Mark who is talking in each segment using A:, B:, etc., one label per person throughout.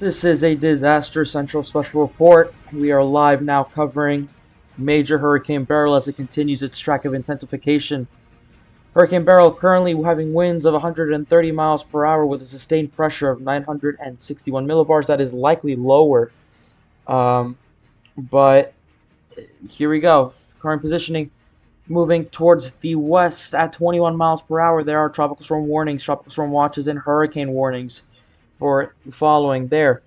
A: This is a DisasterCentral special report. We are live now covering Major Hurricane Beryl as it continues its track of intensification. Hurricane Beryl currently having winds of 130 miles per hour with a sustained pressure of 961 millibars. That is likely lower. But here we go. Current positioning moving towards the west at 21 miles per hour. There are tropical storm warnings, tropical storm watches, and hurricane warnings for the following there.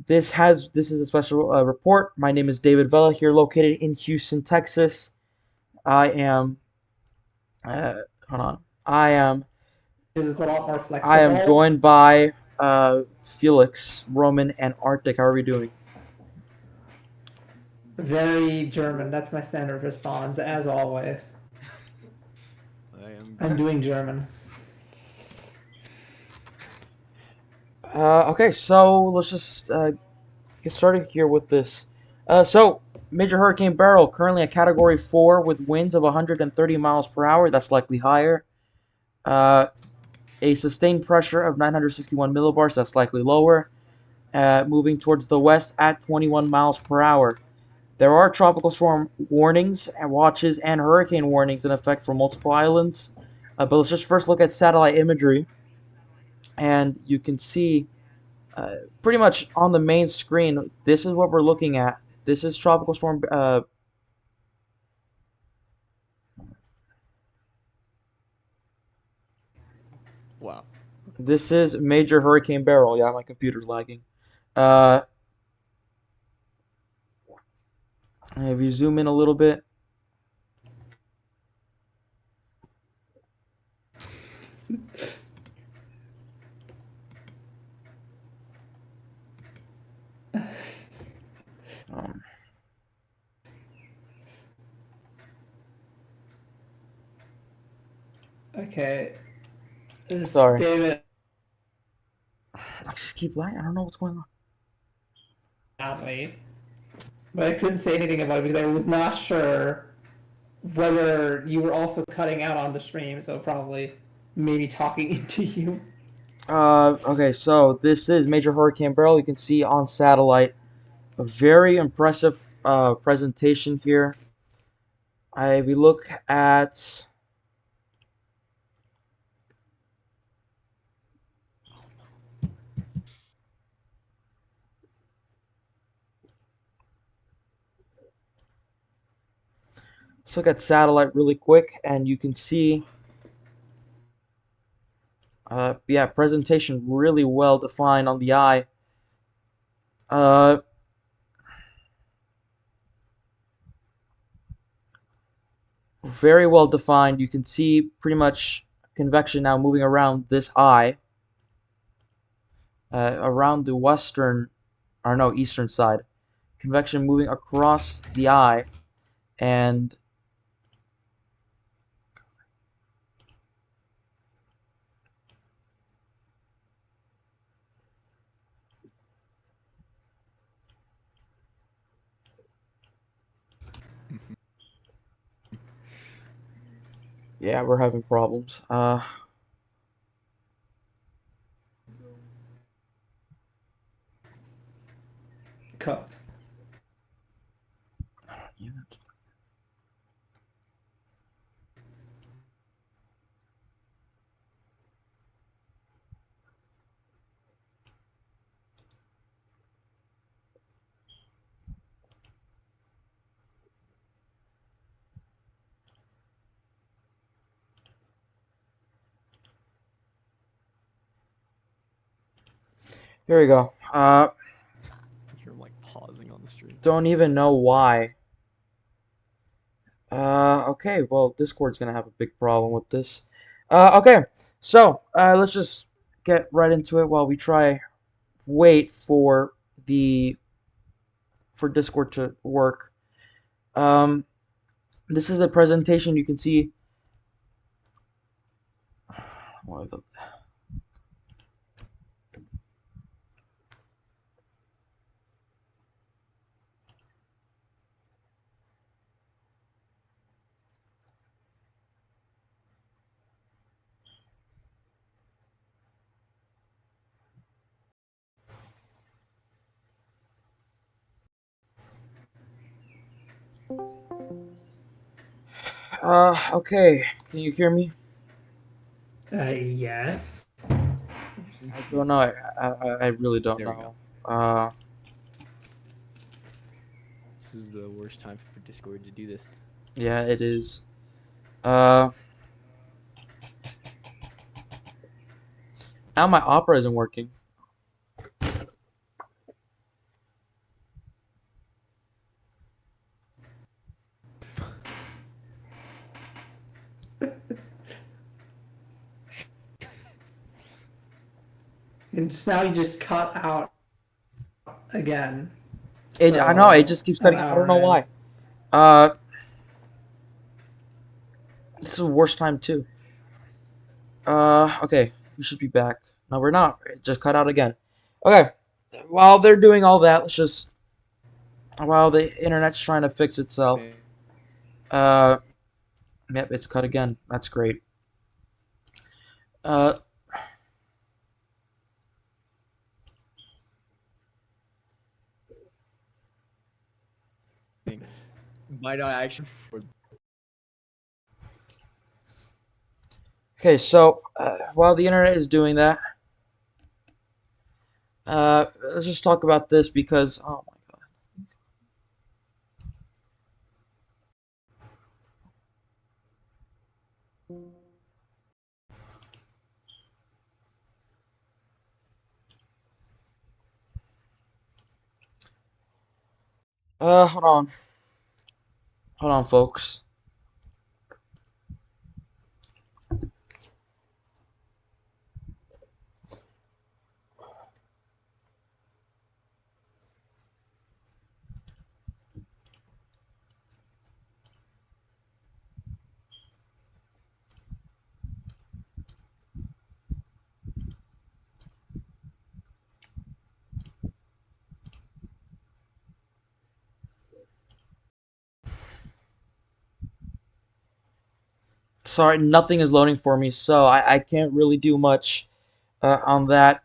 A: This is a special report. My name is David Vela, here located in Houston, Texas. I am hold on.
B: Because it's a lot more
A: I am
B: flexible.
A: joined by Felix, Roman, and Arctic. How are we doing?
B: Very German. That's my standard response, as always.
C: I am
B: I'm
C: good.
B: doing German.
A: Okay, so let's just get started here with this. So Major Hurricane Beryl, currently a Category 4 with winds of 130 miles per hour. That's likely higher. Uh, a sustained pressure of 961 millibars. That's likely lower. Moving towards the west at 21 miles per hour. There are tropical storm warnings and watches and hurricane warnings in effect for multiple islands. But let's just first look at satellite imagery. And you can see pretty much on the main screen, this is what we're looking at. This is tropical storm.
C: Wow.
A: This is Major Hurricane Beryl. Yeah, my computer's lagging. Uh, if you zoom in a little bit, um,
B: Okay. This
A: sorry,
B: David
A: I just keep lagging. I don't know what's going on.
B: at me. But I couldn't say anything about it because I was not sure whether you were also cutting out on the stream, so probably maybe talking into you.
A: Okay, so this is Major Hurricane Beryl. You can see on satellite a very impressive presentation here. We look at satellite really quick, and you can see yeah, presentation really well defined on the eye. Uh, Very well defined. You can see pretty much convection now moving around this eye, around the western, or no, eastern side. Convection moving across the eye, and yeah, we're having problems.
B: Cooked.
A: Here we go.
C: I hear him like pausing on the stream.
A: Don't even know why. Okay, well, Discord's gonna have a big problem with this. Okay, so let's just get right into it while we try wait the for Discord to work. Um, this is a presentation. You can see. Okay. Can you hear me?
B: Yes.
A: I don't know. I really don't
C: There we go.
A: know. Uh,
C: This is the worst time for Discord to do this.
A: yeah, it is. Uh, Now my Opera isn't working.
B: And just now you just cut out again.
A: I know it
B: So
A: just keeps
B: an
A: cutting out. I don't
B: hour
A: know
B: in.
A: why. This is the worst time too. Okay, we should be back. No, we're not. It just cut out again. Okay, while they're doing all that, let's just while the internet's trying to fix itself.
C: Thing.
A: Uh, yep, it's cut again. That's great. Uh,
C: Might I actually?
A: okay, so while the internet is doing that, let's just talk about this because oh my god. Hold on, folks. Sorry, nothing is loading for me, so I can't really do much on that.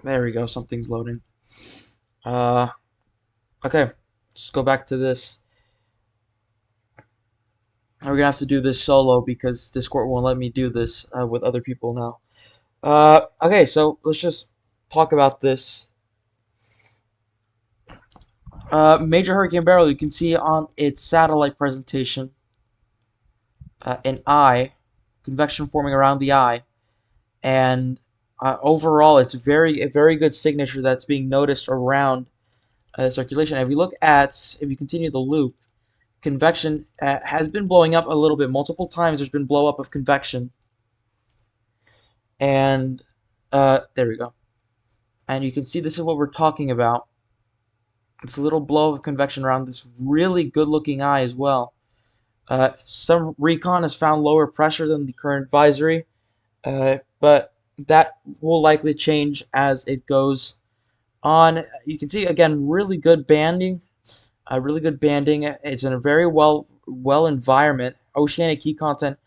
A: There we go, something's loading. Uh, okay, let's go back to this. We're gonna have to do this solo because Discord won't let me do this with other people now. Okay, so let's just talk about this. Major Hurricane Beryl, you can see on its satellite presentation an eye, convection forming around the eye, and overall, it's a very good signature that's being noticed around circulation. If you continue the loop, convection has been blowing up a little bit multiple times. There's been blow up of convection, and there we go. And you can see this is what we're talking about. It's a little blow of convection around this really good looking eye as well. Some recon has found lower pressure than the current advisory, but that will likely change as it goes on. You can see again really good banding, really good banding. It's in a very well environment. Oceanic heat content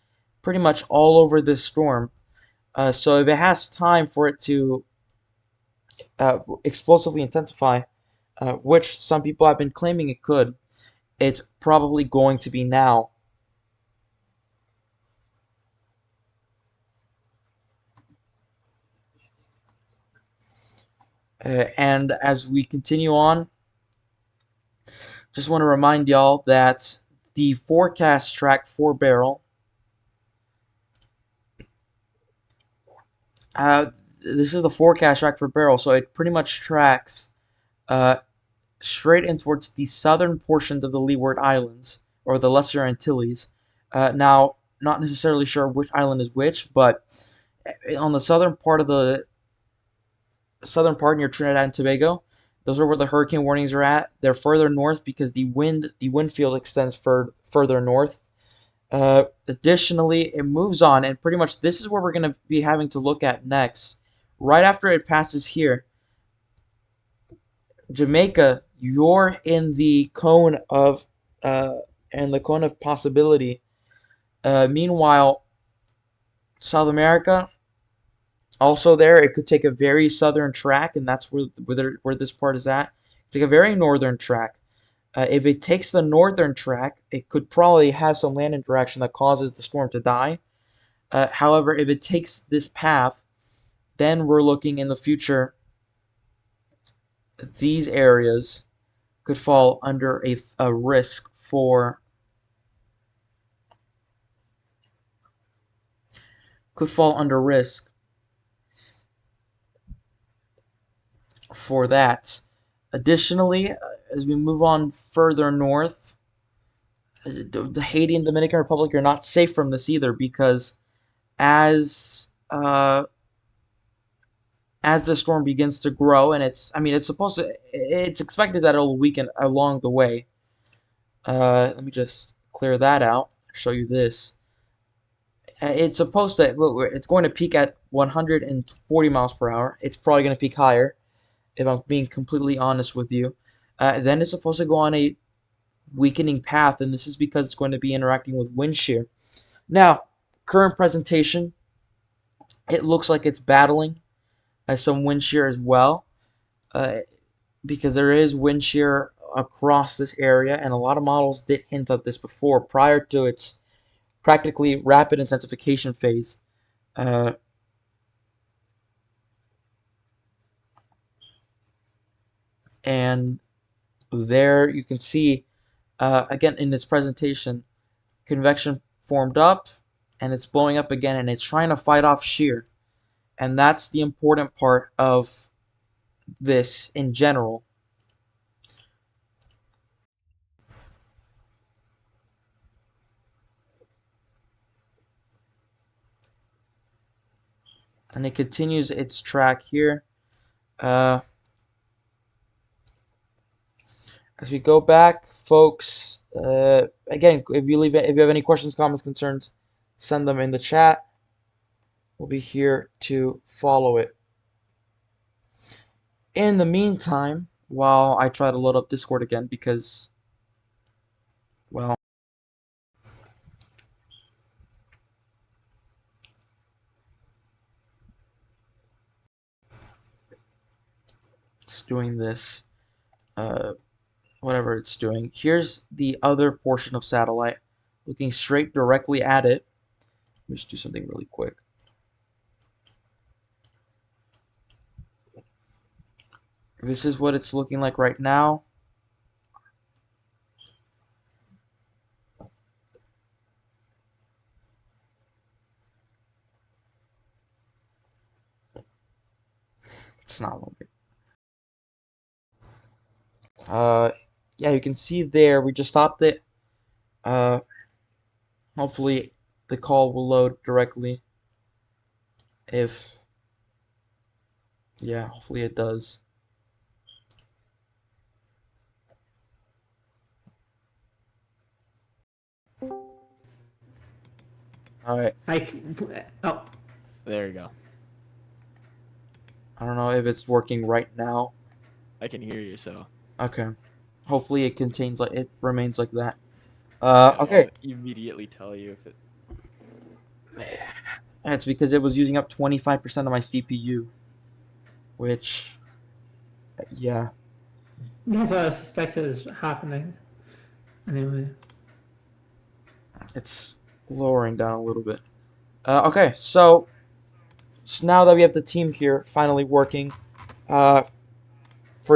A: pretty much all over this storm. So if it has time for it to explosively intensify, which some people have been claiming it could, it's probably going to be now. And as we continue on, just want to remind y'all that the forecast track for Beryl, uh, this is the forecast track for Beryl, so it pretty much tracks uh, straight in towards the southern portions of the Leeward Islands, or the Lesser Antilles. Now, not necessarily sure which island is which, but on the southern part near Trinidad and Tobago, Those are where the hurricane warnings are at. They're further north because the wind field extends further north. Additionally, it moves on, and pretty much this is where we're going to be having to look at next. Right after it passes here, Jamaica, you're in the cone of possibility. Meanwhile, South America, also there, it could take a very southern track, and that's where this part is at. Take a very northern track. If it takes the northern track, it could probably have some land interaction that causes the storm to die. However, if it takes this path, then we're looking in the future. These areas could fall under a risk for that. Additionally, as we move on further north, the Haiti and Dominican Republic are not safe from this either, because as the storm begins to grow, and it's expected that it'll weaken along the way. Let me just clear that out. Show you this. It's going to peak at 140 miles per hour. It's probably going to peak higher, if I'm being completely honest with you. Then it's supposed to go on a weakening path, and this is because it's going to be interacting with wind shear. Now, current presentation, it looks like it's battling some wind shear as well, because there is wind shear across this area, and a lot of models did hint at this before, prior to its practically rapid intensification phase. And there you can see, again in this presentation, convection formed up, and it's blowing up again, and it's trying to fight off shear. And that's the important part of this in general. And it continues its track here. As we go back, folks, again, if you have any questions, comments, concerns, send them in the chat. We'll be here to follow it. In the meantime, while I try to load up Discord again, because, well, it's doing this, whatever it's doing. Here's the other portion of satellite, looking straight directly at it. Let me just do something really quick. This is what it's looking like right now. It's not loading. Yeah, you can see there, we just stopped it. Hopefully the call will load directly. Yeah, hopefully it does. Alright,
B: Oh,
C: There you go.
A: I don't know if it's working right now.
C: I can hear you, so.
A: Okay. Hopefully it remains like that.
C: Yeah,
A: Okay.
C: I'll immediately tell you if it.
A: That's because it was using up 25% of my CPU. Which, yeah.
B: that's what I suspected is happening. Anyway.
A: It's lowering down a little bit. Okay, so now that we have the team here finally working, for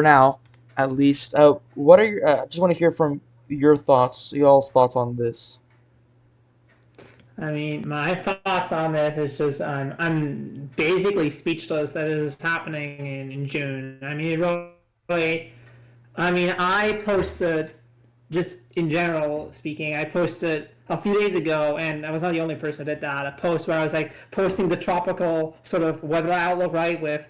A: now, at least, what are your, just want to hear from y'all's thoughts on this.
B: I mean, my thoughts on this is just I'm basically speechless that it is happening in June. I mean, really, I posted, just in general speaking, I posted a few days ago, and I was not the only person that did that, a post where I was like posting the tropical sort of weather outlook, right, with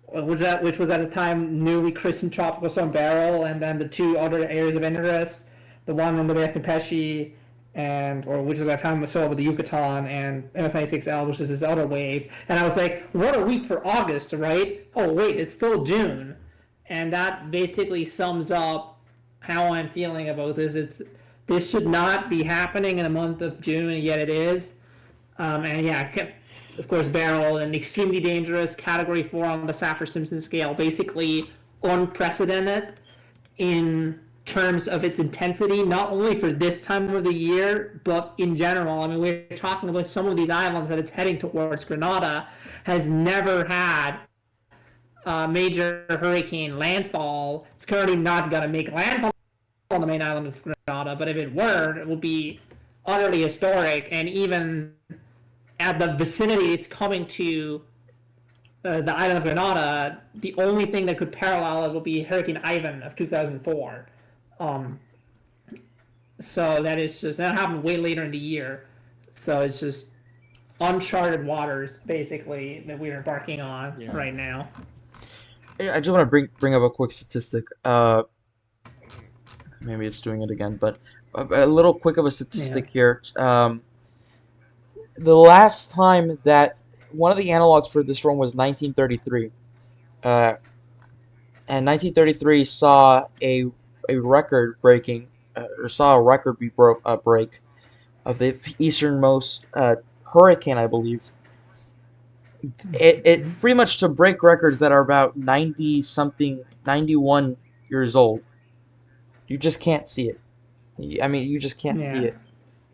B: which was at the time newly christened Tropical Storm Beryl, and then the two other areas of interest, the one in the Bay of Campeche, which was at the time still with the Yucatan, and MS-96L, which is this other wave. And I was like, what a week for August, right? Oh wait, it's still June, and that basically sums up how I'm feeling about this. This should not be happening in the month of June, and yet it is. And yeah, of course, Beryl, an extremely dangerous Category 4 on the Saffir-Simpson scale, basically unprecedented in terms of its intensity, not only for this time of the year, but in general. I mean, we're talking about some of these islands that it's heading towards. Grenada has never had a major hurricane landfall. It's currently not going to make landfall on the main island of Grenada, but if it were, it would be utterly historic. And even at the vicinity it's coming to, the island of Grenada, the only thing that could parallel it would be Hurricane Ivan of 2004. So that happened way later in the year. So it's just uncharted waters, basically, that we're embarking on right now.
A: I just want to bring up a quick statistic. Maybe it's doing it again, but a little quick of a statistic here. The last time that one of the analogs for this storm was 1933, and 1933 saw a record breaking, or saw a record break of the easternmost hurricane, I believe. It pretty much to break records that are about 91 years old. You just can't see it. I mean, you just can't see it.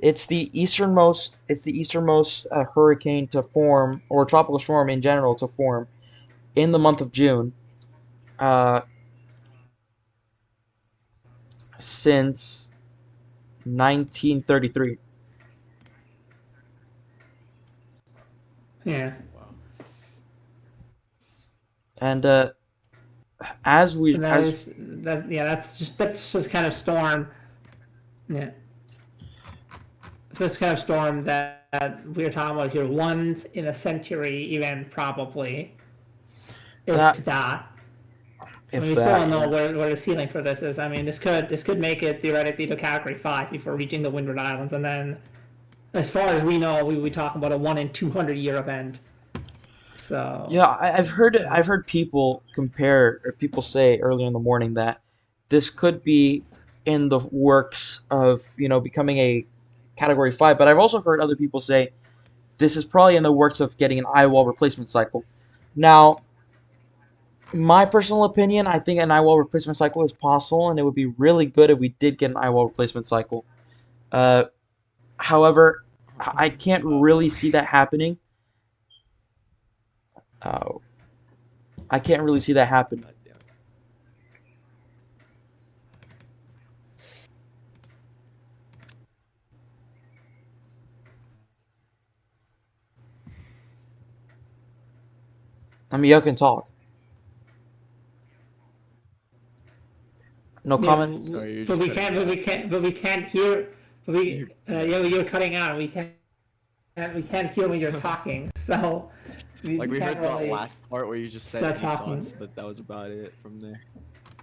A: It's the easternmost hurricane to form, or tropical storm in general to form, in the month of June, since 1933.
B: Yeah.
A: And as we
B: that's just kind of storm. Yeah. So this kind of storm that we're talking about here, once in a century event, probably. If that. I mean, we still don't know where the ceiling for this is. I mean, this could make it theoretically to Category 5 before reaching the Windward Islands, and then, as far as we know, we would be talking about a 1 in 200 year event. So
A: yeah, I've heard people say early in the morning that this could be in the works of becoming a Category 5, but I've also heard other people say this is probably in the works of getting an eyewall replacement cycle. Now, my personal opinion, I think an eyewall replacement cycle is possible, and it would be really good if we did get an eyewall replacement cycle. However, I can't really see that happening. I can't really see that happening. I mean, you can talk. No comments.
C: Sorry,
B: but we can't hear. You're cutting out. We can't hear when you're talking. So
C: we heard
B: really
C: the last part where you just said thoughts, but that was about it from there.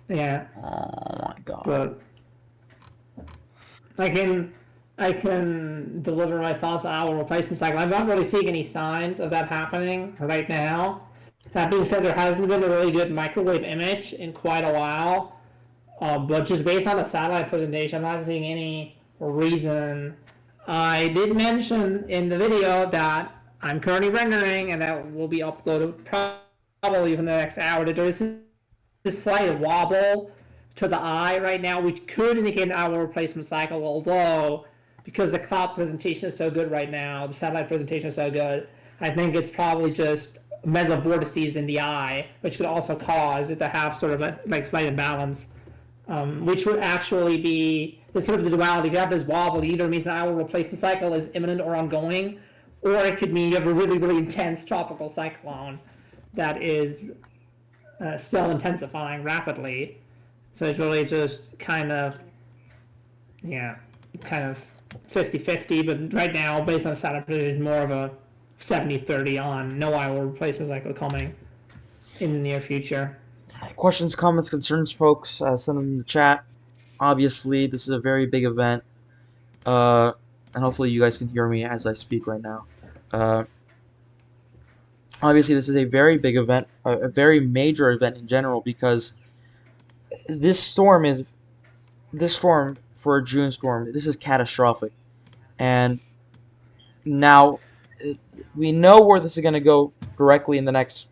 B: Yeah.
A: Oh my god.
B: But I can deliver my thoughts on our replacement cycle. I'm not really seeing any signs of that happening right now. That being said, there hasn't been a really good microwave image in quite a while. But just based on the satellite presentation, I'm not seeing any reason. I did mention in the video that I'm currently rendering, and that will be uploaded probably within the next hour, that there is this slight wobble to the eye right now, which could indicate an hour replacement cycle, although because the cloud presentation is so good right now, the satellite presentation is so good, I think it's probably just mesovortices in the eye, which could also cause it to have sort of a slight imbalance, which would actually be sort of the duality. If you have this wobble, it either means an hour replacement cycle is imminent or ongoing, or it could mean you have a really, really intense tropical cyclone that is still intensifying rapidly. So it's really just kind of 50-50, but right now, based on the setup, it is more of a 70-30 on no hour replacement cycle coming. in the near future.
A: Questions, comments, concerns, folks, send them in the chat. Obviously, this is a very big event, uh, and hopefully you guys can hear me as I speak right now. Uh, Obviously, this is a very big event, a very major event in general, because this storm is this storm for a June storm. This is catastrophic, and now we know where this is going to go directly in the next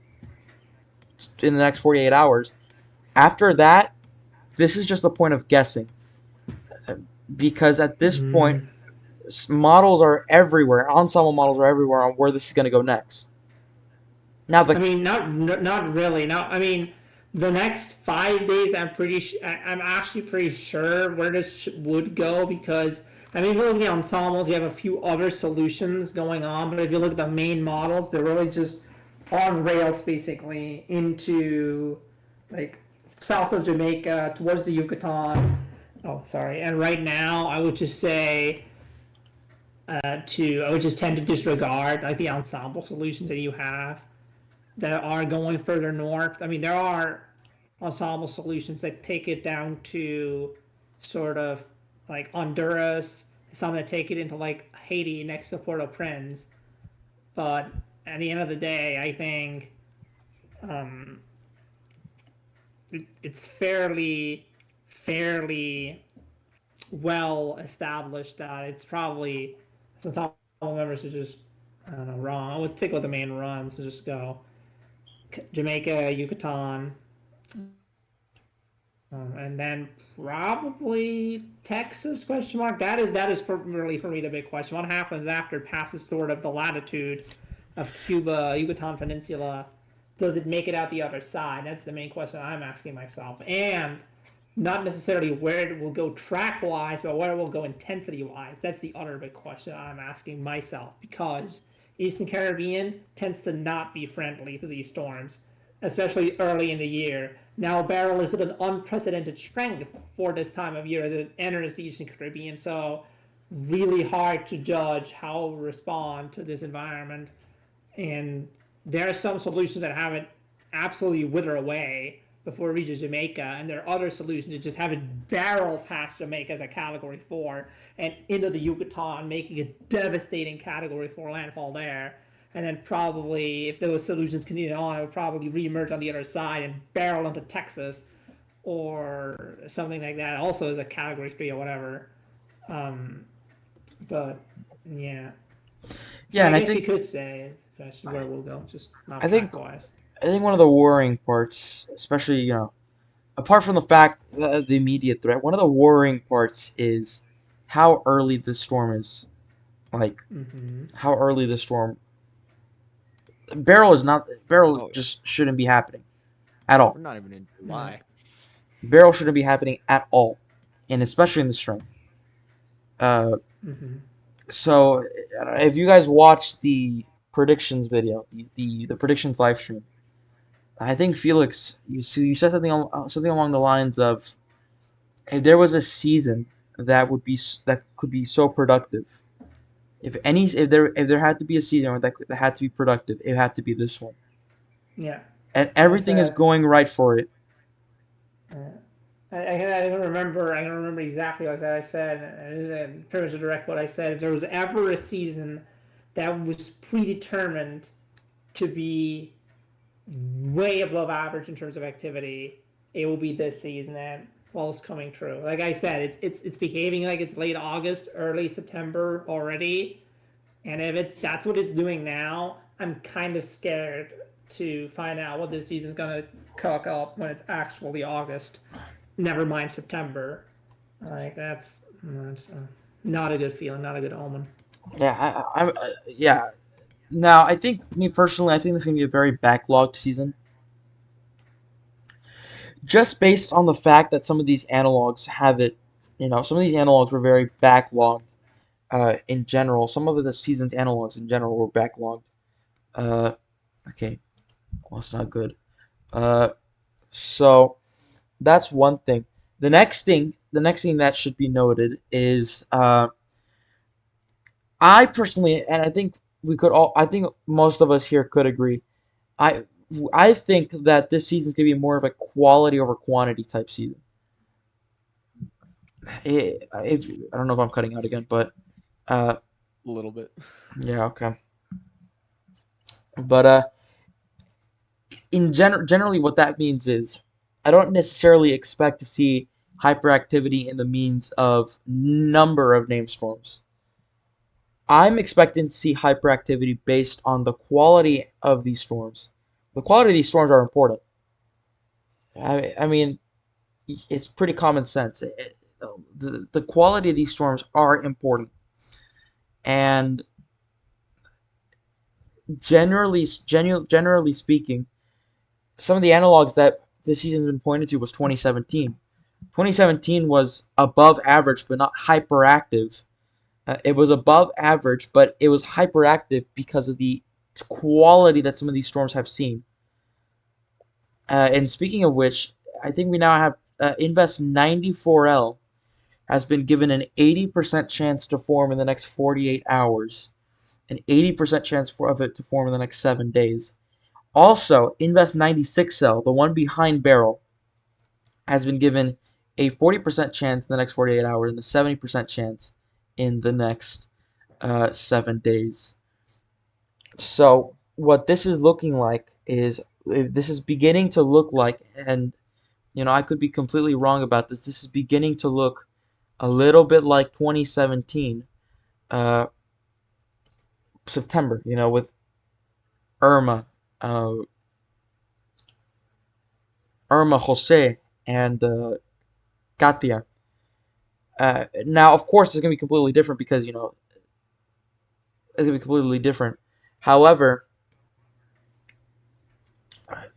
A: 48 hours. After that, this is just a point of guessing, because at this point,
B: Mm.
A: models are everywhere. Ensemble models are everywhere on where this is going to go next. Now
B: I
A: the
B: mean, not really. Now, I mean, the next 5 days, I'm actually pretty sure where this would go because I mean, if you look at the ensembles, you have a few other solutions going on, but if you look at the main models, they're really just on rails basically into like south of Jamaica towards the Yucatan. Oh, sorry. And right now, I would just say I would just tend to disregard like the ensemble solutions that you have that are going further north. I mean, there are ensemble solutions that take it down to sort of like Honduras, some that take it into like Haiti next to Port-au-Prince. But at the end of the day, I think um, it's fairly well established that it's probably since all members are just I don't know wrong. I would stick with the main runs and just go Jamaica, Yucatan, and then probably Texas question mark. That is really for me the big question. What happens after it passes sort of the latitude of Cuba, Yucatan Peninsula? Does it make it out the other side? That's the main question I'm asking myself. And not necessarily where it will go track wise, but where it will go intensity wise. That's the other big question I'm asking myself because Eastern Caribbean tends to not be friendly to these storms, especially early in the year. Now, Beryl is at an unprecedented strength for this time of year as it enters the Eastern Caribbean, so really hard to judge how it will respond to this environment. And there are some solutions that have it absolutely wither away before it reaches Jamaica, and there are other solutions to just have it barrel past Jamaica as a Category 4 and into the Yucatan, making a devastating Category 4 landfall there. And then probably, if those solutions continue on, it would probably reemerge on the other side and barrel into Texas or something like that, also as a Category 3 or whatever. But, yeah. So
A: Yeah,
B: I
A: and
B: guess you could say that's where we'll go, just not
A: I think
B: track wise.
A: I think one of the worrying parts, especially apart from the fact that the immediate threat, one of the worrying parts is how early this storm is. Like
B: Mm-hmm.
A: how early the storm. Beryl
C: Oh,
A: just shouldn't be happening at all.
C: we're not even in
B: Yeah.
C: July.
A: Beryl shouldn't be happening at all, and especially in the strength. Uh,
B: Mm-hmm.
A: so if you guys watched the predictions video, the predictions live stream, I think Felix, you said something along the lines of if there was a season that could be so productive, if there had to be a season that had to be productive, it had to be this one,
B: Yeah.
A: and
B: I
A: everything is
B: said.
A: going right for it.
B: Uh, I don't remember. I don't remember exactly what I said. It is pretty much a direct what I said. If there was ever a season that was predetermined to be way above average in terms of activity, it will be this season. And well, it's coming true. Like I said, it's behaving like it's late August, early September already. And if that's what it's doing now, I'm kind of scared to find out what this season's gonna cook up when it's actually August. Never mind September. Like that's not a good feeling, not a good omen.
A: Yeah. Now, I think me personally, I think this is gonna be a very backlogged season, just based on the fact that some of these analogs have it. Some of these analogs were very backlogged. In general, some of the season's analogs in general were backlogged. Uh, okay, well, it's not good. Uh, so that's one thing. The next thing that should be noted is, I personally, and I think I think most of us here could agree. I I think that this season's gonna be more of a quality over quantity type season. I don't know if I'm cutting out again, but uh,
C: A little bit.
A: yeah, okay. But generally, what that means is I don't necessarily expect to see hyperactivity in the means of number of name storms. I'm expecting to see hyperactivity based on the quality of these storms. The quality of these storms are important. I mean, it's pretty common sense. The quality of these storms are important, and generally speaking, some of the analogs that this season's been pointed to was 2017. 2017 was above average, but not hyperactive. It was above average, but it was hyperactive because of the quality that some of these storms have seen. And speaking of which, I think we now have Invest 94L has been given an 80% chance to form in the next 48 hours, an 80% chance of it to form in the next 7 days. Also, Invest 96L, the one behind Beryl, has been given a 40% chance in the next 48 hours and a 70% chance in the next 7 days. So, what this is looking like is this is beginning to look like, and I could be completely wrong about this. This is beginning to look a little bit like 2017 uh, September. With Irma, uh, Irma Jose, and Katia. Now, of course, it's gonna be completely different because it's gonna be completely different. However,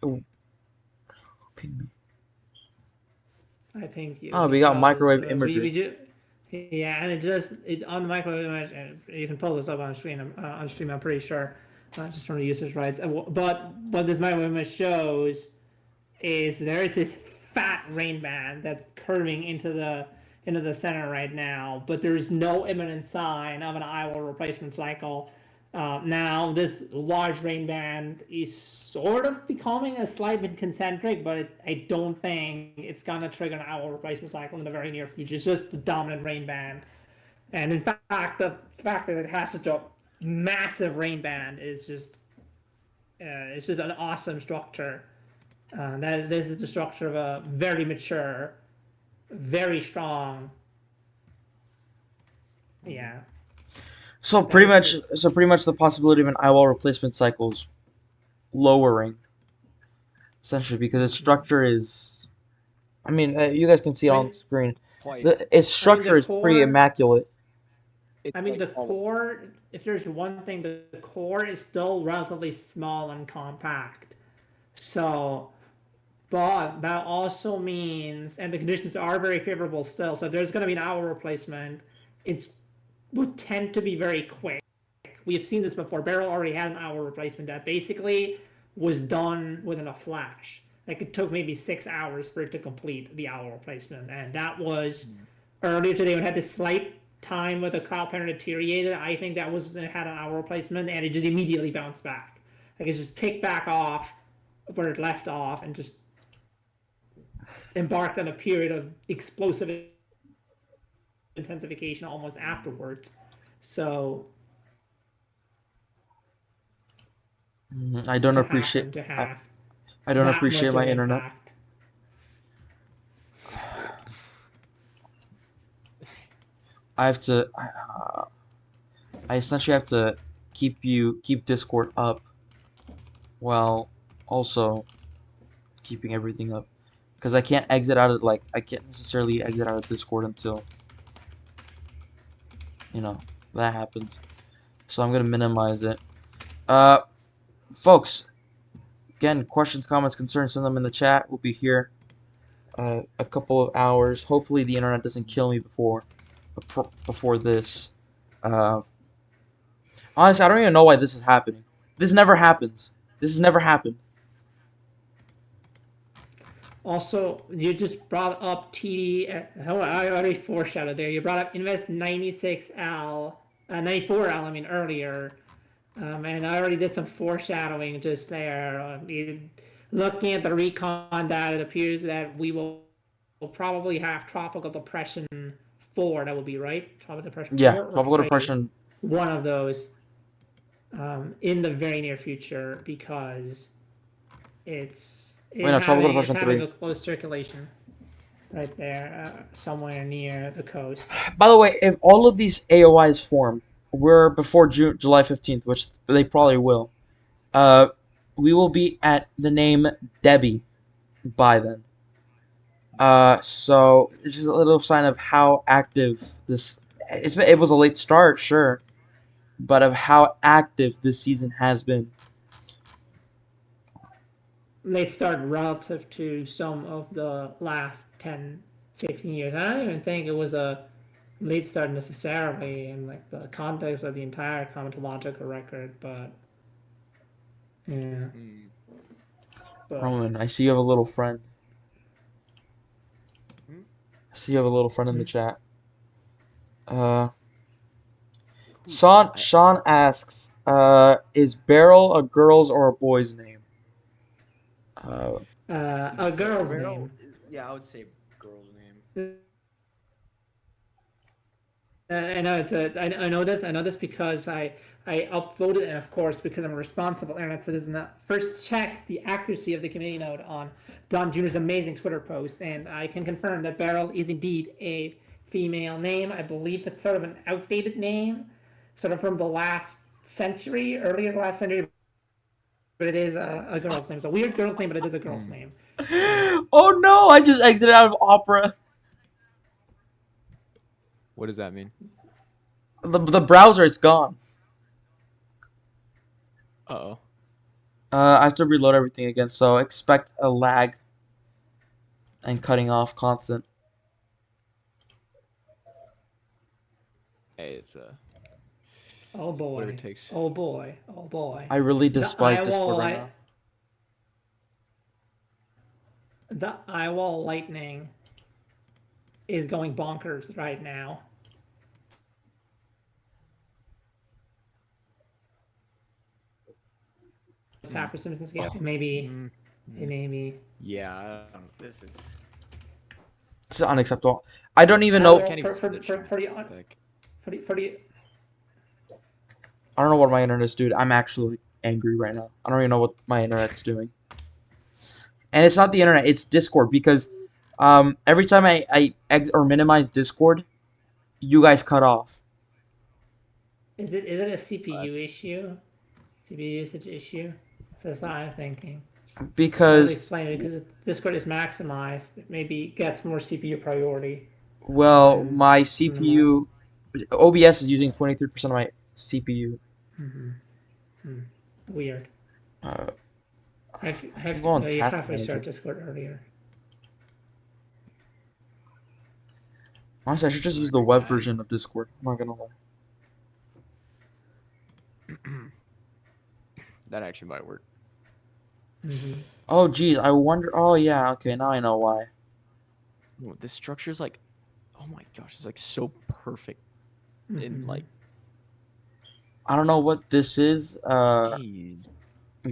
A: oh,
B: I pinged you
A: we got
B: because
A: microwave
B: we
A: imagery.
B: do. Yeah, and it on the microwave image, and you can pull this up on stream. On stream, I'm pretty sure, just from the users' rights. But what this microwave image shows is there is this fat rain band that's curving into the center right now, but there's no imminent sign of an eyewall replacement cycle. Now, this large rain band is sort of becoming a slight bit concentric, but I don't think it's going to trigger an eyewall replacement cycle in the very near future. It's just the dominant rain band. And in fact, the fact that it has such a massive rain band is just it's just an awesome structure. That this is the structure of a very mature, very strong. Yeah.
A: So pretty
B: That's
A: much,
B: just
A: the possibility of an eyewall replacement cycle is lowering essentially because its structure is. I mean, you guys can see
B: I
A: it on
B: mean,
A: the screen.
C: Quite.
A: Its
B: I mean the
A: structure is pretty
B: core.
A: immaculate.
C: It's
B: I mean
C: quite
B: the
C: solid.
B: core. If there's one thing, the core is still relatively small and compact. So, but that also means, and the conditions are very favorable still. So if there's going to be an hour replacement, it's would tend to be very quick. We have seen this before. Beryl already had an hour replacement that basically was done within a flash. Like it took maybe 6 hours for it to complete the hour replacement, and that was earlier today. When it had this slight time where the cloud pattern deteriorated, I think that was it had an hour replacement, and it just immediately bounced back. Like it just picked back off where it left off, and just embarked on a period of explosive intensification almost afterwards. So
A: I don't
B: to
A: appreciate.
B: happen to
A: I,
B: have
A: I don't
B: that
A: appreciate
B: much of
A: my
B: an
A: internet.
B: impact.
A: I have to. I essentially have to keep Discord up while also keeping everything up because I can't exit out of I can't necessarily exit out of Discord until you know that happens. So I'm gonna minimize it. Uh, folks, again, questions, comments, concerns, send them in the chat. We'll be here a couple of hours. Hopefully the internet doesn't kill me before this. Uh, honestly, I don't even know why this is happening. This never happens. This has never happened.
B: Also, you just brought up TD. I already foreshadowed there. You brought up Invest 96L, 94L. I mean earlier. And I already did some foreshadowing just there. Looking at the recon data, it appears that will probably have tropical depression 4. That would be right. Tropical depression
A: Yeah,
B: 4 or
A: tropical
B: 3.
A: depression.
B: One of those in the very near future because
A: Wait, no, tropical
B: it's
A: depression
B: having
A: 3.
B: a close circulation right there, somewhere near the coast.
A: By the way, if all of these AOIs form, we're before July 15th, which they probably will. Uh, we will be at the name Debbie by then. So it's just a little sign of how active this. It was a late start, sure, but of how active this season has been.
B: Late start relative to some of the last 10, 15 years. I don't even think it was a late start necessarily in like the context of the entire climatological record, but yeah. But
A: Roman, I see you have a little friend. I see you have a little friend in the chat. Uh, Sean asks, is Beryl a girl's or a boy's name?
B: a girl's
D: Beryl,
B: name.
D: yeah, I would say girl's name.
B: I know I know this. I know this because I uploaded it, and of course, because I'm a responsible internet citizen, first check the accuracy of the community note on Don Jr.'s amazing Twitter post, and I can confirm that Beryl is indeed a female name. I believe it's sort of an outdated name, sort of from the last century, earlier last century, but it is a girl's name. It's a weird girl's name, but it is a girl's name.
A: Oh no! I just exited out of Opera.
C: What does that mean?
A: The browser is gone.
C: Uh-oh.
A: I have to reload everything again, so expect a lag and cutting off constant.
C: Hey, it's
B: Oh boy!
C: whatever it takes.
B: Oh boy! Oh boy!
A: I really despise Discord right now.
B: The eyewall lightning is going bonkers right now. Half for Simpsons scale, maybe.
C: Yeah, I don't know. This is.
A: This is unacceptable. I don't even know.
C: I can't even
B: For
C: see the chat.
A: I don't know what my internet's doing. I'm actually angry right now. I don't even know what my internet's doing. And it's not the internet, it's Discord, because every time I exit or minimize Discord, you guys cut off.
B: Is it a CPU issue? CPU usage issue? So that's what I'm thinking.
A: Because
B: explain it, because Discord is maximized, it maybe gets more CPU priority.
A: well, my CPU OBS is using 23% of my CPU.
B: Weird.
A: Have
B: you
A: Task
B: have to
A: Manager.
B: start Discord earlier.
A: Honestly, I should just use the web version of Discord. I'm not gonna lie.
C: That actually might work.
A: Oh geez, I wonder. Oh yeah, okay, now I know why.
C: Ooh, this structure is like, oh my gosh, it's like so perfect. In like,
A: I don't know what this is.
C: geez.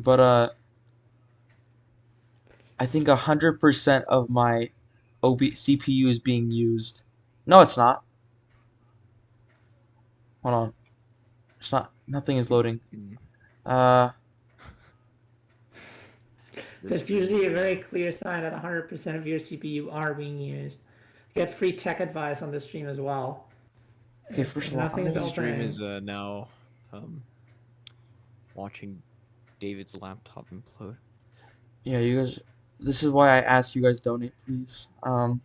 A: But I think 100% of my CPU is being used. No, it's not. Hold on. It's not. Nothing is loading.
B: That's usually a very clear sign that 100% of your CPU are being used. Get free tech advice on this stream as well.
A: Okay, first of all,
B: nothing is
C: The
B: open.
C: stream is now watching David's laptop implode.
A: yeah, you guys. This is why I asked you guys donate, please.
C: Oh,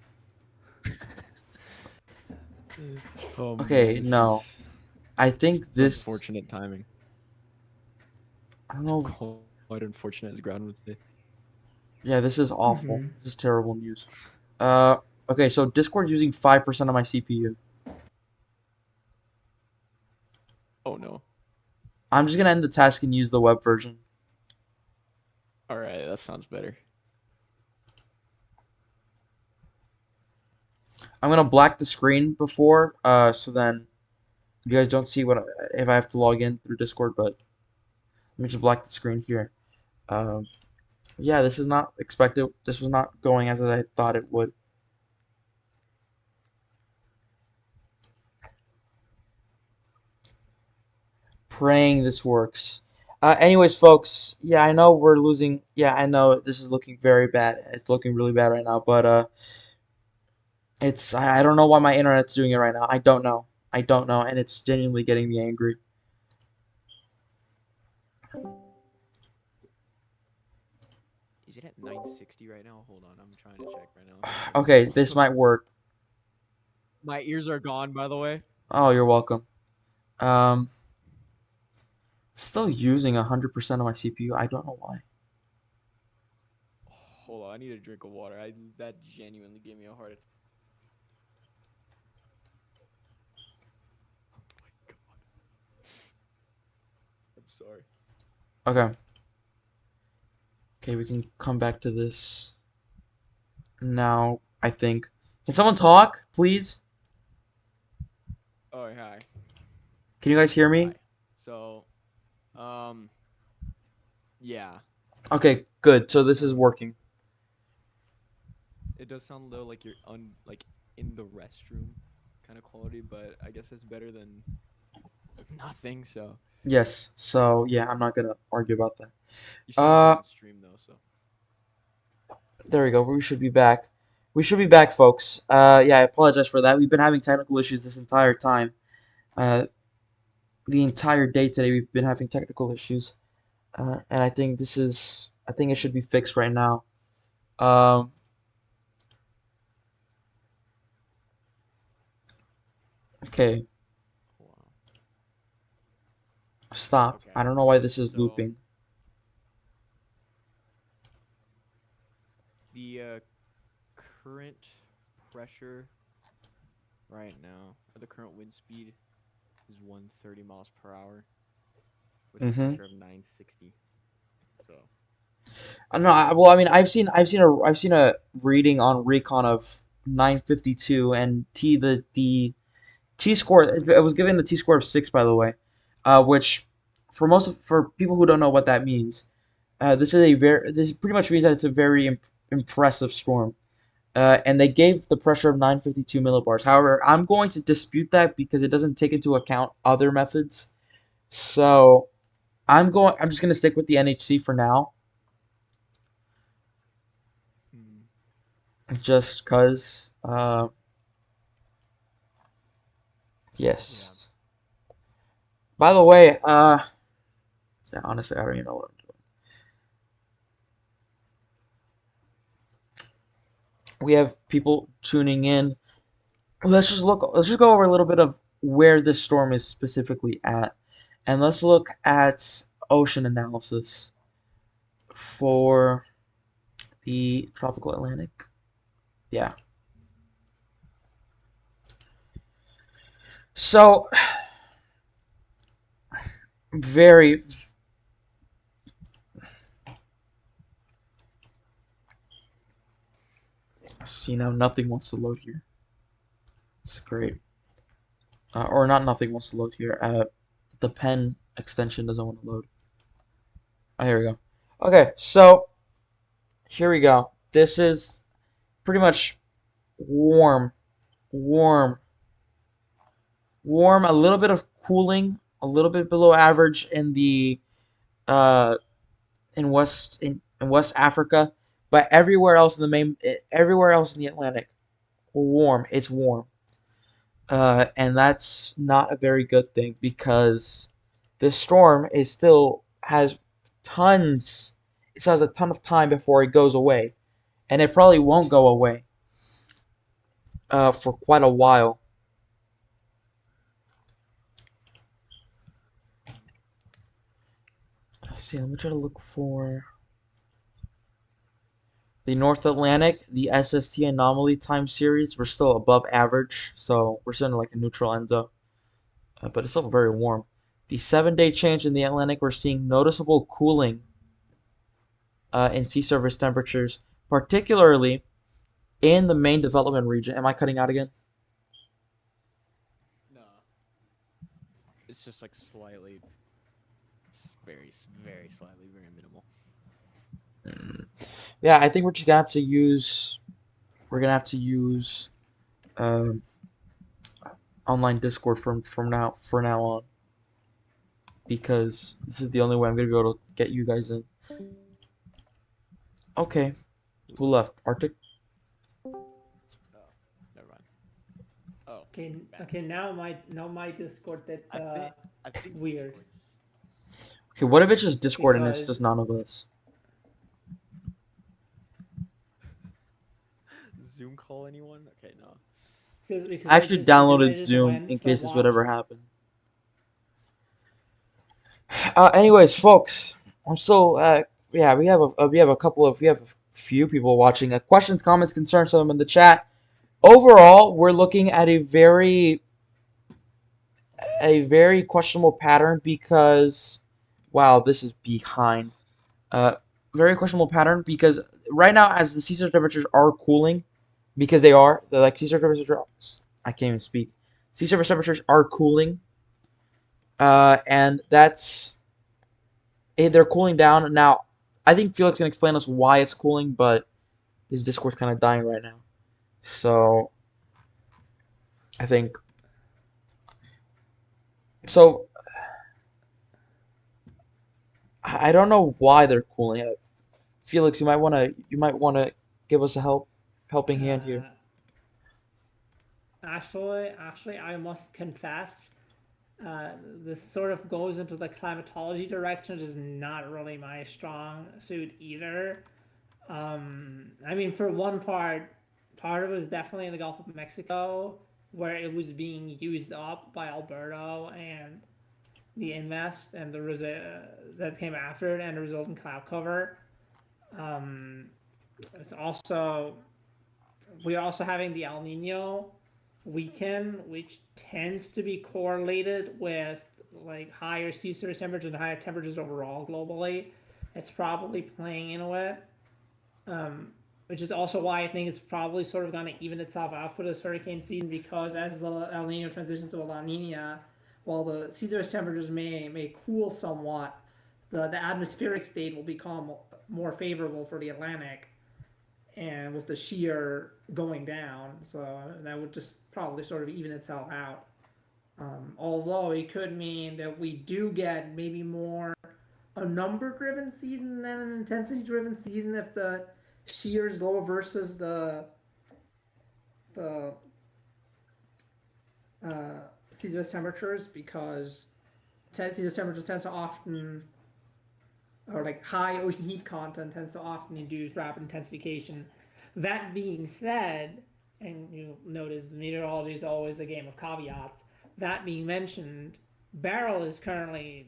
A: Okay,
C: man,
A: no. I think this.
C: Unfortunate timing.
A: I don't know.
C: Quite unfortunate, as Ground would say.
A: Yeah, this is awful. This is terrible news. Okay, so Discord using 5% of my CPU.
C: Oh no.
A: I'm just gonna end the task and use the web version.
C: All right, that sounds better.
A: I'm gonna black the screen before, so then you guys don't see what if I have to log in through Discord. But Let me just black the screen here. Um, yeah, this is not expected. This was not going as I thought it would. Praying this works. Anyways, folks, yeah, I know we're losing. Yeah, I know this is looking very bad. It's looking really bad right now, but I don't know why my internet's doing it right now. I don't know. I don't know, and it's genuinely getting me angry.
C: Is it at 960 right now? Hold on, I'm trying to check right now.
A: Okay, this
C: Also,
A: might work.
C: my ears are gone, by the way.
A: Oh, you're welcome. Um, Still using 100% of my CPU. I don't know why.
C: Hold on, I need a drink of water. That genuinely gave me a heart attack. Oh my god. I'm sorry.
A: Okay. Okay, we can come back to this now, I think. Can someone talk, please?
C: Oh, hi.
A: Can you guys hear
C: Hi.
A: me?
C: So, um, yeah.
A: Okay, good. So
C: This
A: this is
C: sound
A: working.
C: it does sound a little like you're like in the restroom kind of quality, but I guess it's better than nothing. So
A: Yes. So yeah, I'm not gonna argue about that.
C: you sound good
A: Uh,
C: on stream though. So
A: there we go. We should be back. We should be back, folks. Yeah, I apologize for that. We've been having technical issues this entire time. Uh, the entire day today we've been having technical issues. And I think it should be fixed right now. Um, okay,
C: wow.
A: stop.
C: Okay.
A: I don't know why this is
C: So
A: looping.
C: the current pressure right now, or the current wind speed is 130 miles per hour with a
A: Mm-hmm.
C: pressure of 960. So
A: No, well, I mean, I've seen a reading on Recon of 952 and the T score. It was given the T score of 6, by the way, which for people who don't know what that means, this pretty much means that it's a very impressive storm. And they gave the pressure of 952 millibars. However, I'm going to dispute that because it doesn't take into account other methods. So I'm just gonna stick with the NHC for now,
C: mm,
A: just cause.
C: yeah.
A: Yes. By the way, yeah, honestly, I don't even know what I'm doing. We have people tuning in. Let's just go over a little bit of where this storm is specifically at, and let's look at ocean analysis for the tropical Atlantic. Yeah. So very. See now, nothing wants to load here. It's great. Or not, nothing wants to load here. The pen extension doesn't want to load. Oh, here we go. Okay, so here we go. This is pretty much warm, warm, warm. A little bit of cooling, a little bit below average in the uh in West Africa, but everywhere else in the Atlantic, warm. It's warm. And that's not a very good thing because this storm is still has tons. It still has a ton of time before it goes away, and it probably won't go away for quite a while. Let's see, let me try to look for the North Atlantic, the SST anomaly time series. We're still above average, so we're still in like a neutral end zone, but it's still very warm. The 7-day change in the Atlantic, we're seeing noticeable cooling in sea surface temperatures, particularly in the main development region. Am I cutting out again?
C: No. It's just like slightly very slightly, very minimal.
A: Yeah, I think we're just gonna have to use. We're gonna have to use um, online Discord from now for now on because this is the only way I'm gonna be able to get you guys in. Okay, who left? Arctic.
C: Oh, never mind. Oh,
B: Okay,
C: bad.
B: okay. Now my Discord did
C: I think
B: weird
C: Discord's
A: Okay, what if it's just Discord and it's
B: because
A: just none of us?
C: Zoom call anyone? Okay, no.
B: because
A: I
B: I
A: actually
B: just because I
A: downloaded
B: just
A: Zoom
B: went
A: in
B: from
A: case this would ever
B: watching.
A: happen. Anyways, folks, I'm still yeah, we have a few people watching. Questions, comments, concerns, some of them in the chat. Overall, we're looking at a very questionable pattern because wow, this is behind. Uh, Very questionable pattern because right now, as the sea surface temperatures are cooling, because they're like sea surface temperatures. I can't even speak. Sea surface temperatures are cooling, and they're cooling down now. I think Felix can explain us why it's cooling, but his Discord's kind of dying right now. So I think so. I don't know why they're cooling. Felix, you might wanna give us a helping hand here.
B: Uh, actually, I must confess, this sort of goes into the climatology direction, which is not really my strong suit either. I mean, for one part of it was definitely in the Gulf of Mexico, where it was being used up by Alberto and the invest and that came after it and the resulting cloud cover. Um, it's also we're also having the El Nino weekend, which tends to be correlated with like higher sea surface temperatures and higher temperatures overall globally. It's probably playing into it, um, which is also why I think it's probably sort of going to even itself out for this hurricane season because as the El Nino transitions to a La Nina, while the sea surface temperatures may cool somewhat, the atmospheric state will become more favorable for the Atlantic, and with the shear going down, so that would just probably sort of even itself out. Although it could mean that we do get maybe more a number driven season than an intensity driven season if the shear is low versus the season's temperatures because season's temperatures tends to often or like high ocean heat content tends to often induce rapid intensification. That being said, and you notice meteorology is always a game of caveats. That being mentioned, Beryl is currently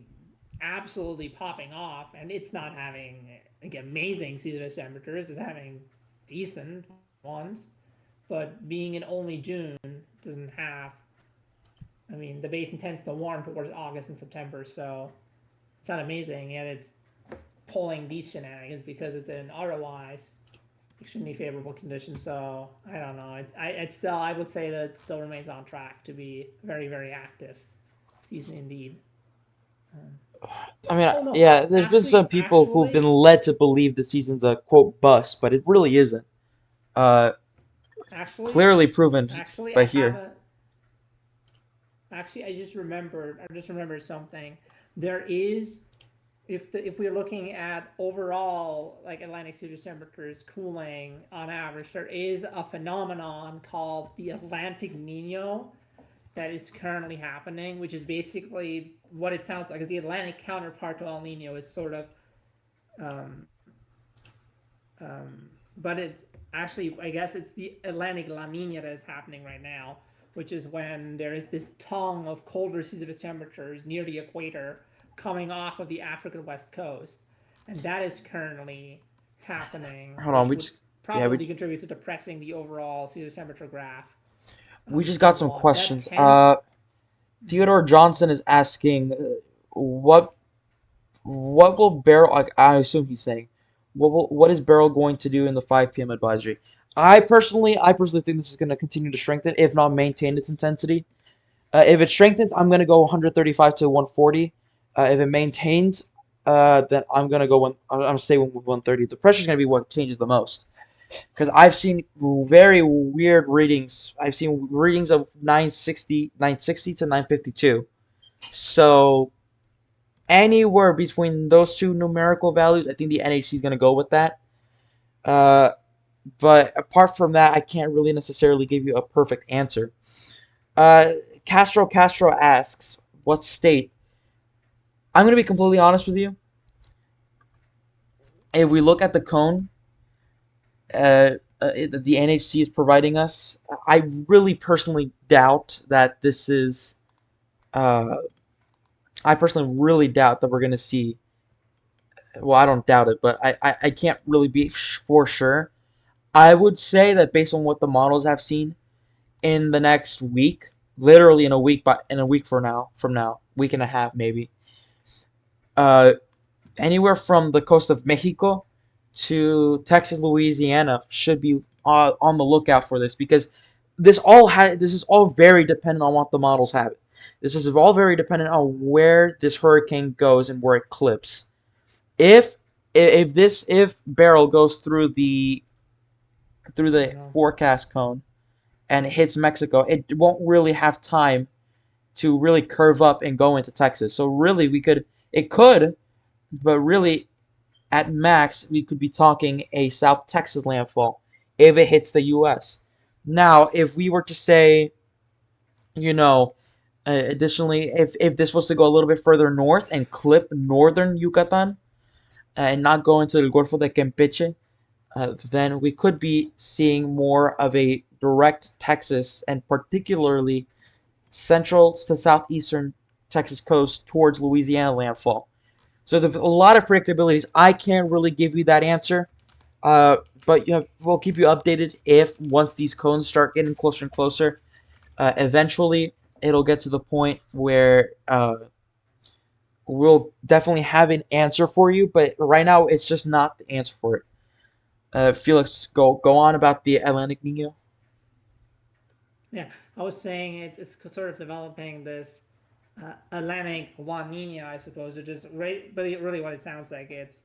B: absolutely popping off, and it's not having like amazing seasonal temperatures. It's having decent ones, but being in only June doesn't have. I mean, the basin tends to warm towards August and September, so it's not amazing, yet it's pulling these shenanigans because it's in otherwise extremely favorable conditions. So I don't know. I would say that it still remains on track to be very very active season indeed.
A: I mean,
B: Oh no,
A: yeah, there's been some people who've been
B: actually,
A: led to believe the season's a quote bust, but it really isn't. Uh,
B: actually,
A: Clearly proven
B: actually, I
A: by here.
B: haven't. Actually, I just remembered something. There is if we're looking at overall like Atlantic surface temperatures cooling on average, there is a phenomenon called the Atlantic Nino that is currently happening, which is basically what it sounds like. Is the Atlantic counterpart to El Nino. It's sort of, um, but it's actually I guess it's the Atlantic La Nina that is happening right now, which is when there is this tongue of colder seasonal temperatures near the equator coming off of the African west coast, and that is currently happening,
A: Hold on,
B: which
A: we
B: would
A: just yeah
B: probably contribute to depressing the overall seasonal temperature graph
A: we just got some
B: somewhat. That
A: questions.
B: tends.
A: Theodore Johnson is asking, what what will Beryl? Like, I assume he's saying, what is Beryl going to do in the 5 p.m. advisory? I personally think this is going to continue to strengthen, if not maintain its intensity. If it strengthens, I'm going to go 135 to 140. If it maintains, then I'm gonna go I'm gonna stay with 130. The pressure's gonna be what changes the most because I've seen very weird readings. I've seen readings of 960 to 952. So anywhere between those two numerical values, I think the NHC is gonna go with that. Uh, but apart from that, I can't really necessarily give you a perfect answer. Uh, Castro asks, what state? I'm gonna be completely honest with you. If we look at the cone, the NHC is providing us, I really personally doubt that this is. Uh, I personally really doubt that we're gonna see. Well, I don't doubt it, but I can't really be for sure. I would say that based on what the models have seen in the next week, literally in a week, but in a week from now, week and a half maybe. Uh, Anywhere from the coast of Mexico to Texas, Louisiana should be on the lookout for this because this is all very dependent on what the models have. This is all very dependent on where this hurricane goes and where it clips. If if Beryl goes through the forecast cone and it hits Mexico, it won't really have time to really curve up and go into Texas. So really, it could, but really at max, we could be talking a South Texas landfall if it hits the U.S. Now, if we were to say, you know, additionally, if this was to go a little bit further north and clip northern Yucatan and not go into the Golfo de Campeche, then we could be seeing more of a direct Texas and particularly central to southeastern Texas coast towards Louisiana landfall. So there's a lot of predictabilities. I can't really give you that answer, uh, but we'll keep you updated if once these cones start getting closer and closer. Eventually, it'll get to the point where we'll definitely have an answer for you. But right now, it's just not the answer for it. Felix, go on about the Atlantic Nino.
B: Yeah, I was saying it's sort of developing this Atlantic La Nina, I suppose, which is right, but really what it sounds like. It's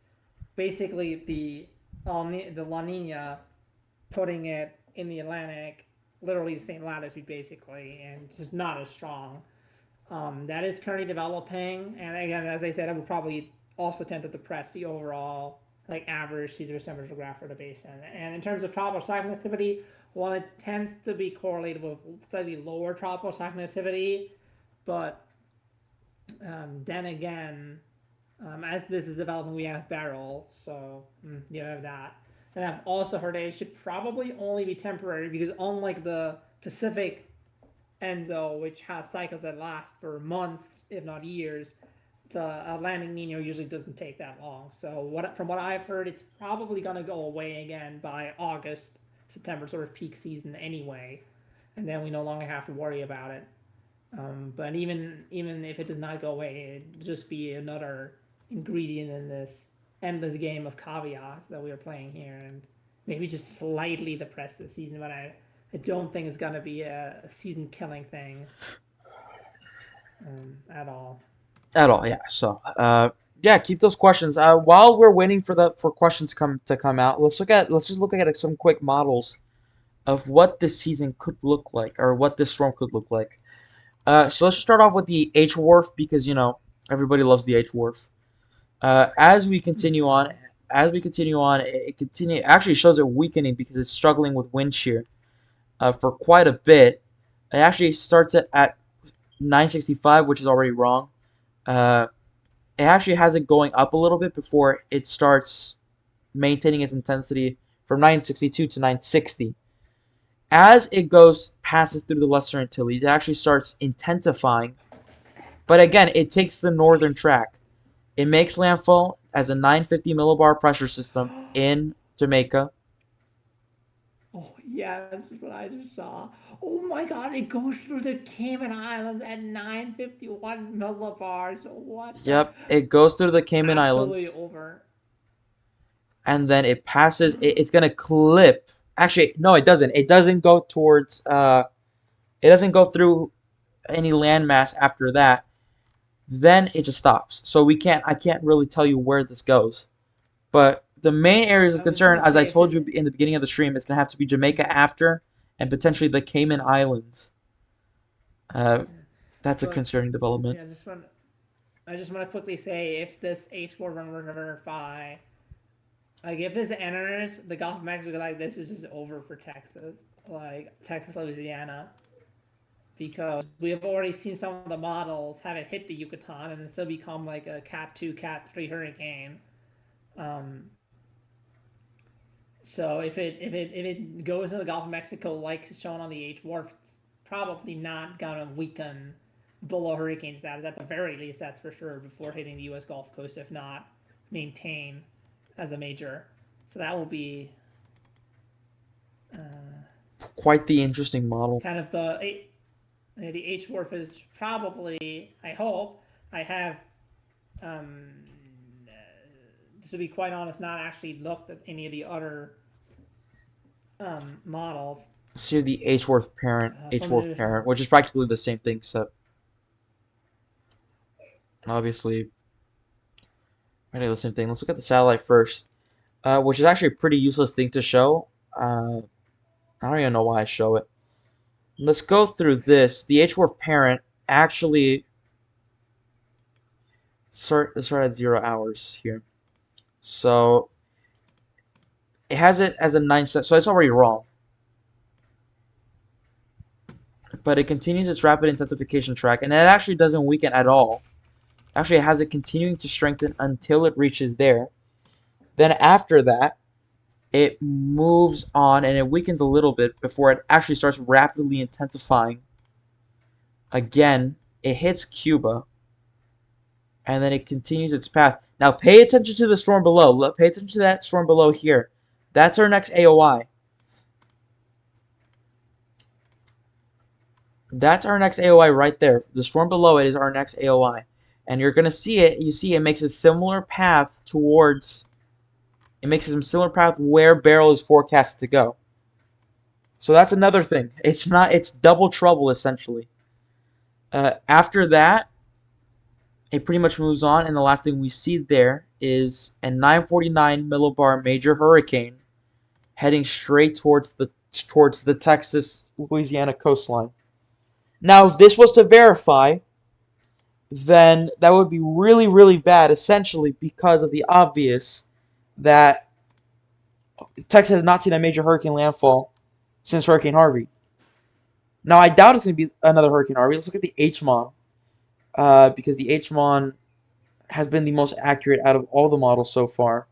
B: basically the La Nina putting it in the Atlantic, literally the same latitude, basically, and just not as strong. That is currently developing, and again, as I said, I would probably also tend to depress the overall like average Caesar temperature graph for the basin. And in terms of tropical cyclone activity, while it tends to be correlated with slightly lower tropical cyclone activity, but then again, as this is developing, we have Beryl, so you have that. And I've also heard it should probably only be temporary because unlike the Pacific Enzo, which has cycles that last for months, if not years, the Atlantic Nino usually doesn't take that long. So from what I've heard, it's probably going to go away again by August, September, sort of peak season anyway, and then we no longer have to worry about it. But even if it does not go away, it'd just be another ingredient in this endless game of caveats that we are playing here, and maybe just slightly depress the season. But I don't think it's gonna be a season-killing thing at all.
A: At all, yeah. So, yeah, keep those questions. While we're waiting for questions to come out, let's just look at some quick models of what this season could look like, or what this storm could look like. So let's start off with the H wharf because everybody loves the H wharf. As we continue on, it actually shows it weakening because it's struggling with wind shear for quite a bit. It actually starts at 965, which is already wrong. It actually has it going up a little bit before it starts maintaining its intensity from 962 to 960. As it passes through the Lesser Antilles, it actually starts intensifying. But again, it takes the northern track. It makes landfall as a 950 millibar pressure system in Jamaica.
B: Oh, yeah, that's what I just saw. Oh my god, it goes through the Cayman Islands at 951 millibars. What the?
A: Yep, it goes through the Cayman Islands.
B: Absolutely over.
A: And then it passes. It's gonna clip. Actually, no, it doesn't. It doesn't go towards. It doesn't go through any landmass after that. then it just stops. So I can't really tell you where this goes. But the main areas of
B: I was gonna
A: concern, as I
B: say if
A: told
B: this.
A: you in the beginning of the stream, it's gonna have to be Jamaica after, and potentially the Cayman Islands. Uh, that's a
B: But
A: concerning development.
B: yeah, I just want to quickly say if this H4 run were to verify, like if this enters the Gulf of Mexico, like this is just over for Texas, like Texas, Louisiana, because we have already seen some of the models have it hit the Yucatan and then still become like a Cat 2, Cat 3 hurricane. Um, so if it goes into the Gulf of Mexico like shown on the H4, it's probably not gonna weaken below hurricane status. At the very least, that's for sure before hitting the U.S. Gulf Coast, if not maintain as a major. So that will be
A: Quite the interesting model.
B: kind of the H4 is probably, I hope, I have, um, to be quite honest, not actually looked at any of the other models.
A: See the
B: From
A: H4
B: the
A: parent, which is practically the same thing, except obviously, I do the same thing. Let's look at the satellite first, which is actually a pretty useless thing to show. I don't even know why I show it. Let's go through this. The H4 parent actually start at 0 hours here. So it has it as a 9 set, so it's already wrong. But it continues its rapid intensification track, and it actually doesn't weaken at all. Actually, it has it continuing to strengthen until it reaches there. Then after that, it moves on and it weakens a little bit before it actually starts rapidly intensifying. Again, it hits Cuba, and then it continues its path. Now, pay attention to the storm below. Pay attention to that storm below here. That's our next AOI. That's our next AOI right there. The storm below it is our next AOI. And you're going to see it. You see it makes a similar path towards... It makes a similar path where Beryl is forecast to go. So that's another thing. It's double trouble, essentially. After that, it pretty much moves on, and the last thing we see there is a 949 millibar major hurricane heading straight towards the Texas Louisiana coastline. Now, if this was to verify, then that would be really, really bad, essentially because of the obvious that Texas has not seen a major hurricane landfall since Hurricane Harvey. Now, I doubt it's going to be another Hurricane Harvey. Let's look at the HMON, because the HMON has been the most accurate out of all the models so far.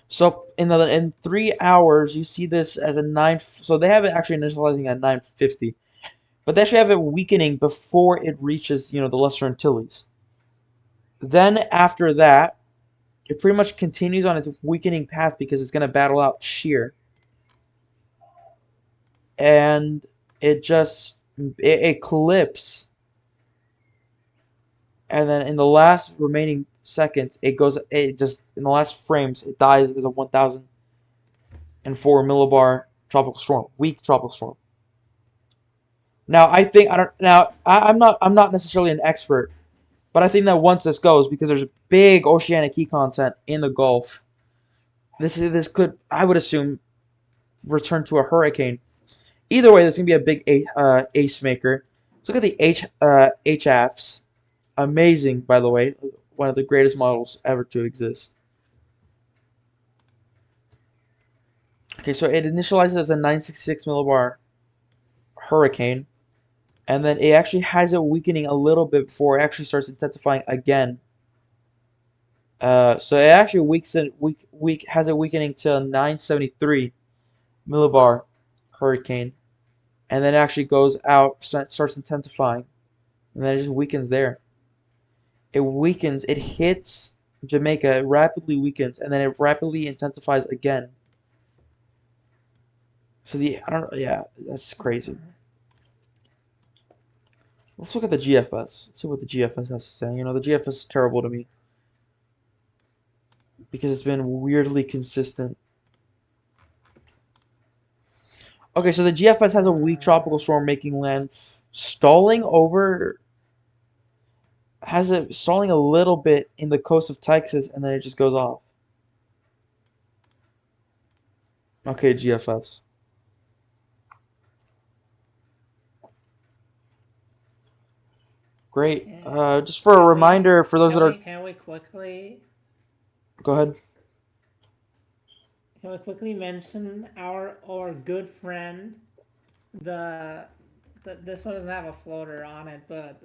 A: So in 3 hours, you see this as a 9. So they have it actually initializing at 950, but they actually have it weakening before it reaches the Lesser Antilles. Then after that, it pretty much continues on its weakening path because it's going to battle out shear, and it clips, and then in the last remaining seconds, in the last frames, it dies as a 1004 millibar tropical storm, weak tropical storm. Now I'm not necessarily an expert, but I think that once this goes, because there's a big oceanic heat content in the Gulf, this could, I would assume, return to a hurricane. Either way, this is gonna be a big ace maker. Let's look at the HAFs. Amazing, by the way, one of the greatest models ever to exist. Okay, so it initializes as a 966 millibar hurricane, and then it actually has it weakening a little bit before it actually starts intensifying again. So it actually has it weakening to 973 millibar hurricane, and then it actually goes out, starts intensifying, and then it just weakens there. It weakens, it hits Jamaica, it rapidly weakens, and then it rapidly intensifies again. So yeah, that's crazy. Let's look at the GFS. Let's see what the GFS has to say. The GFS is terrible to me because it's been weirdly consistent. Okay, so the GFS has a weak tropical storm making land, stalling over. Has it stalling a little bit in the coast of Texas, and then it just goes off. Okay, GFS. Great. Just for a reminder for those that are.
B: Can we quickly
A: Go ahead.
B: mention our good friend, this one doesn't have a floater on it, but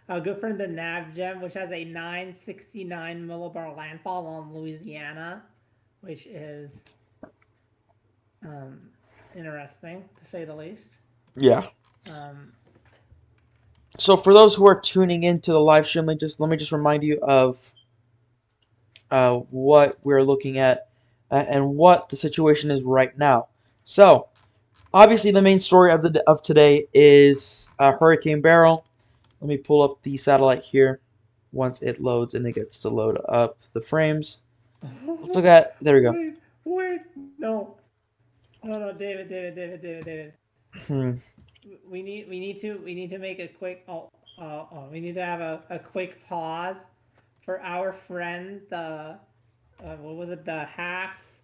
B: our good friend the Nav Gem, which has a 969 millibar landfall on Louisiana, which is interesting to say the least.
A: Yeah.
B: Um,
A: So for those who are tuning into the live stream, let me just remind you of what we're looking at and what the situation is right now. So obviously the main story of today is Hurricane Beryl. Let me pull up the satellite here once it loads and it gets to load up the frames. Let's look at, there we go.
B: Wait, no, David.
A: Hmm.
B: We need to make a quick we need to have a quick pause for our friend the what was it, the halves,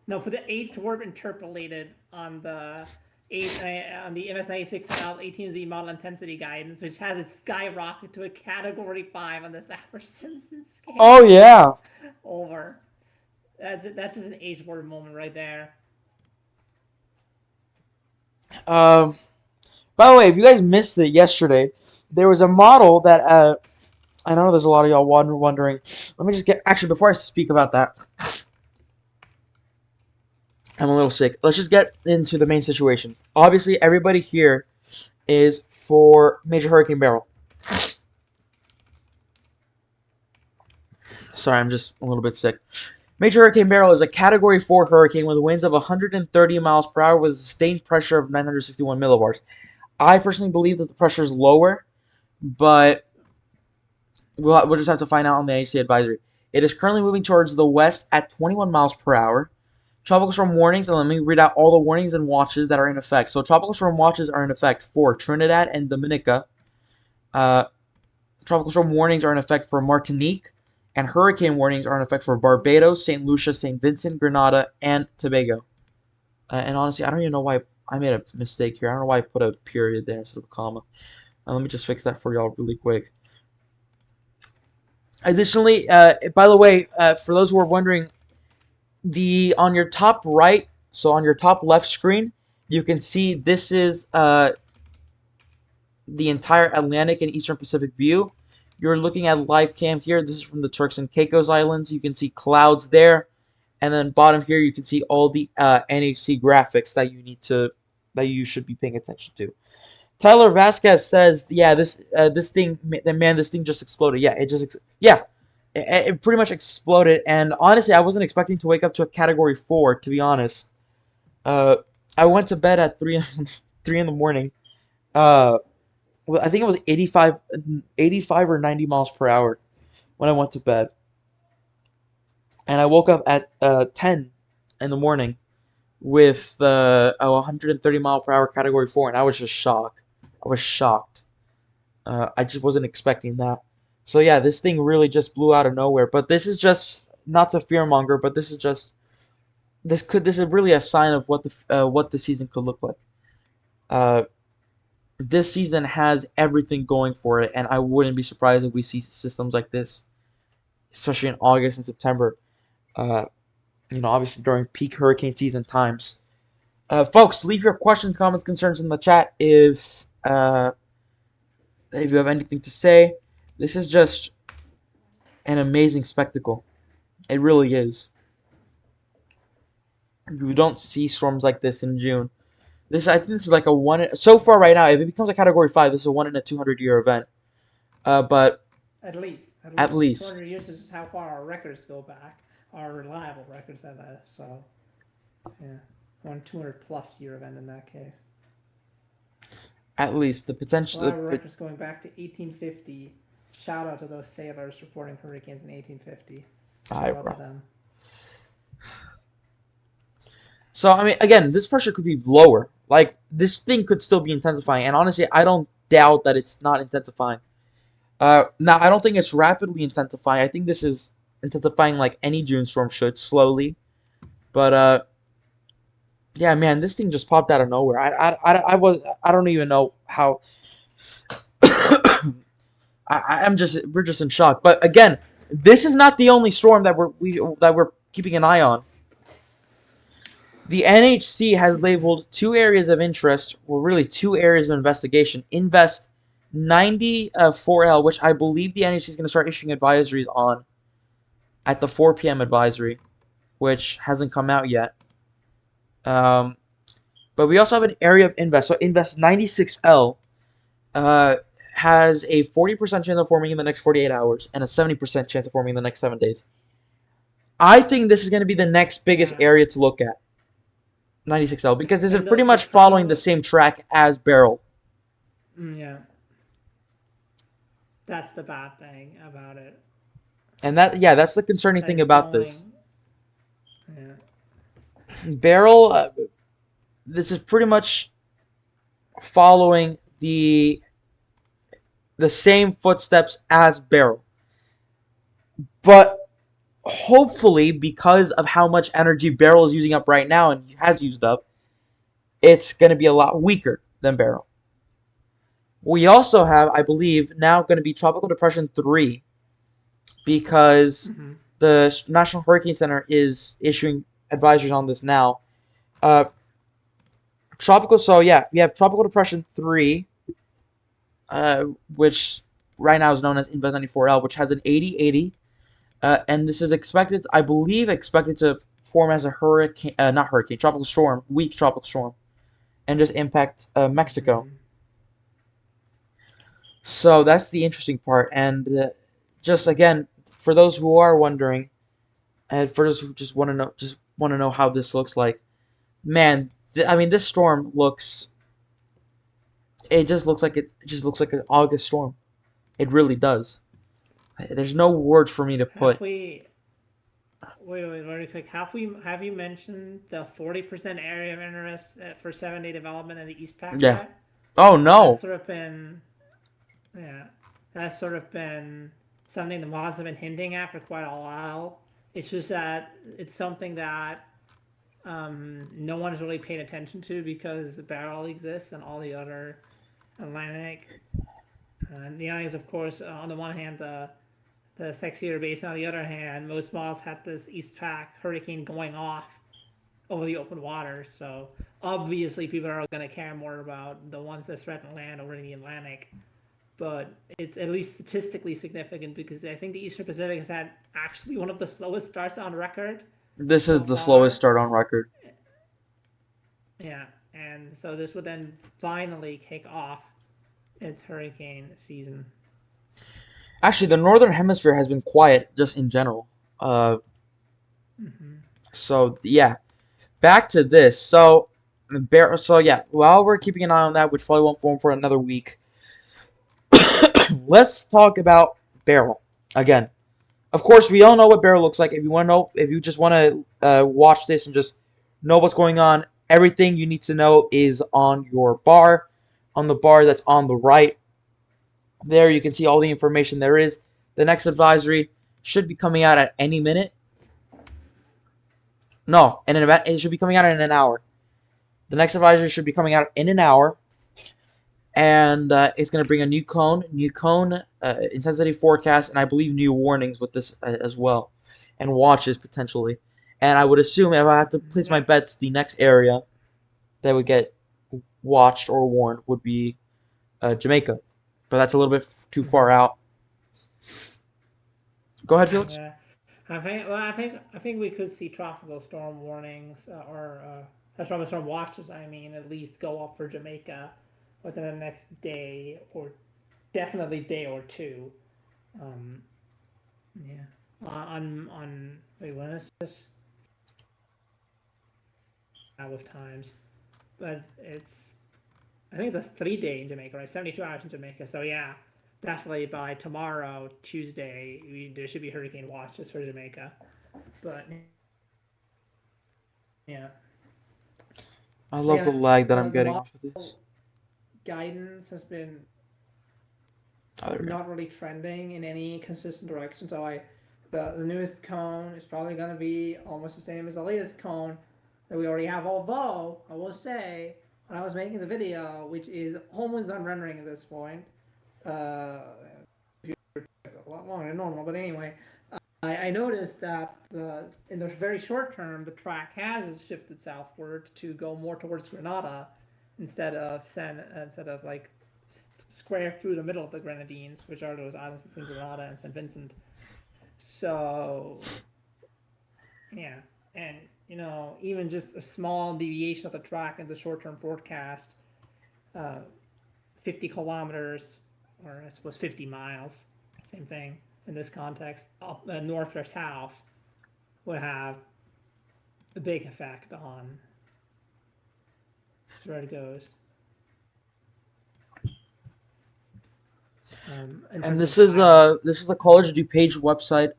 B: no, for the 8th warp interpolated on the on the MS96L 18Z model intensity guidance, which has it skyrocket to a category 5 on the Saffir-Simpson scale.
A: Oh yeah.
B: Over. That's just an H word moment right there.
A: By the way, if you guys missed it yesterday, there was a model that I know there's a lot of y'all wondering. Let me just get, actually, before I speak about that, I'm a little sick. Let's just get into the main situation. Obviously, everybody here is for Major Hurricane Beryl. Sorry, I'm just a little bit sick. Major Hurricane Beryl is a Category 4 hurricane with winds of 130 miles per hour with a sustained pressure of 961 millibars. I personally believe that the pressure is lower, but we'll just have to find out on the HC advisory. It is currently moving towards the west at 21 miles per hour. Tropical storm warnings, and let me read out all the warnings and watches that are in effect. So tropical storm watches are in effect for Trinidad and Dominica. Tropical storm warnings are in effect for Martinique, and hurricane warnings are in effect for Barbados, St. Lucia, St. Vincent, Grenada, and Tobago. And honestly, I don't even know why I made a mistake here. I don't know why I put a period there instead of a comma. Let me just fix that for y'all really quick. Additionally, by the way, for those who are wondering, on your top right, so on your top left screen, you can see this is the entire Atlantic and Eastern Pacific view. You're looking at live cam here. This is from the Turks and Caicos Islands. You can see clouds there, and then bottom here you can see all the NHC graphics that you should be paying attention to. Tyler Vasquez says, "Yeah, this thing, man, this thing just exploded. Yeah, it pretty much exploded. And honestly, I wasn't expecting to wake up to a Category 4. To be honest, I went to bed at 3 in the morning. Well, I think it was 85 or 90 miles per hour when I went to bed, and I woke up at 10 in the morning with a 130 mile per hour Category 4, and I was just shocked. I was shocked. I just wasn't expecting that. So yeah, this thing really just blew out of nowhere. But this is just not to fearmonger, but this is really a sign of what the season could look like. This season has everything going for it, and I wouldn't be surprised if we see systems like this, especially in August and September. Obviously during peak hurricane season times. Folks, leave your questions, comments, concerns in the chat if you have anything to say. This is just an amazing spectacle. It really is. You don't see storms like this in June. I think this is like a one. So far, right now, if it becomes a Category 5, this is a 1 in a 200-year event. But
B: at least 200 years is just how far our records go back. Our reliable records have that. So yeah, 200+ year event in that case.
A: At least the potential.
B: Our records going back to 1850. Shout out to those sailors reporting hurricanes in 1850. Shout out to them.
A: So I mean, again, this pressure could be lower. Like this thing could still be intensifying, and honestly, I don't doubt that it's not intensifying. Now I don't think it's rapidly intensifying. I think this is intensifying like any June storm should, slowly. But yeah, man, this thing just popped out of nowhere. I don't even know how. We're just in shock. But again, this is not the only storm that we're keeping an eye on. The NHC has labeled two areas of interest, well, really two areas of investigation. Invest 94L, which I believe the NHC is going to start issuing advisories on at the 4 p.m. advisory, which hasn't come out yet. But we also have an area of invest. So invest 96L has a 40% chance of forming in the next 48 hours and a 70% chance of forming in the next 7 days. I think this is going to be the next biggest area to look at. 96L, because this is pretty much following the same track as Beryl.
B: Yeah. That's the bad thing about it.
A: And that's the concerning thing about this.
B: Yeah.
A: Beryl, this is pretty much following the same footsteps as Beryl. But hopefully, because of how much energy Beryl is using up right now and has used up, it's going to be a lot weaker than Beryl. We also have, I believe, now going to be Tropical Depression 3, because the National Hurricane Center is issuing advisories on this now. So yeah, we have Tropical Depression 3, which right now is known as Invest 94L, which has an 80-80. And this is expected, I believe, to form as a tropical storm, weak tropical storm, and just impact Mexico. So that's the interesting part. And just again, for those who are wondering, and for those who just want to know how this looks like, man, I mean, this storm looks. It just looks like an August storm. It really does. There's no words for me to put.
B: Wait, very quick. Have you mentioned the 40% area of interest for 7-day development in the East Pac?
A: Yeah.
B: Yet?
A: Oh no.
B: That's sort of been something the mods have been hinting at for quite a while. It's just that it's something that no one has really paid attention to because the Beryl exists and all the other Atlantic. And the eyes, of course, on the one hand, the sexier basin. On the other hand, most mods had this East Pac hurricane going off over the open water. So obviously, people are going to care more about the ones that threaten land over in the Atlantic. But it's at least statistically significant because I think the Eastern Pacific has had actually one of the slowest starts on record.
A: This is the slowest start on record.
B: Yeah, and so this would then finally kick off its hurricane season.
A: Actually, the Northern Hemisphere has been quiet just in general. So yeah, back to this. So yeah, while we're keeping an eye on that, which probably won't form for another week, let's talk about Beryl again. Of course, we all know what Beryl looks like. If you just want to watch this and just know what's going on, everything you need to know is on your bar, on the bar that's on the right. There you can see all the information there is. The next advisory should be coming out at any minute. No, it should be coming out in an hour. The next advisory should be coming out in an hour. And it's going to bring a new cone intensity forecast, and I believe new warnings with this as well. And watches, potentially. And I would assume if I had to place my bets, the next area that would get watched or warned would be Jamaica. But that's a little bit too far out. Go ahead, Felix.
B: Yeah, I think we could see tropical storm warnings or tropical storm watches. I mean, at least go up for Jamaica within the next day or definitely day or two. Yeah. Wait, when is this? With times, but I think it's a 3-day in Jamaica, right? 72 hours in Jamaica. So yeah, definitely by tomorrow, Tuesday, there should be hurricane watches for Jamaica. But yeah,
A: I love the
B: Yeah,
A: lag that I'm
B: the
A: getting off of this.
B: model guidance has been
A: Oh, there we go.
B: not really trending in any consistent direction. So the newest cone is probably going to be almost the same as the latest cone that we already have. Although I will say, when I was making the video, which is almost done rendering at this point, uh, a lot longer than normal. But anyway, I noticed that in the very short term, the track has shifted southward to go more towards Grenada instead of like square through the middle of the Grenadines, which are those islands between Grenada and St. Vincent. So, yeah, and even just a small deviation of the track in the short-term forecast, uh, 50 kilometers, or I suppose 50 miles, same thing in this context, up north or south, would have a big effect on where it goes. In
A: And
B: terms of guidance.
A: this is the College of DuPage website.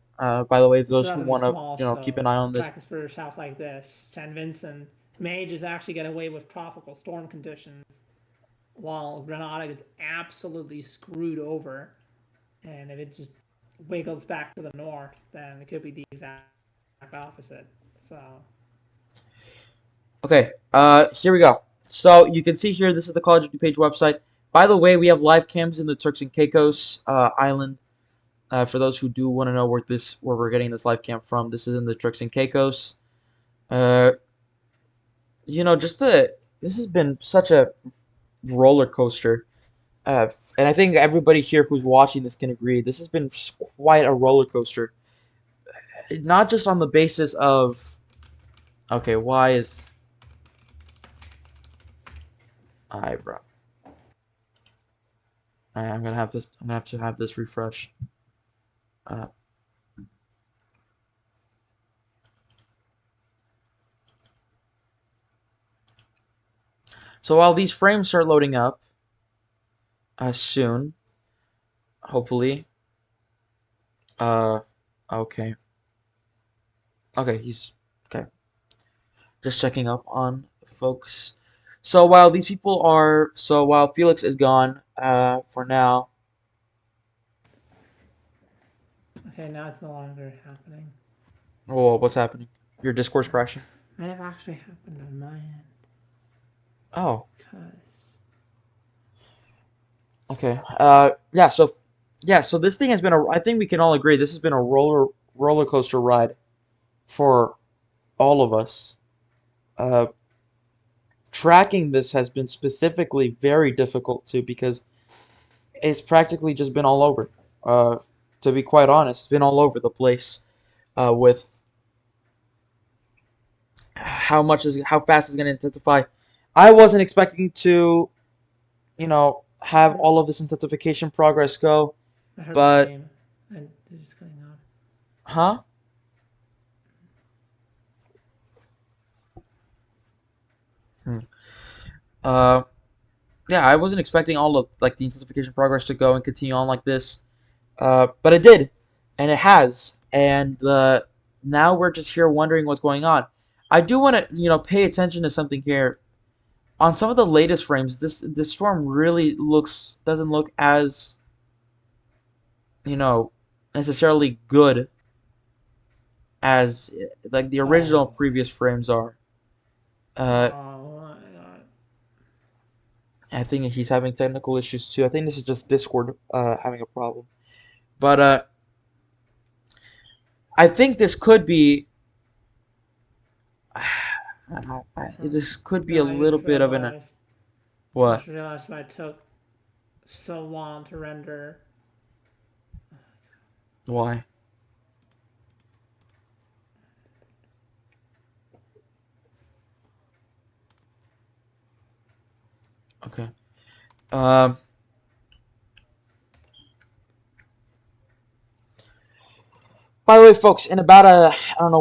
A: By the way,
B: It's
A: those who
B: relatively
A: want to
B: small,
A: keep an
B: so
A: eye on this.
B: track is further south like this. St. Vincent may just actually get away with tropical storm conditions, while Grenada gets absolutely screwed over. And if it just wiggles back to the north, then it could be the exact opposite. So
A: Okay, here we go. So you can see here, this is the College of DuPage website. By the way, we have live cams in the Turks and Caicos island. For those who do want to know where we're getting this live cam from, this is in the Turks and Caicos. Uh, this has been such a roller coaster. And I think everybody here who's watching this can agree. This has been quite a roller coaster. Not just on the basis of, okay, why is eyebrow? I'm gonna have this. I'm gonna have to have this refresh. Uh, so while these frames start loading up soon, hopefully. Uh, okay. Okay, he's okay. Just checking up on folks. So while Felix is gone, for now.
B: okay, now it's no longer happening.
A: Oh, what's happening? Your Discord's crashing.
B: Might have actually happened on my end.
A: Oh,
B: Because
A: okay. So this thing has been I think we can all agree this has been a roller coaster ride for all of us. Uh, Tracking this has been specifically very difficult too because it's practically just been all over. To be quite honest, it's been all over the place with how fast it's going to intensify. I wasn't expecting to, have all of this intensification progress go,
B: I heard my
A: but
B: name and they're just cutting out.
A: huh? Hmm. Uh, yeah, I wasn't expecting all of like the intensification progress to go and continue on like this. But it did, and it has, and now we're just here wondering what's going on. I do want to, pay attention to something here. On some of the latest frames, this storm really doesn't look as, you know, necessarily good as like the original
B: Oh.
A: previous frames are. Uh,
B: Oh my god.
A: I think he's having technical issues too. I think this is just Discord having a problem. But I think this could be this could be a
B: No,
A: little bit of an
B: I
A: what?
B: just realized why it took so long to render.
A: Why? Okay. Um. By the way, folks, in about I don't know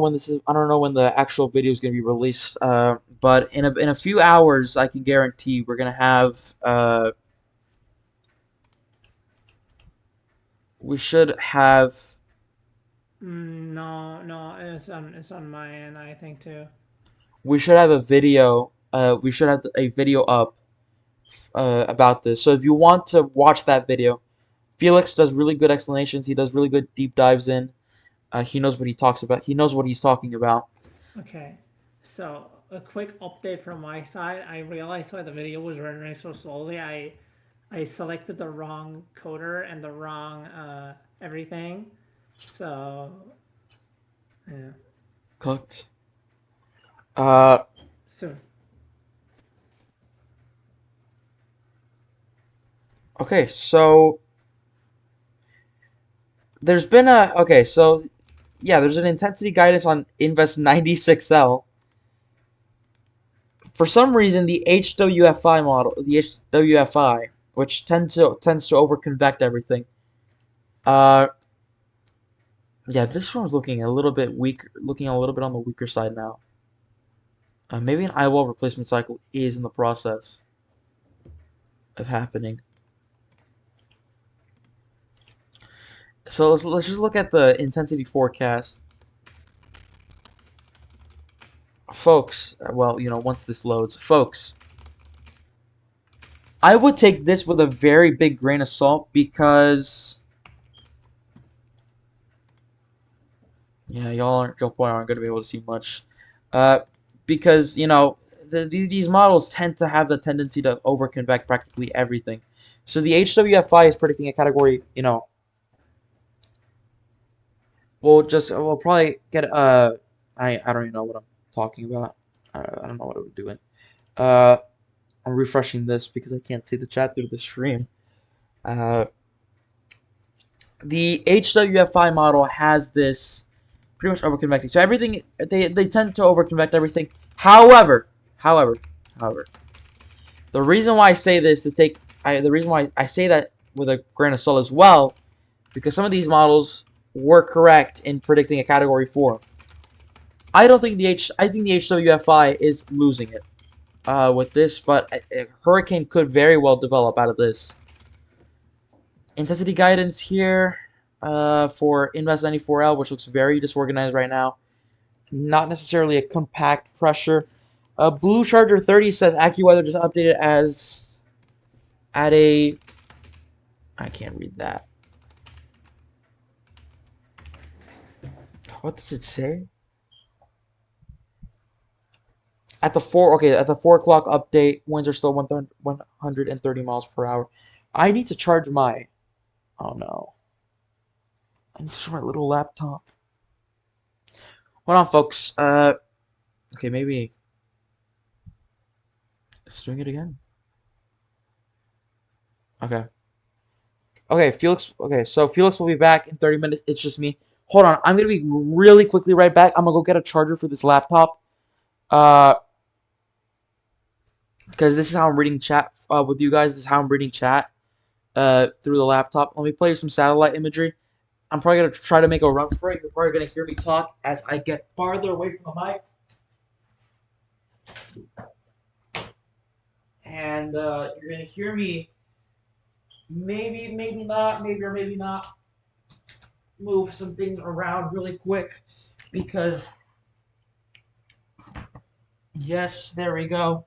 A: when the actual video is going to be released. But in a few hours, I can guarantee we're gonna have we should have
B: No, it's on my end, I think too.
A: we should have a video. We should have a video up about this. So if you want to watch that video, Felix does really good explanations. He does really good deep dives in. He knows what he talks about. He knows what he's talking about.
B: Okay, so a quick update from my side. I realized why the video was rendering so slowly. I selected the wrong coder and the wrong everything. So yeah,
A: Cooked. Uh,
B: soon.
A: okay, so there's been a okay, so yeah, there's an intensity guidance on Invest 96L. For some reason, the HWFI model, the HWFI, which tends to overconvect everything. Uh, yeah, this one's looking a little bit weak, looking a little bit on the weaker side now. Maybe an eyewall replacement cycle is in the process of happening. So let's just look at the intensity forecast, folks. Well, once this loads, folks, I would take this with a very big grain of salt because yeah, y'all probably aren't gonna be able to see much, uh, because these models tend to have the tendency to overconvect practically everything. So the HWFI is predicting a category, we'll probably get I don't even know what I'm talking about. I don't know what I'm doing. Uh, I'm refreshing this because I can't see the chat through the stream. Uh, the HWFI model has this pretty much overconvecting. So everything they tend to overconvect everything. However, the reason why I say this the reason why I say that with a grain of salt as well, because some of these models were correct in predicting a category 4. I think the HWFI is losing it with this, but a hurricane could very well develop out of this. Intensity guidance here for Invest 94L, which looks very disorganized right now. Not necessarily a compact pressure. Blue Charger 30 says AccuWeather just updated as at a... I can't read that. What does it say? At the 4 o'clock update, winds are still 130 miles per hour. I need to charge my... Oh no. I need to charge my little laptop. Hold on, folks. Okay, maybe it's doing it again. Okay. Okay, Felix. Okay, so Felix will be back in 30 minutes. It's just me. Hold on. I'm gonna be really quickly right back. I'm gonna go get a charger for this laptop. Uh, because this is how I'm reading chat with you guys. This is how I'm reading chat through the laptop. Let me play you some satellite imagery. I'm probably gonna try to make a run for it. You're probably gonna hear me talk as I get farther away from the mic. And you're gonna hear me maybe not, maybe not move some things around really quick because yes, there we go.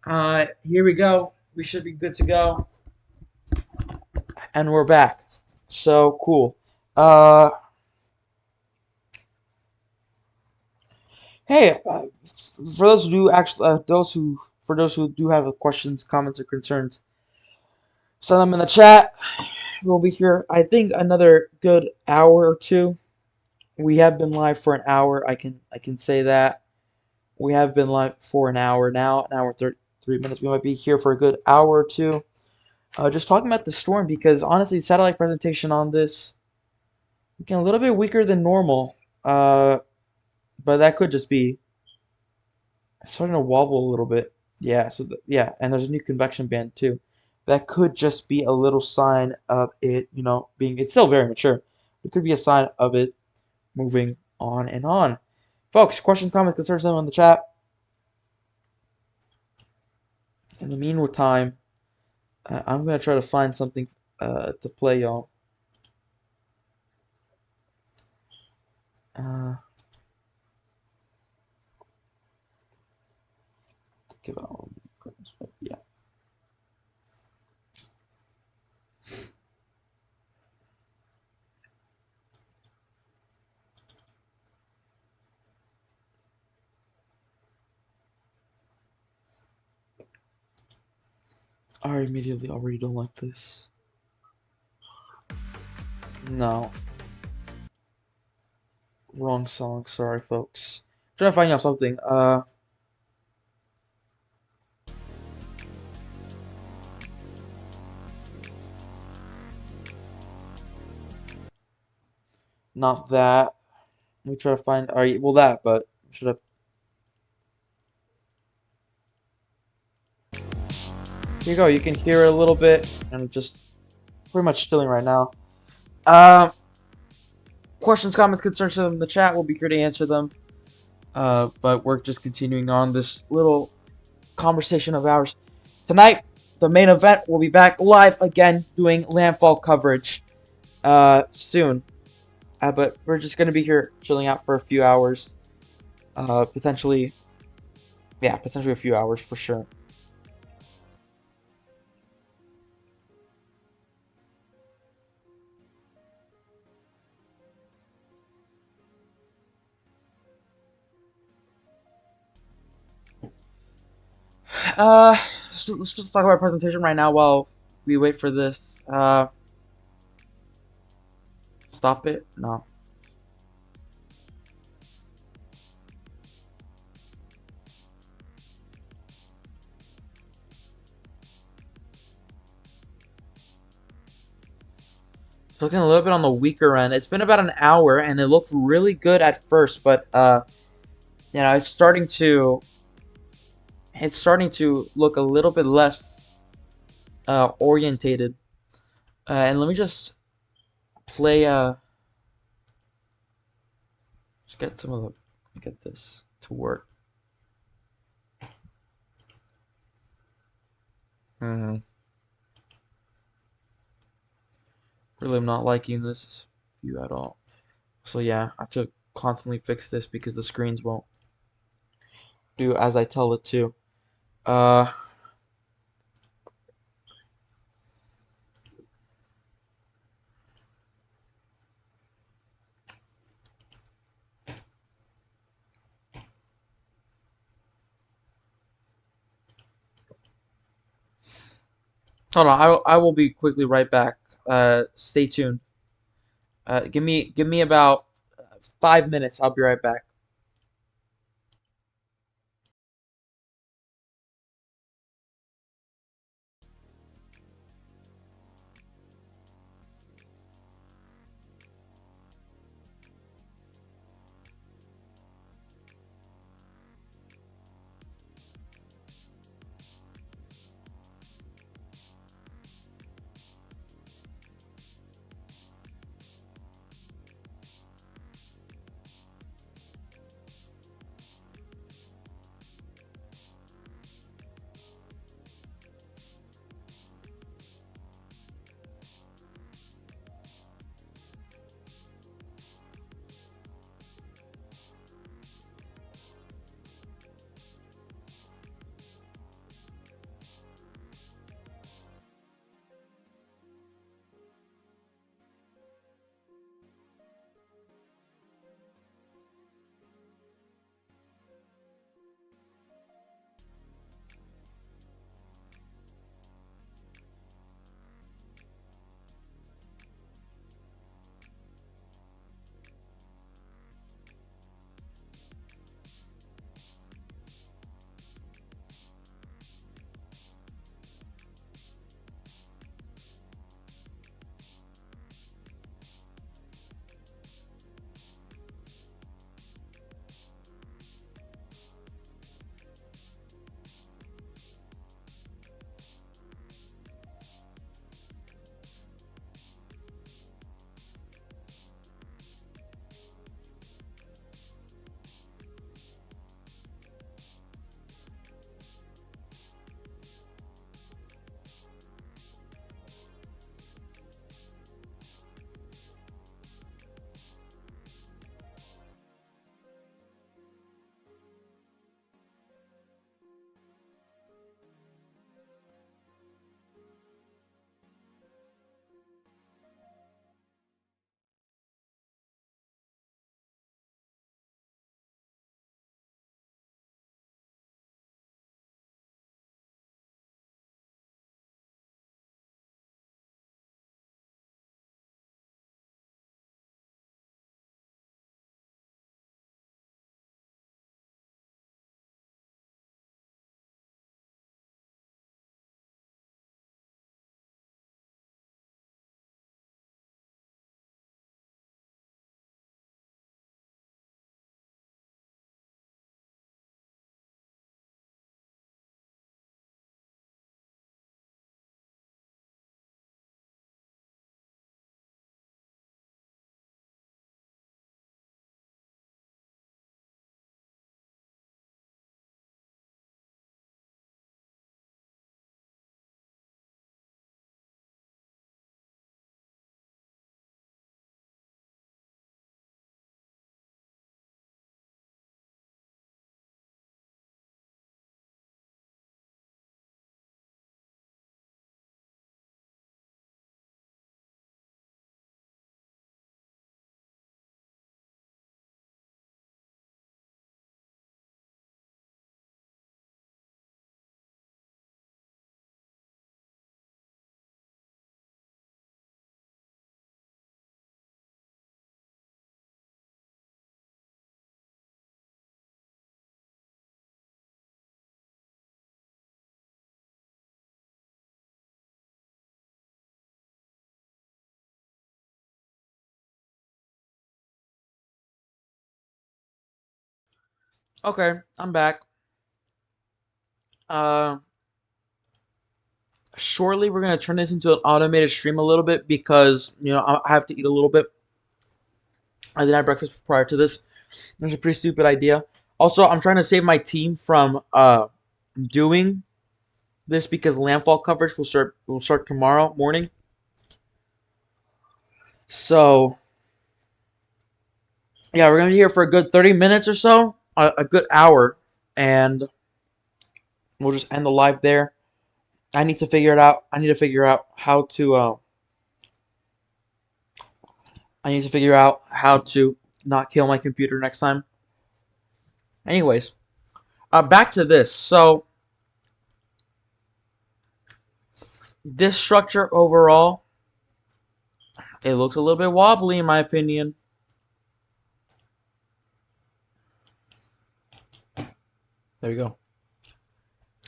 A: Here we go. We should be good to go, and we're back. So cool. Uh, hey, for those who do actually, for those who do have questions, comments, or concerns, send them in the chat. We'll be here, I think, another good hour or two. We have been live for an hour. I can say that. We have been live for an hour now, an hour 33 minutes. We might be here for a good hour or two. Just talking about the storm because honestly, the satellite presentation on this looking a little bit weaker than normal. But that could just be starting to wobble a little bit. Yeah. So yeah, and there's a new convection band too. That could just be a little sign of it, being it's still very mature. It could be a sign of it moving on and on. Folks, questions, comments, concerns, them in the chat. In the meantime, I'm gonna try to find something to play y'all. Give out. Yeah. I immediately already don't like this. No. Wrong song. Sorry, folks. Trying to find out something. Not that. Let me try to find. Alright, well that, but should have. Here you go. You can hear it a little bit, and I'm just pretty much chilling right now. Questions, comments, concerns in the chat. We'll be here to answer them. But we're just continuing on this little conversation of ours. Tonight, the main event will be back live again doing landfall coverage soon. But we're just going to be here chilling out for a few hours. Potentially a few hours for sure. Let's just talk about our presentation right now while we wait for this. Stop it? No. It's looking a little bit on the weaker end. It's been about an hour, and it looked really good at first, but you know, it's starting to look a little bit less orientated. And let me just play just get some of the get this to work. Really, I'm not liking this view at all. So yeah, I have to constantly fix this because the screens won't do as I tell it to. Hold on, I will be quickly right back. Stay tuned. Give me about 5 minutes. I'll be right back. Okay, I'm back. Uh, Shortly we're gonna turn this into an automated stream a little bit because I have to eat a little bit. I didn't have breakfast prior to this. It's a pretty stupid idea. Also, I'm trying to save my team from doing this because landfall coverage will start tomorrow morning. So yeah, we're gonna be here for a good 30 minutes or so, a good hour, and we'll just end the live there. I need to figure it out. I need to figure out how to. I need to figure out how to not kill my computer next time. Anyways, back to this. So this structure overall, it looks a little bit wobbly in my opinion. There you go.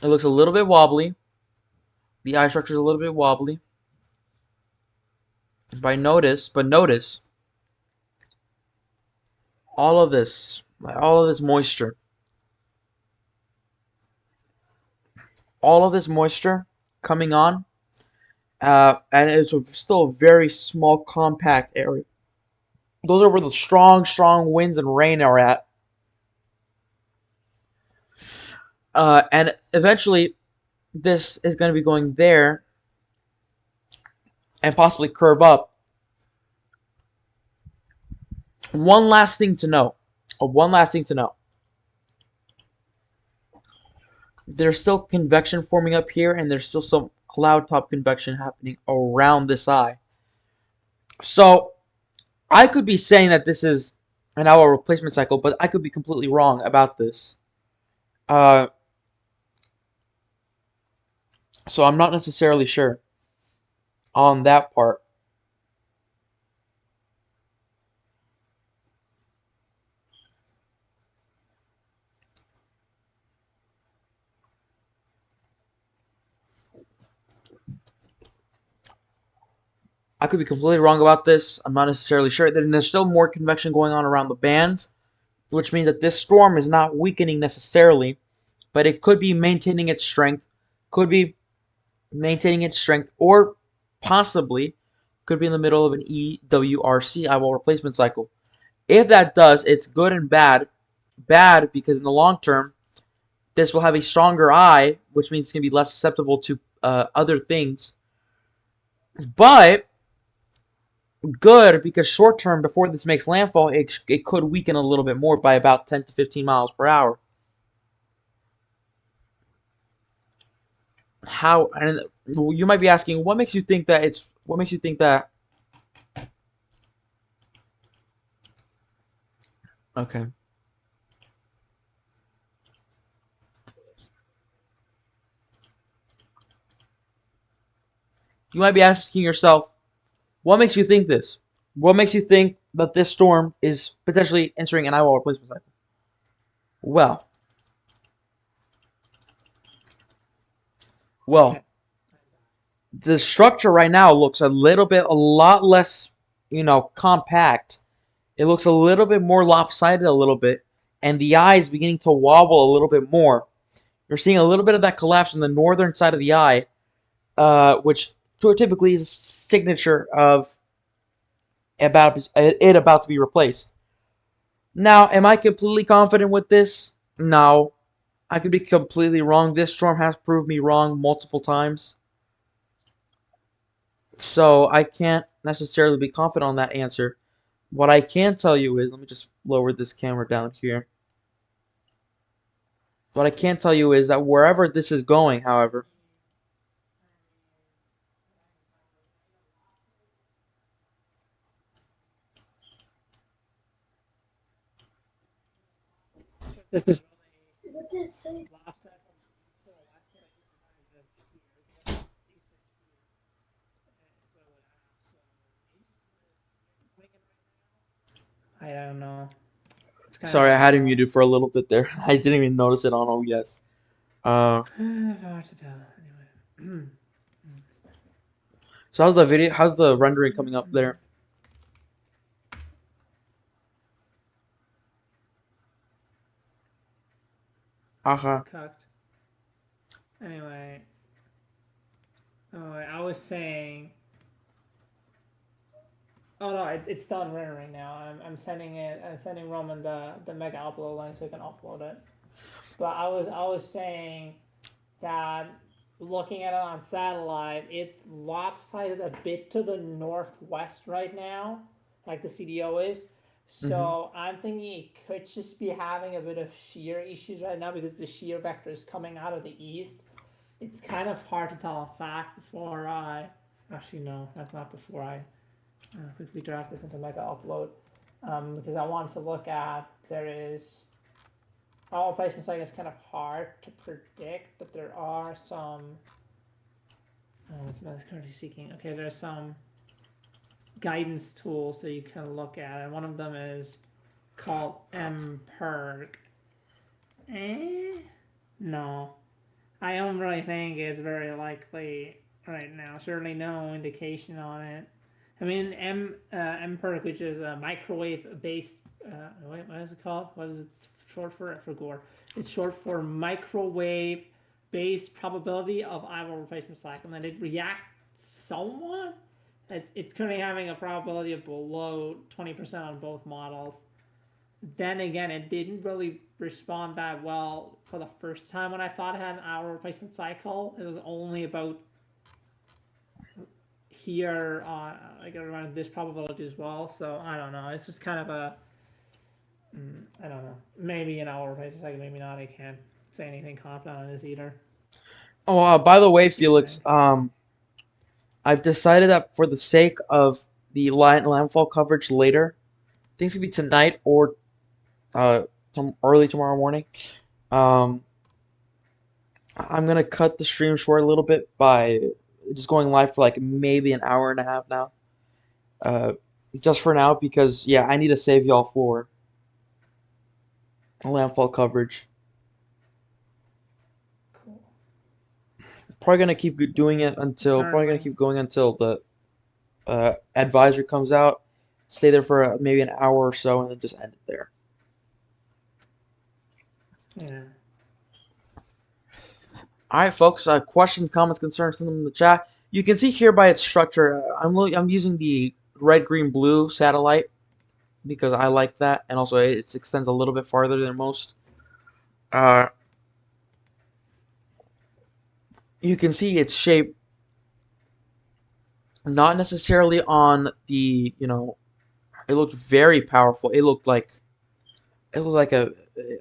A: It looks a little bit wobbly. The eye structure is a little bit wobbly. But notice all of this moisture, coming on, and still a very small, compact area. Those are where the strong winds and rain are at. And eventually, this is going to be going there and possibly curve up. One last thing to know. There's still convection forming up here, and there's still some cloud top convection happening around this eye. So I could be saying that this is an eyewall replacement cycle, but I could be completely wrong about this. So I'm not necessarily sure on that part. I could be completely wrong about this. I'm not necessarily sure. Then there's still more convection going on around the bands, which means that this storm is not weakening necessarily, but it could be maintaining its strength, or possibly could be in the middle of an EWRC, eyewall replacement cycle. If that does, it's good and bad. Bad because in the long term, this will have a stronger eye, which means it's going to be less susceptible to other things. But good because short term, before this makes landfall, it could weaken a little bit more by about 10 to 15 miles per hour. How? And you might be asking, what makes you think that? Okay. You might be asking yourself, what makes you think this? What makes you think that this storm is potentially entering an eyewall replacement cycle? Well, the structure right now looks a lot less, compact. It looks a little bit more lopsided a little bit, and the eye is beginning to wobble a little bit more. You're seeing a little bit of that collapse on the northern side of the eye, which typically is a signature of it about to be replaced. Now, am I completely confident with this? No. I could be completely wrong. This storm has proved me wrong multiple times. So I can't necessarily be confident on that answer. What I can tell you is, let me just lower this camera down here. What I can tell you is that wherever this is going, however,
B: This is I don't know.
A: sorry, I had it muted for a little bit there. I didn't even notice it on OBS. So how's the video? How's the rendering coming up there? Uh-huh.
B: Cooked. Anyway, I was saying. Oh no, it's done rendering now. I'm sending it. I'm sending Roman the mega upload link so he can upload it. But I was saying that looking at it on satellite, it's lopsided a bit to the northwest right now, like the CDO is.
A: Mm-hmm.
B: So I'm thinking it could just be having a bit of shear issues right now because the shear vector is coming out of the east. It's kind of hard to tell a fact before I. Actually, no, that's not before I quickly draft this into mega upload. Because I want to look at there is all placements like it's kind of hard to predict, but there are some. Oh, it's not currently seeking. Okay, there's some guidance tools that you can look at, and one of them is called mperg. No, I don't really think it's very likely right now. Certainly no indication on it. I mean, mperg, which is a microwave-based. Wait, what is it called? What is it short for? I forgot. It's short for microwave-based probability of eyewall replacement cycle, and it reacts somewhat. It's currently having a probability of below 20% on both models. Then again, it didn't really respond that well for the first time when I thought it had an hour replacement cycle. It was only about here like around this probability as well. So I don't know. It's just kind of a I don't know. Maybe an hour replacement cycle, maybe not. I can't say anything confident on this either.
A: Oh, by the way,
B: What do you
A: Felix,
B: think?
A: I've decided that for the sake of the landfall coverage later, things could be tonight or uh early tomorrow morning. Um, I'm gonna cut the stream short a little bit by just going live for like maybe an hour and a half now. Uh, just for now because yeah, I need to save y'all for landfall coverage.
B: Cool.
A: Probably gonna keep doing it until probably gonna
B: Currently,
A: keep going until the advisor comes out. Stay there for maybe an hour or so and then just end it there.
B: yeah.
A: All right, folks. Questions, comments, concerns, send them in the chat. You can see here by its structure, I'm using the red, green, blue satellite because I like that, and also it extends a little bit farther than most. Uh, you can see its shape, not necessarily on the, it looked very powerful. It looked like a,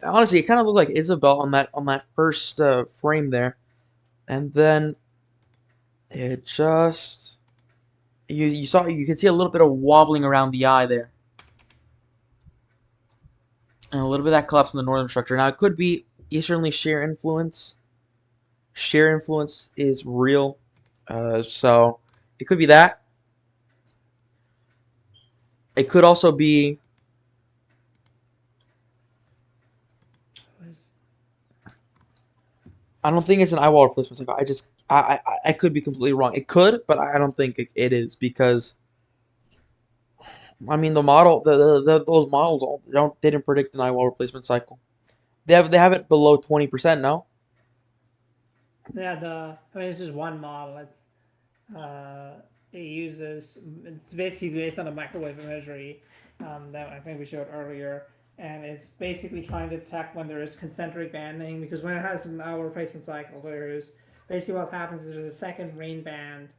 A: honestly, it kind of looked like Isabel on that first frame there, and then it just you can see a little bit of wobbling around the eye there. And a little bit of that collapse in the northern structure. Now, it could be easterly shear influence. Shear influence is real. So, it could be that. It could also be... I don't think it's an eyewall replacement cycle. I could be completely wrong. It could, but I don't think it is because... I mean, the model, those models didn't predict an eyewall replacement cycle. They have it below 20%, no?
B: Yeah. I mean, it's just one model. It's basically based on a microwave imagery that I think we showed earlier, and it's basically trying to detect when there is concentric banding, because when it has an hour replacement cycle, there's basically what happens is there's a second rain band.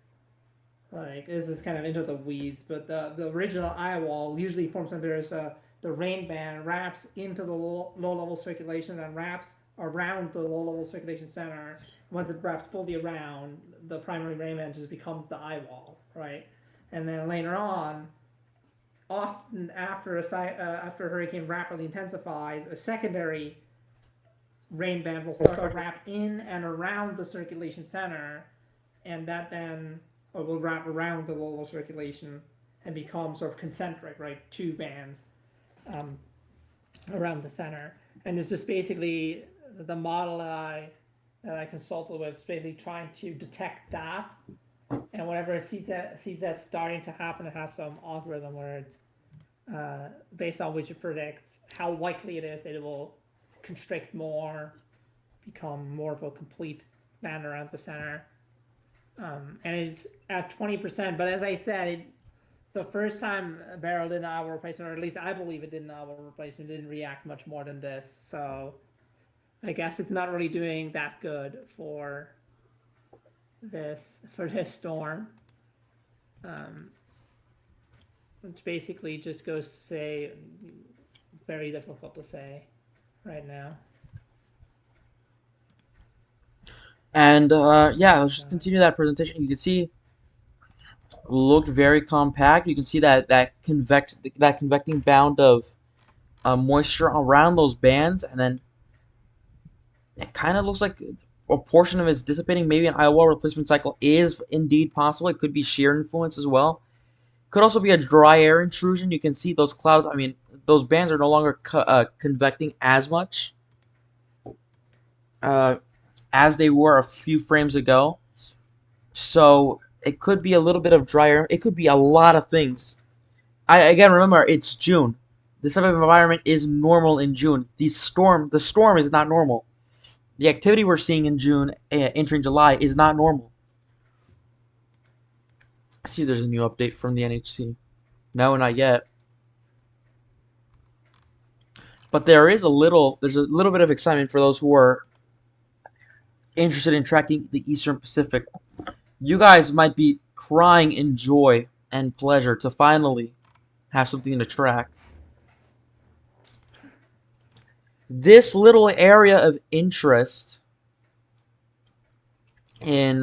B: Like, this is kind of into the weeds, but the original eye wall usually forms when there's the rain band wraps into the low level circulation and wraps around the low level circulation center. Once it wraps fully around, the primary rain band just becomes the eye wall, right? And then later on, often after a hurricane rapidly intensifies, a secondary rain band will start to wrap in and around the circulation center, and that then will wrap around the low circulation and become sort of concentric, right? Two bands um, around the center. And it's just basically the model that I consulted with is basically trying to detect that. And whenever it sees that starting to happen, it has some algorithm where it's based on which it predicts how likely it is that it will constrict more become more of a complete band around the center. And it's at 20%. But as I said, the first time Beryl did an eyewall replacement, or at least I believe it did an eyewall replacement, didn't react much more than this. So I guess it's not really doing that good for this storm. Which basically just goes to say, very difficult to say right now.
A: And yeah, let's just continue that presentation. You can see looked very compact. You can see that convecting bound of moisture around those bands, and then it kind of looks like a portion of it's dissipating. Maybe an eyewall replacement cycle is indeed possible. It could be shear influence as well. Could also be a dry air intrusion. You can see those clouds. I mean, those bands are no longer convecting as much as they were a few frames ago. So it could be a little bit of dry air. It could be a lot of things. Again, remember, it's June. This type of environment is normal in June. The storm is not normal. The activity we're seeing in June, entering July, is not normal. Let's see if there's a new update from the NHC. No, not yet. But there's a little bit of excitement for those who are interested in tracking the Eastern Pacific. You guys might be crying in joy and pleasure to finally have something to track. This little area of interest in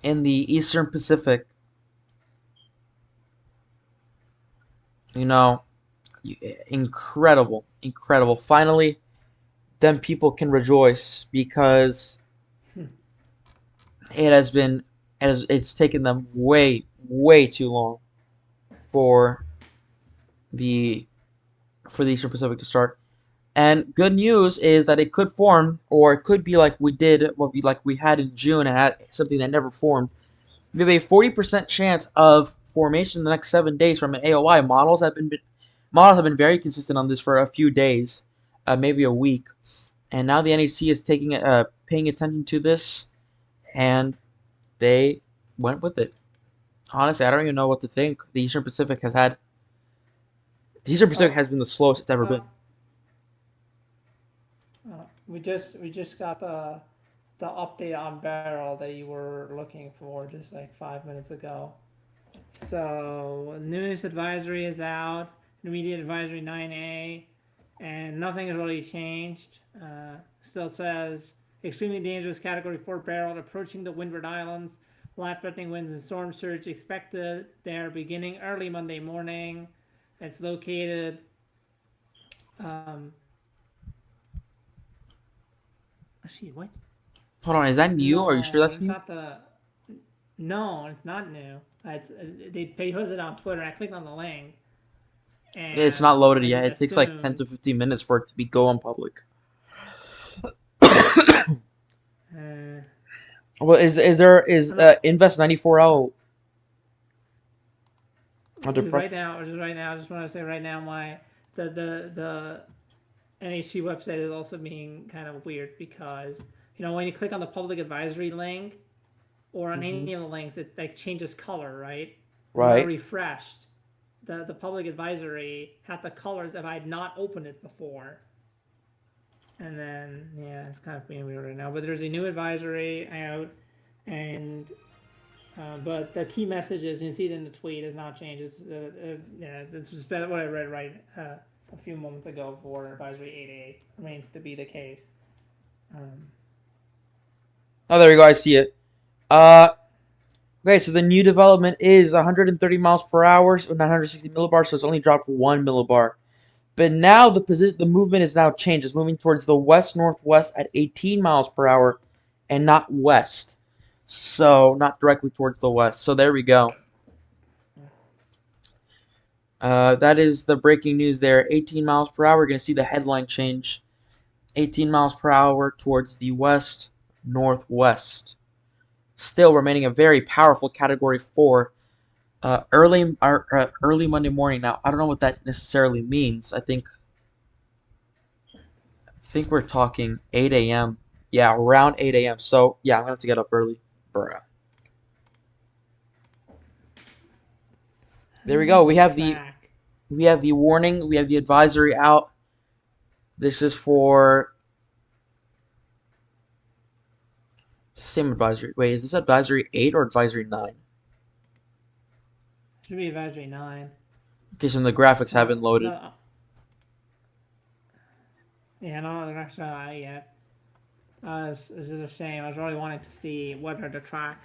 A: the Eastern Pacific, you know, incredible. Finally, then people can rejoice, because it's taken them way too long for the Eastern Pacific to start. And good news is that it could form, or it could be like we had in June, and had something that never formed. We have a 40% chance of formation in the next 7 days from an AOI. Models have been very consistent on this for a few days, maybe a week, and now the NHC is paying attention to this, and they went with it. Honestly, I don't even know what to think. The Eastern Pacific has been the slowest it's ever been.
B: We just got the update on Beryl that you were looking for just like 5 minutes ago. So news advisory is out, immediate advisory 9A, and nothing has really changed. Still says extremely dangerous category 4 Beryl approaching the Windward Islands. Life-threatening winds and storm surge expected there beginning early Monday morning. It's located actually, what?
A: Hold on, is that new? Are you sure that's new?
B: No, it's not new. They posted it on Twitter. I clicked on the link. And
A: It's not loaded yet. It takes like 10 to 15 minutes for it to go on public. Well, is Invest 94L under pressure?
B: I just want to say right now, the NHC website is also being kind of weird, because when you click on the public advisory link or on any of the links, it like changes color, right?
A: Right.
B: When I refreshed, the public advisory had the colors if I had not opened it before. And then, yeah, it's kind of being weird right now. But there's a new advisory out, and but the key message is, you can see it in the tweet, has not changed. It's it's just what I read a few moments ago for advisory 8A remains to be the case.
A: Oh, there you go. I see it. Okay, so the new development is 130 miles per hour, so 960 millibars, so it's only dropped 1 millibar. But now the movement is now changed. It's moving towards the west-northwest at 18 miles per hour, and not west. So not directly towards the west. So there we go. That is the breaking news there. 18 miles per hour. We're going to see the headline change. 18 miles per hour towards the west-northwest. Still remaining a very powerful Category 4. Early Monday morning. Now I don't know what that necessarily means. I think we're talking 8 a.m. Yeah, around 8 a.m. So yeah, I'm gonna have to get up early. Bruh. There we go.
B: The track.
A: We have the warning. We have the advisory out. This is for same advisory. Wait, is this advisory 8 or advisory 9?
B: Should be advisory 9.
A: Okay, so the graphics haven't loaded.
B: No. Yeah, no, the graphics not out yet. This is a shame. I was really wanting to see whether the track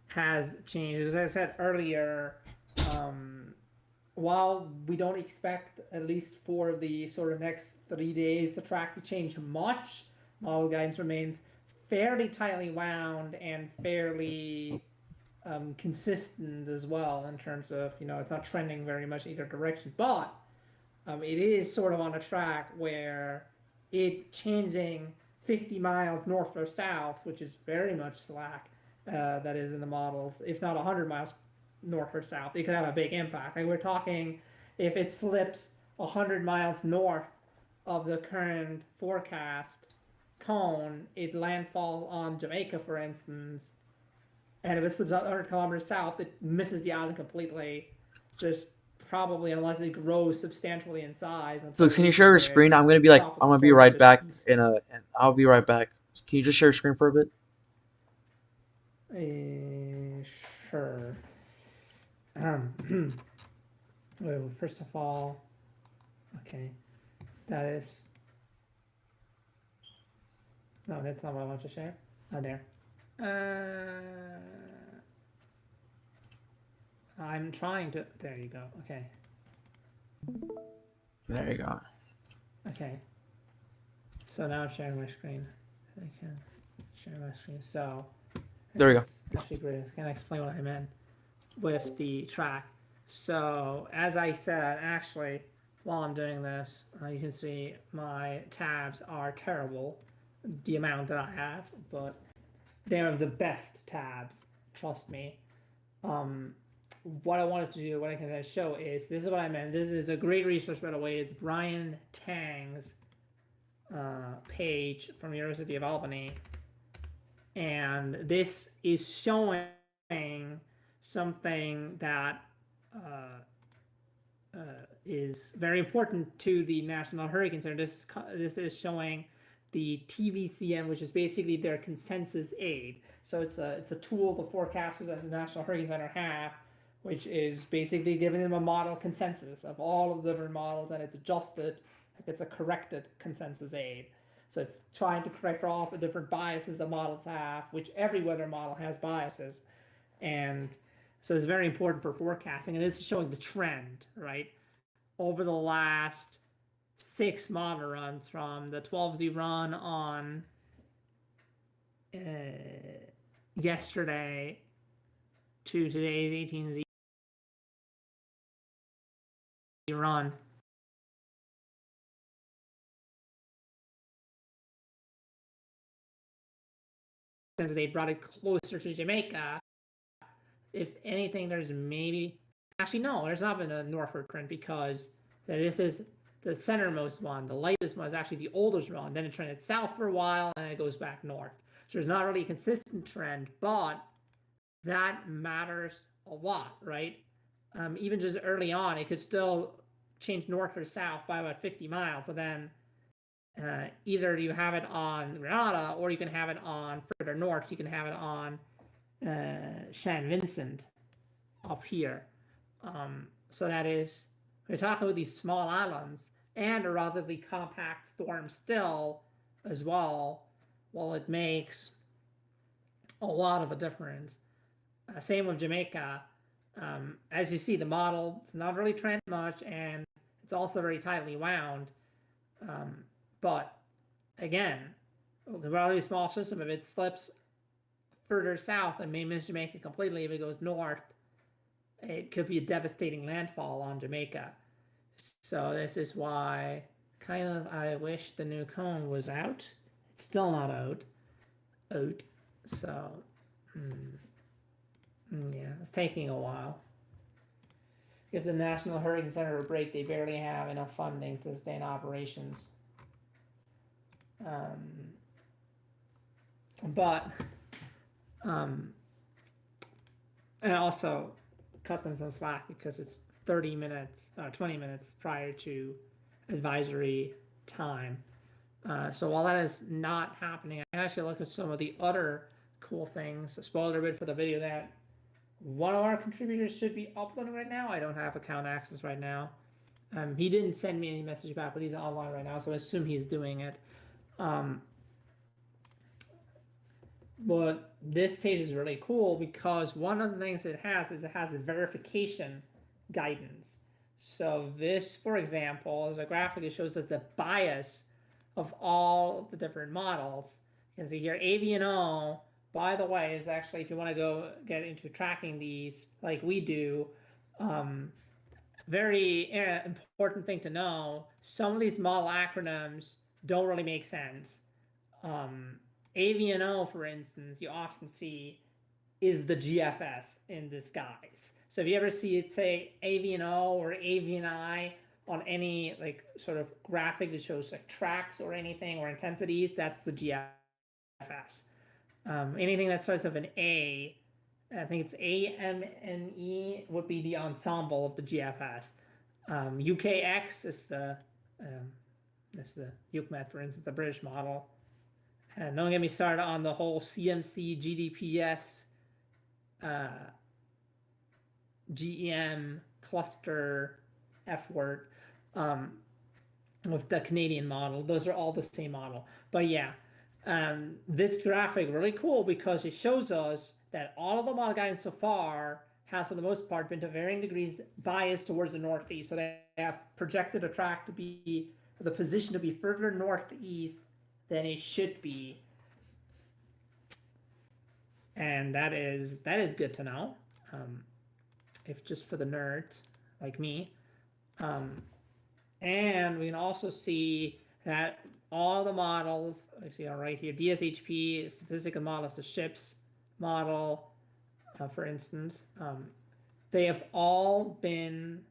B: has changed. As I said earlier, while we don't expect, at least for the sort of next 3 days, the track to change much, model guidance remains fairly tightly wound and fairly consistent as well in terms of, it's not trending very much either direction. But it is sort of on a track where it changing 50 miles north or south, which is very much slack, that is in the models, if not 100 miles north or south, it could have a big impact. Like we're talking, if it slips 100 miles north of the current forecast cone, it landfalls on Jamaica, for instance, and if it slips 100 kilometers south, it misses the island completely. Just probably, unless it grows substantially in size.
A: So can you share your screen? I'm gonna be right back and I'll be right back. Can you just share your screen for a bit?
B: Sure. Wait, first of all, okay, that is. No, that's not what I want to share. Oh, there. I'm trying to. There you go. Okay.
A: There you go.
B: Okay. So now I'm sharing my screen. I can share my screen. So
A: there we go.
B: Actually, great. I can explain what I meant with the track. So as I said, actually, while I'm doing this, you can see my tabs are terrible. The amount that I have, but they're the best tabs. Trust me. What I wanted to do, what I can show is, this is what I meant. This is a great resource, by the way. It's Brian Tang's page from University of Albany, and this is showing something that is very important to the National Hurricane Center. This is showing the TVCN, which is basically their consensus aid. So it's a tool the forecasters at the National Hurricane Center have, which is basically giving them a model consensus of all of the different models, and it's adjusted, like it's a corrected consensus aid. So it's trying to correct for all the different biases the models have, which every weather model has biases. And so it's very important for forecasting, and this is showing the trend, right? Over the last 6 model runs, from the 12Z run on yesterday to today's 18Z run. Since they brought it closer to Jamaica, if anything, there's maybe, actually no, there's not been a northward trend, because this is the centermost one. The lightest one is actually the oldest one. Then it trended south for a while, and it goes back north. So there's not really a consistent trend, but that matters a lot, right? Even just early on, it could still change north or south by about 50 miles. So then either you have it on Grenada, or you can have it on further north. You can have it on San Vincent up here. So that is, we're talking about these small islands and a relatively compact storm still as well. Well, it makes a lot of a difference. Same with Jamaica. As you see, the model, it's not really trend much, and it's also very tightly wound. But again, a relatively small system, if it slips further south, it may miss Jamaica completely. If it goes north, it could be a devastating landfall on Jamaica. So this is why kind of I wish the new cone was out. It's still not out. So yeah, it's taking a while. give the National Hurricane Center a break. They barely have enough funding to sustain operations. And also cut them some slack because it's 30 minutes, 20 minutes prior to advisory time. So while that is not happening, I can actually look at some of the other cool things. A spoiler bit for the video that one of our contributors should be uploading right now. I don't have account access right now. He didn't send me any message back, but he's online right now, so I assume he's doing it. But this page is really cool because one of the things it has is it has a verification guidance. So this, for example, is a graphic that shows us the bias of all of the different models. You can see here AVNO, by the way, is actually, if you want to go get into tracking these like we do, very important thing to know. Some of these model acronyms don't really make sense. AVNO, for instance, you often see is the GFS in disguise. So if you ever see it say AVNO or AVNI on any like sort of graphic that shows like tracks or anything or intensities, that's the GFS. Anything that starts with an A, I think it's AMNE, would be the ensemble of the GFS. UKX is the UKMET, for instance, the British model. And don't get me started on the whole CMC, GDPS, GEM cluster F word with the Canadian model. Those are all the same model. But yeah, this graphic really cool because it shows us that all of the model guidance so far has, for the most part, been to varying degrees biased towards the northeast. So they have projected a track to be, the position to be further northeast than it should be. And that is good to know, if just for the nerds like me. And we can also see that all the models, I see right here, DSHP, statistical models, the ships model, for instance, they have all been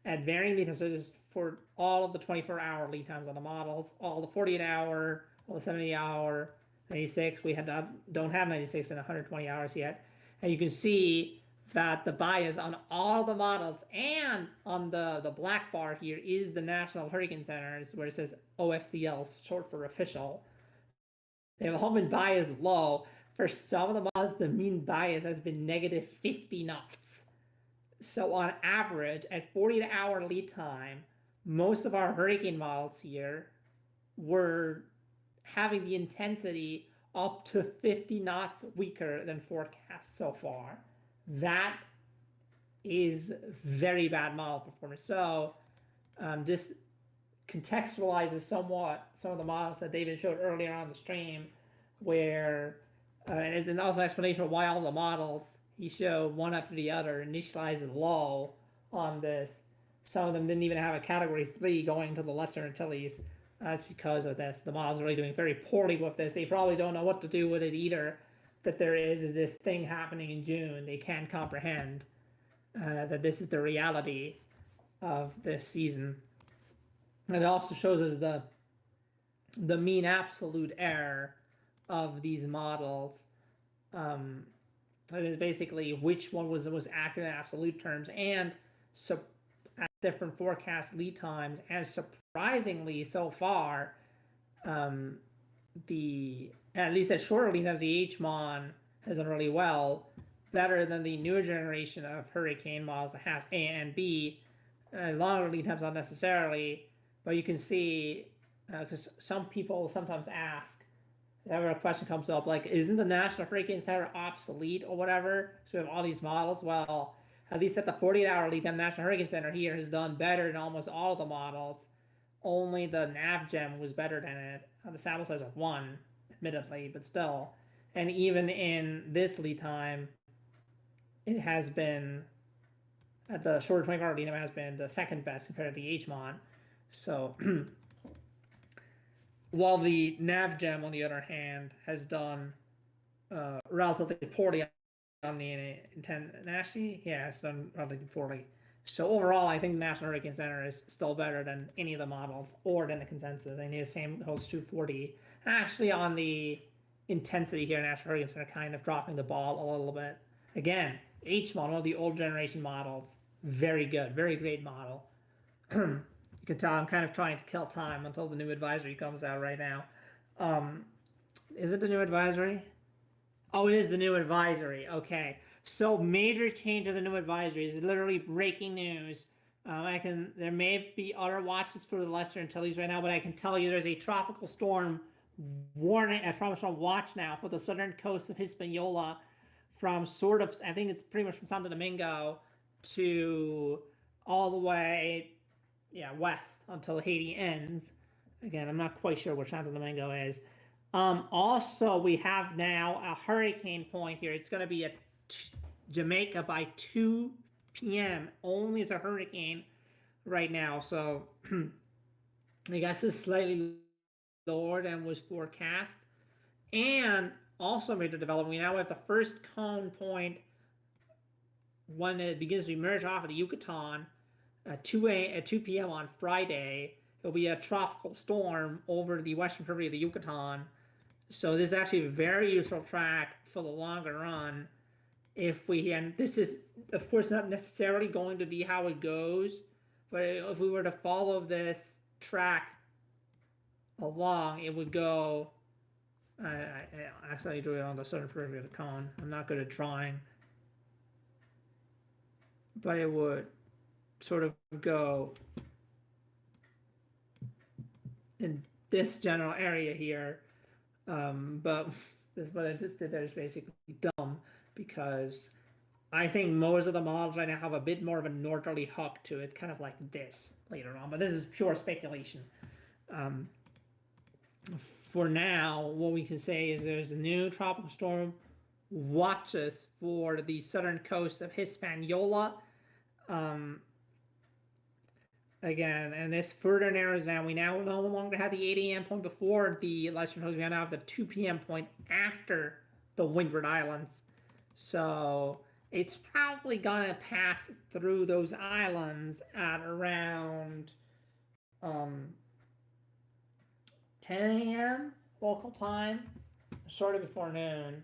B: at varying lead times. So just for all of the 24-hour lead times on the models, all the 48-hour, all the 70-hour, 96. We don't have 96 in 120 hours yet, and you can see that the bias on all the models and on the black bar here is the National Hurricane Centers, where it says OFCL, short for official. They have all been biased low. For some of the models, the mean bias has been negative 50 knots. So on average, at 48-hour lead time, most of our hurricane models here were having the intensity up to 50 knots weaker than forecast so far. That is very bad model performance. So just contextualizes somewhat some of the models that David showed earlier on the stream, where and it's also an explanation of why all the models he showed one after the other initialized low on this. Some of them didn't even have a category 3 going to the Lesser Antilles. That's because of this. The model's really doing very poorly with this. They probably don't know what to do with it either. That there is this thing happening in June. They can't comprehend that this is the reality of this season. And it also shows us the mean absolute error of these models. It is basically which one was the most accurate in absolute terms, and at different forecast lead times. And surprisingly, so far, at least at shorter lead times, the HMON has done really well, better than the newer generation of hurricane models that have A and B. Longer lead times, not necessarily, but you can see, because some people sometimes ask, whenever a question comes up, like, isn't the National Hurricane Center obsolete or whatever? So we have all these models. Well, at least at the 48-hour lead time, National Hurricane Center here has done better than almost all of the models. Only the NavGem was better than it. The sample size of 1, admittedly, but still. And even in this lead time, it has been, at the shorter 24-hour lead time, has been the second best compared to the HMON. So while the NavGem, on the other hand, has done relatively poorly on the intent, actually, yeah, it's done relatively poorly. So overall, I think the National Hurricane Center is still better than any of the models or than the consensus. I think the same holds true for the actually on the intensity here. National Hurricane Center kind of dropping the ball a little bit. Again, H model, the old generation models, very good, very great model. You can tell I'm kind of trying to kill time until the new advisory comes out right now. Is it the new advisory? Oh, it is the new advisory. Okay. So major change of the new advisory is literally breaking news. There may be other watches for the lesser Antilles right now, but I can tell you there's a tropical storm warning, a tropical storm watch now for the southern coast of Hispaniola, from sort of, I think it's pretty much from Santo Domingo to all the way, west until Haiti ends. Again, I'm not quite sure where Santo Domingo is. Also, we have now a hurricane point here. It's going to be at Jamaica by 2 p.m. Only as a hurricane right now. So I guess it's slightly lower than was forecast. And also major development, we now have the first cone point when it begins to emerge off of the Yucatan at 2 p.m. on Friday. It'll be a tropical storm over the western periphery of the Yucatan. So this is actually a very useful track for the longer run. And this is, of course, not necessarily going to be how it goes, but if we were to follow this track along, it would go. I accidentally drew it on the southern periphery of the cone. I'm not good at drawing, but it would sort of go in this general area here. But what I just did there is basically dumb, because I think most of the models right now have a bit more of a northerly hook to it, kind of like this later on. But this is pure speculation. For now, what we can say is there's a new tropical storm watches for the southern coast of Hispaniola. Again, and this further narrows down. We now no longer have the 8 a.m. point before the Western Coast. We now have the 2 p.m. point after the Windward Islands. So it's probably going to pass through those islands at around 10 a.m. local time, shortly before noon.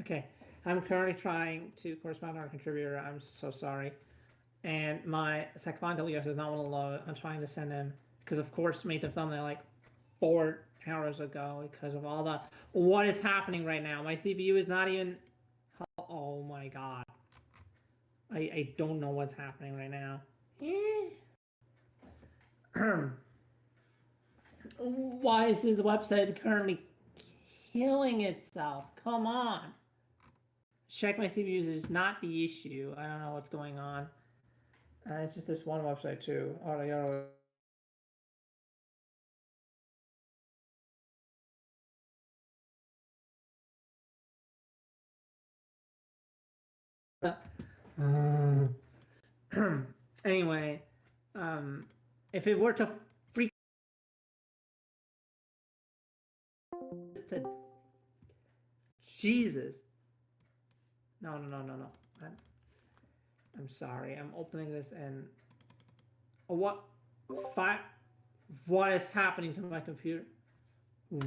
B: Okay, I'm currently trying to correspond to our contributor. I'm so sorry. And my Cyclone WS is not want to load. I'm trying to send him, because of course made the thumbnail like 4 hours ago because of all the what is happening right now. My CPU is not even. Oh my god. I don't know what's happening right now. Why is this website currently killing itself? Come on. Check my CPU usage is not the issue. I don't know what's going on. It's just this one website too. Anyway, if it were to freak Jesus. No. I'm sorry. I'm opening this and what is happening to my computer?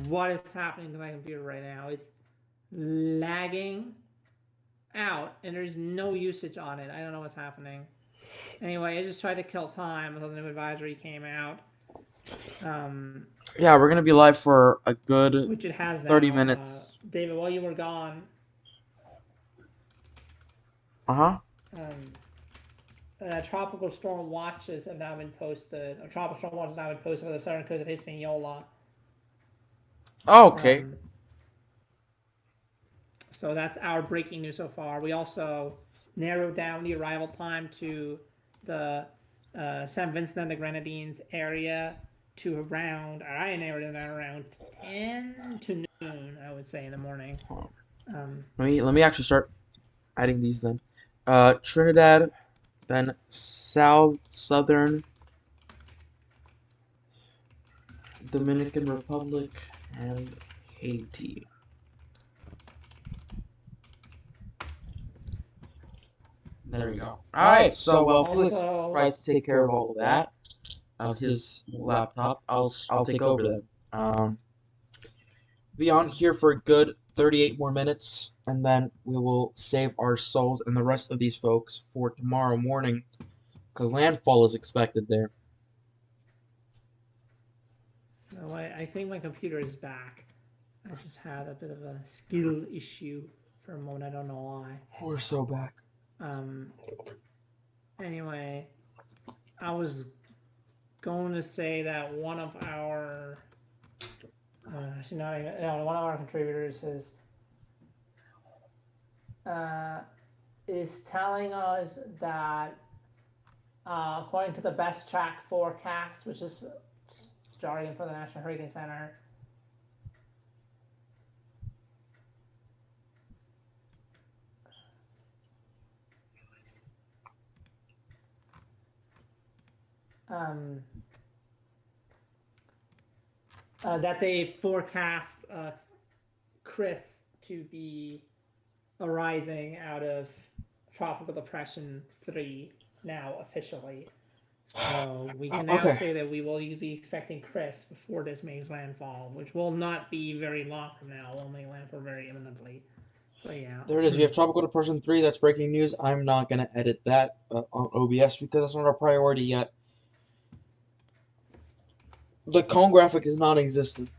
B: What is happening to my computer right now? It's lagging out and there's no usage on it. I don't know what's happening. Anyway, I just tried to kill time until the new advisory came out.
A: Yeah, we're gonna be live for a good
B: which it has now.
A: 30 minutes.
B: David, while you were gone. Tropical storm watches have now been posted. A tropical storm watch has now been posted for the southern coast of Hispaniola.
A: Oh, okay.
B: So that's our breaking news so far. We also narrowed down the arrival time to the San Vincent and the Grenadines area to around, or I area that around 10 to noon, I would say, in the morning.
A: Let me actually start adding these then. Trinidad, then southern Dominican Republic, and Haiti. There we go. Alright, so while Felix tries to take care of all of that, of his laptop, I'll take over then. Be on here for a good 38 more minutes, and then we will save our souls and the rest of these folks for tomorrow morning, because landfall is expected there.
B: No, I think my computer is back. I just had a bit of a skill issue for a moment. I don't know why.
A: We're so back.
B: Anyway, I was going to say that one of our one of our contributors is telling us that according to the best track forecast, which is jargon for the National Hurricane Center, that they forecast Chris to be arising out of Tropical Depression 3 now officially. So we can now say that we will be expecting Chris before this makes landfall, which will not be very long from now. It will make landfall very imminently. But yeah.
A: There it is. We have Tropical Depression 3. That's breaking news. I'm not going to edit that on OBS because that's not our priority yet. The cone graphic is non-existent.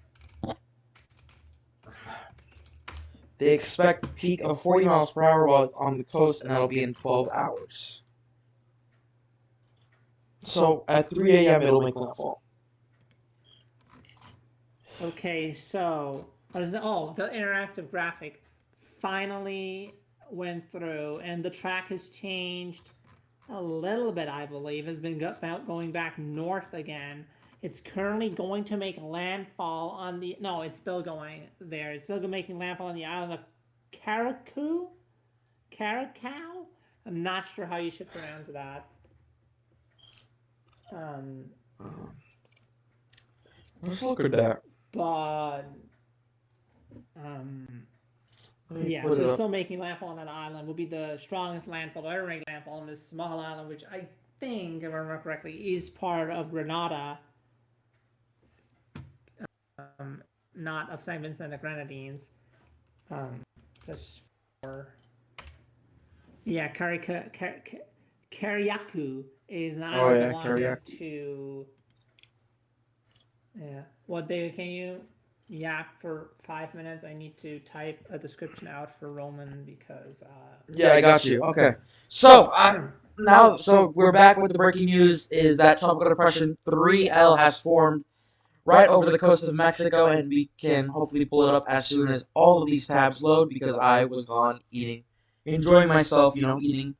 A: They expect a peak of 40 miles per hour while it's on the coast, and that'll be in 12 hours. So at 3 a.m. it'll make landfall.
B: Okay, so the interactive graphic finally went through, and the track has changed a little bit, I believe. Has been going back north again. It's currently going to make landfall on the... No, it's still going there. It's still making landfall on the island of Caracou? I'm not sure how you should pronounce that.
A: Let's look at that.
B: But... yeah, so it's still making landfall on that island. Will be the strongest landfall to ever make landfall on this small island, which I think, if I remember correctly, is part of Grenada. Not of St. Vincent and the Grenadines. Just for... Yeah, Carriacou is not belonging to... Yeah. What, David, can you yap for 5 minutes? I need to type a description out for Roman because...
A: yeah, I got you. Okay. So, so we're back with the breaking news is that Tropical Depression 3L has formed right over the coast of Mexico, and we can hopefully pull it up as soon as all of these tabs load because I was gone enjoying myself, eating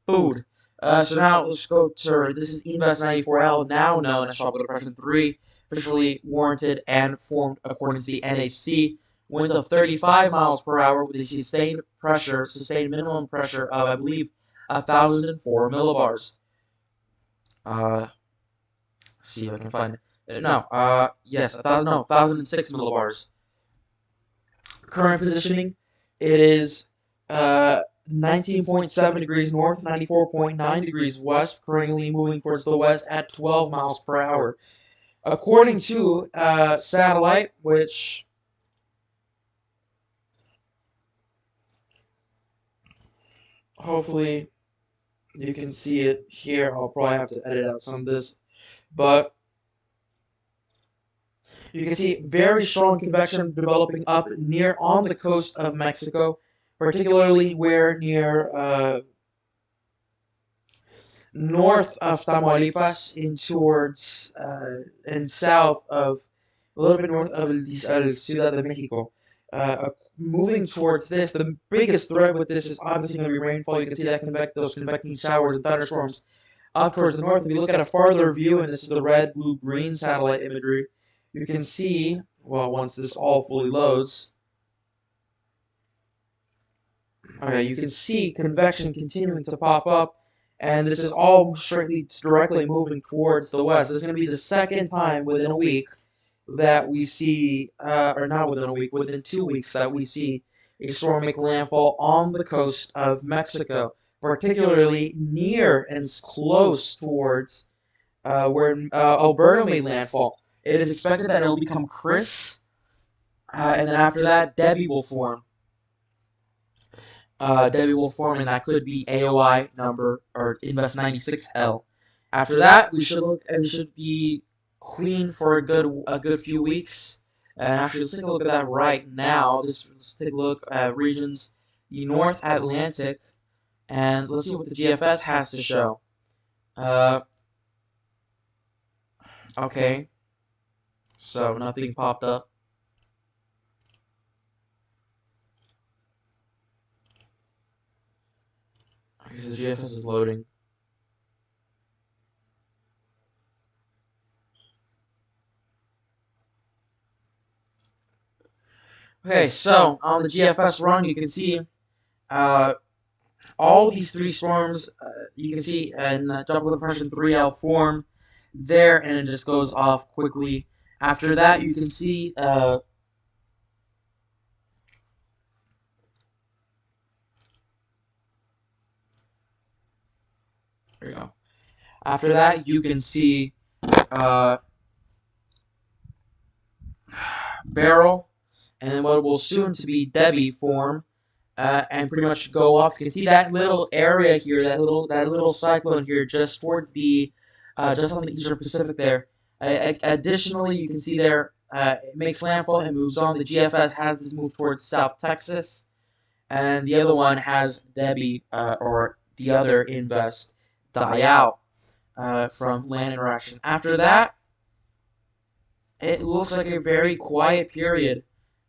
A: food. So now let's go to, this is Invest 94L, now known as Tropical Depression 3, officially warranted and formed according to the NHC. Winds of 35 miles per hour with a sustained minimum pressure of, I believe, 1,004 millibars. See if I can find it. Yes, 1,006 millibars. Current positioning, it is 19.7 degrees north, 94.9 degrees west, currently moving towards the west at 12 miles per hour. According to satellite, which hopefully you can see it here. I'll probably have to edit out some of this, but you can see very strong convection developing up on the coast of Mexico, particularly where near north of Tamaulipas towards and south of, a little bit north of Ciudad de Mexico. Moving towards this, the biggest threat with this is obviously going to be rainfall. You can see that those convecting showers and thunderstorms up towards the north. If we look at a farther view, and this is the red, blue, green satellite imagery, you can see, well, once this all fully loads, okay, you can see convection continuing to pop up, and this is all directly moving towards the west. This is going to be the second time within a week that we see, or not within a week, within 2 weeks that we see a storm make landfall on the coast of Mexico, particularly near and close towards where Alberta made landfall. It is expected that it will become Chris, and then after that, Debbie will form. And that could be AOI number or Invest 96L. After that, we should be clean for a good few weeks. And actually, let's take a look at that right now. Let's take a look at regions, the North Atlantic, and let's see what the GFS has to show. Okay, so nothing popped up. Because the GFS is loading. Okay, so on the GFS run, you can see all these three storms. You can see in tropical depression 3L form there, and it just goes off quickly. After that, you can see there you go. After that, you can see Beryl, and then what will soon to be Debbie form, and pretty much go off. You can see that little area here, that little cyclone here, just towards the, just on the eastern Pacific there. Additionally, you can see there, it makes landfall and moves on. The GFS has this move towards South Texas, and the other one has Debbie, or the other Invest, die out from land interaction. After that, it looks like a very quiet period.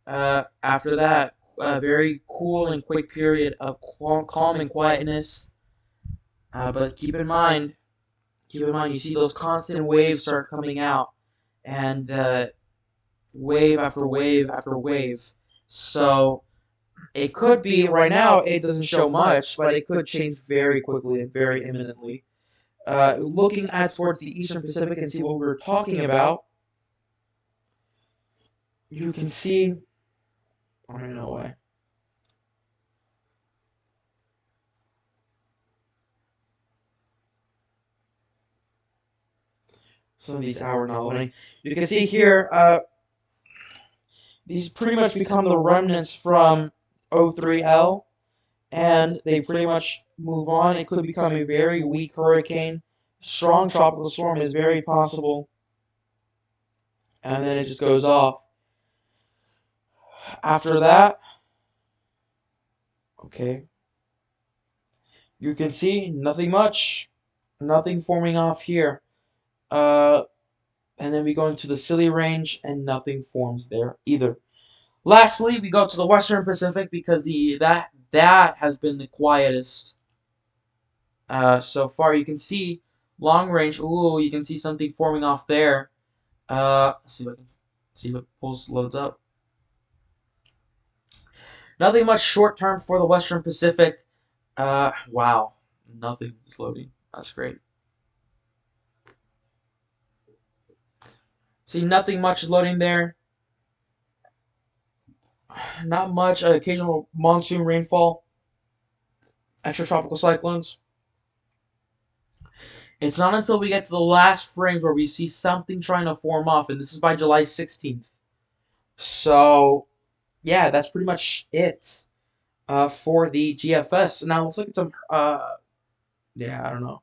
A: After that, a very cool and quick period of calm and quietness. But keep in mind, you see those constant waves start coming out, and wave after wave after wave. So it could be right now. It doesn't show much, but it could change very quickly and very imminently. Looking at towards the Eastern Pacific and see what we're talking about, you can see. Oh, no way. Some of these hour not loading. You can see here, these pretty much become the remnants from O3L, and they pretty much move on. It could become a very weak hurricane. Strong tropical storm is very possible, and then it just goes off. After that, okay, you can see nothing much, nothing forming off here. And then we go into the Scilly Range, and nothing forms there either. Lastly, we go to the Western Pacific because that has been the quietest so far. You can see long range. Ooh, you can see something forming off there. Let's see if I can see if it loads up. Nothing much short term for the Western Pacific. Wow, nothing is loading. That's great. See, nothing much loading there. Not much. Occasional monsoon rainfall. Extratropical cyclones. It's not until we get to the last frames where we see something trying to form off, and this is by July 16th. So, yeah, that's pretty much it for the GFS. Now, let's look at some, yeah, I don't know.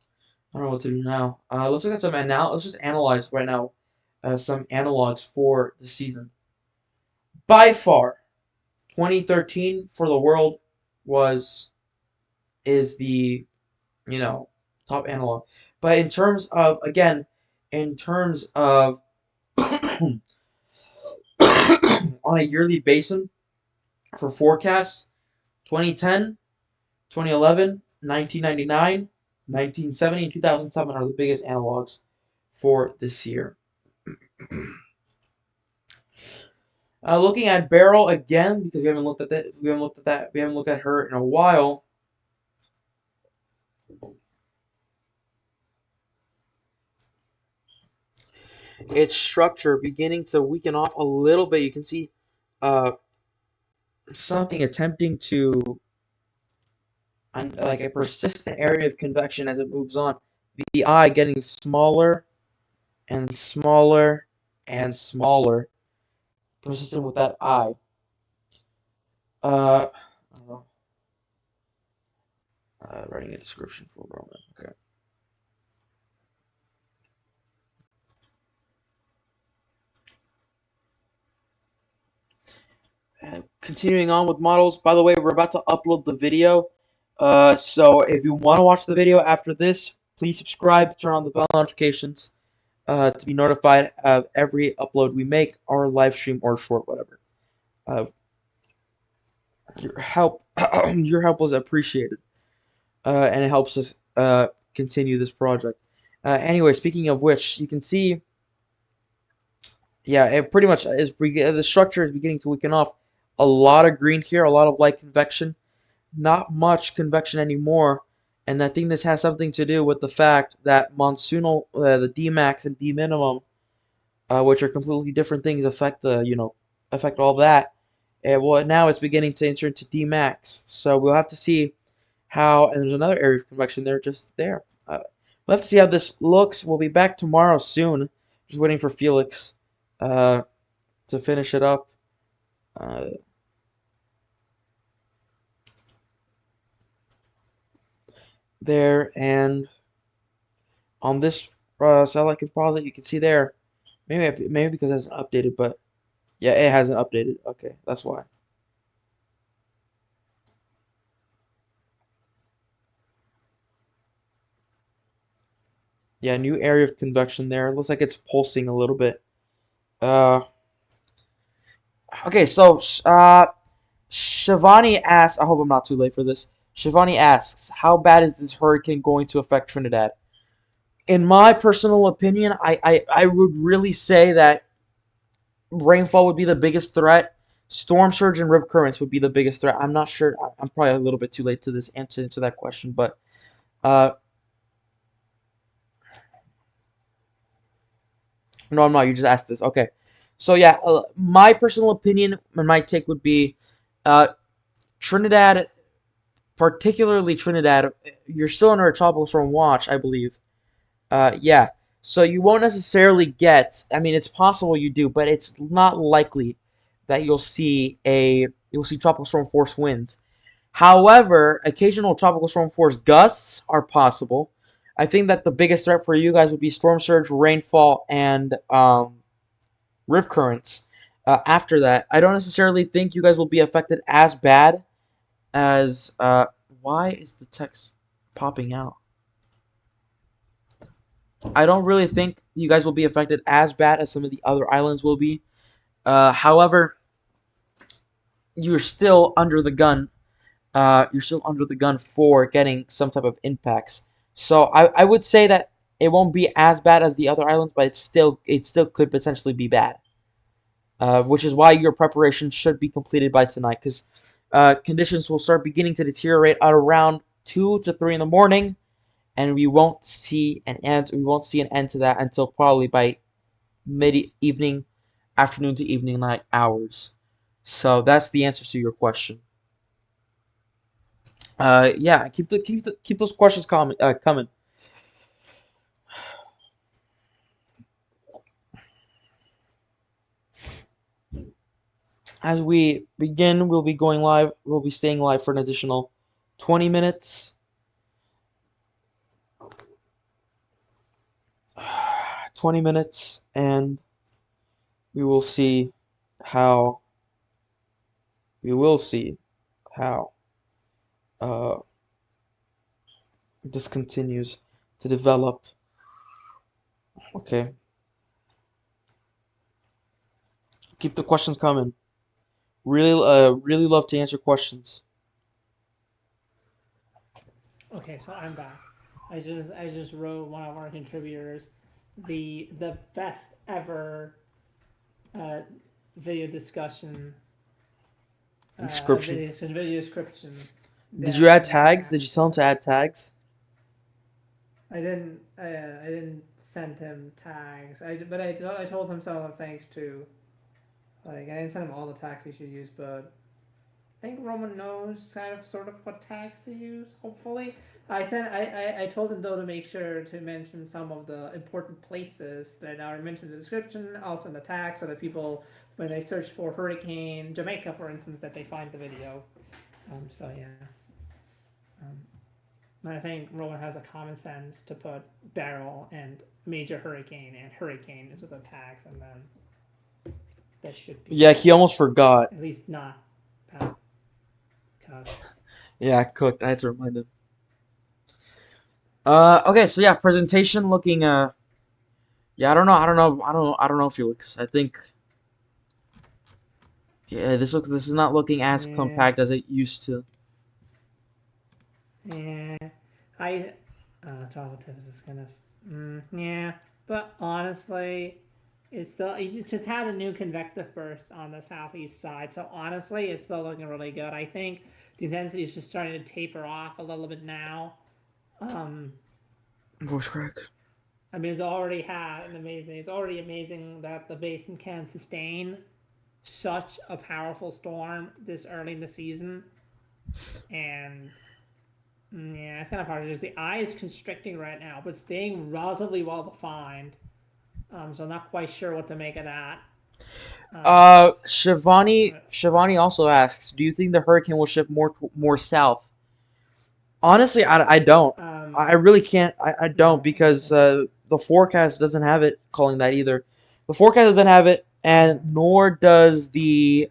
A: I don't know what to do now. Let's look at some, let's just analyze right now some analogs for the season. By far, 2013 for the world is the, top analog. But in terms of, again, on a yearly basis for forecasts, 2010, 2011, 1999, 1970 and 2007 are the biggest analogs for this year. Looking at Beryl again, because we haven't looked at that. We haven't looked at her in a while. Its structure beginning to weaken off a little bit. You can see something attempting to, like a persistent area of convection as it moves on. The eye getting smaller and smaller and smaller. Persistent with that eye. I don't know. Writing a description for Roman. Okay. Continuing on with models. By the way, we're about to upload the video. So if you want to watch the video after this, please subscribe, turn on the bell notifications to be notified of every upload we make, or live stream, or short, whatever. Your help, your help was appreciated, and it helps us continue this project. Anyway, speaking of which, you can see, yeah, it pretty much is. The structure is beginning to weaken off. A lot of green here, a lot of light convection, not much convection anymore, and I think this has something to do with the fact that monsoonal, the D max and D minimum, which are completely different things, affect affect all that. And well, now it's beginning to enter into D max, so we'll have to see how. And there's another area of convection there, just there. We'll have to see how this looks. We'll be back tomorrow soon. Just waiting for Felix to finish it up. There, and on this satellite composite, you can see there. Maybe because it hasn't updated, but yeah, it hasn't updated. Okay, that's why. Yeah, new area of convection there. It looks like it's pulsing a little bit. Okay, so Shivani asks, I hope I'm not too late for this. Shivani asks, how bad is this hurricane going to affect Trinidad? In my personal opinion, I would really say that rainfall would be the biggest threat. Storm surge and rip currents would be the biggest threat. I'm not sure. I'm probably a little bit too late to this answer to that question, but uh, no, I'm not. You just asked this. Okay. So yeah, my personal opinion and my take would be, uh, Trinidad, particularly Trinidad, you're still under a tropical storm watch, I believe. Yeah. So you won't necessarily get. I mean, it's possible you do, but it's not likely that you'll see tropical storm force winds. However, occasional tropical storm force gusts are possible. I think that the biggest threat for you guys would be storm surge, rainfall, and rip currents. After that, I don't necessarily think you guys will be affected as bad as. Why is the text popping out? I don't really think you guys will be affected as bad as some of the other islands will be. However, you're still under the gun. You're still under the gun for getting some type of impacts. So I would say that it won't be as bad as the other islands, but it still could potentially be bad. Which is why your preparation should be completed by tonight, because conditions will start beginning to deteriorate at around 2 to 3 in the morning, and we won't see an end. We won't see an end to that until probably by mid-evening, afternoon to evening night hours. So that's the answer to your question. Yeah, keep those questions coming. As we begin, we'll be going live. We'll be staying live for an additional 20 minutes. 20 minutes, and we will see how this continues to develop. Okay. Keep the questions coming. Really love to answer questions.
B: Okay, so I'm back. I just wrote one of our contributors the best ever uh, video discussion
A: Inscription.
B: video description
A: Did you add
B: that he
A: tags? Did you
B: asked
A: tell him
B: for.
A: to add tags?
B: I didn't send him tags. I told him some of the things too. Like I didn't send him all the tags he should use, but I think Roman knows kind of sort of what tags to use. Hopefully, I told him though to make sure to mention some of the important places that are mentioned in the description, also in the tag, so that people when they search for Hurricane Jamaica, for instance, that they find the video. So yeah. And I think Roman has a common sense to put Beryl and major hurricane and hurricane into the tags, and then that should be
A: Yeah, he almost forgot.
B: at least not bad.
A: Yeah, I cooked. I had to remind him. Okay, so yeah, presentation looking. Yeah, I don't know, Felix. I think. Yeah, this is not looking as
B: Yeah,
A: compact as it used to.
B: yeah. I Chocolate tips is kind of yeah, but honestly, it just had a new convective burst on the southeast side. So honestly, it's still looking really good. I think the intensity is just starting to taper off a little bit now. Um,
A: Voice crack.
B: I mean, it's already had an amazing. It's already amazing that the basin can sustain such a powerful storm this early in the season, and yeah, it's kind of hard. Just the eye is constricting right now, but staying relatively well defined. So I'm not quite sure what to make of that.
A: Shivani also asks, do you think the hurricane will shift more south? Honestly, I don't. I really can't. I don't
B: Yeah,
A: because the forecast doesn't have it calling that either. The forecast doesn't have it, and nor does the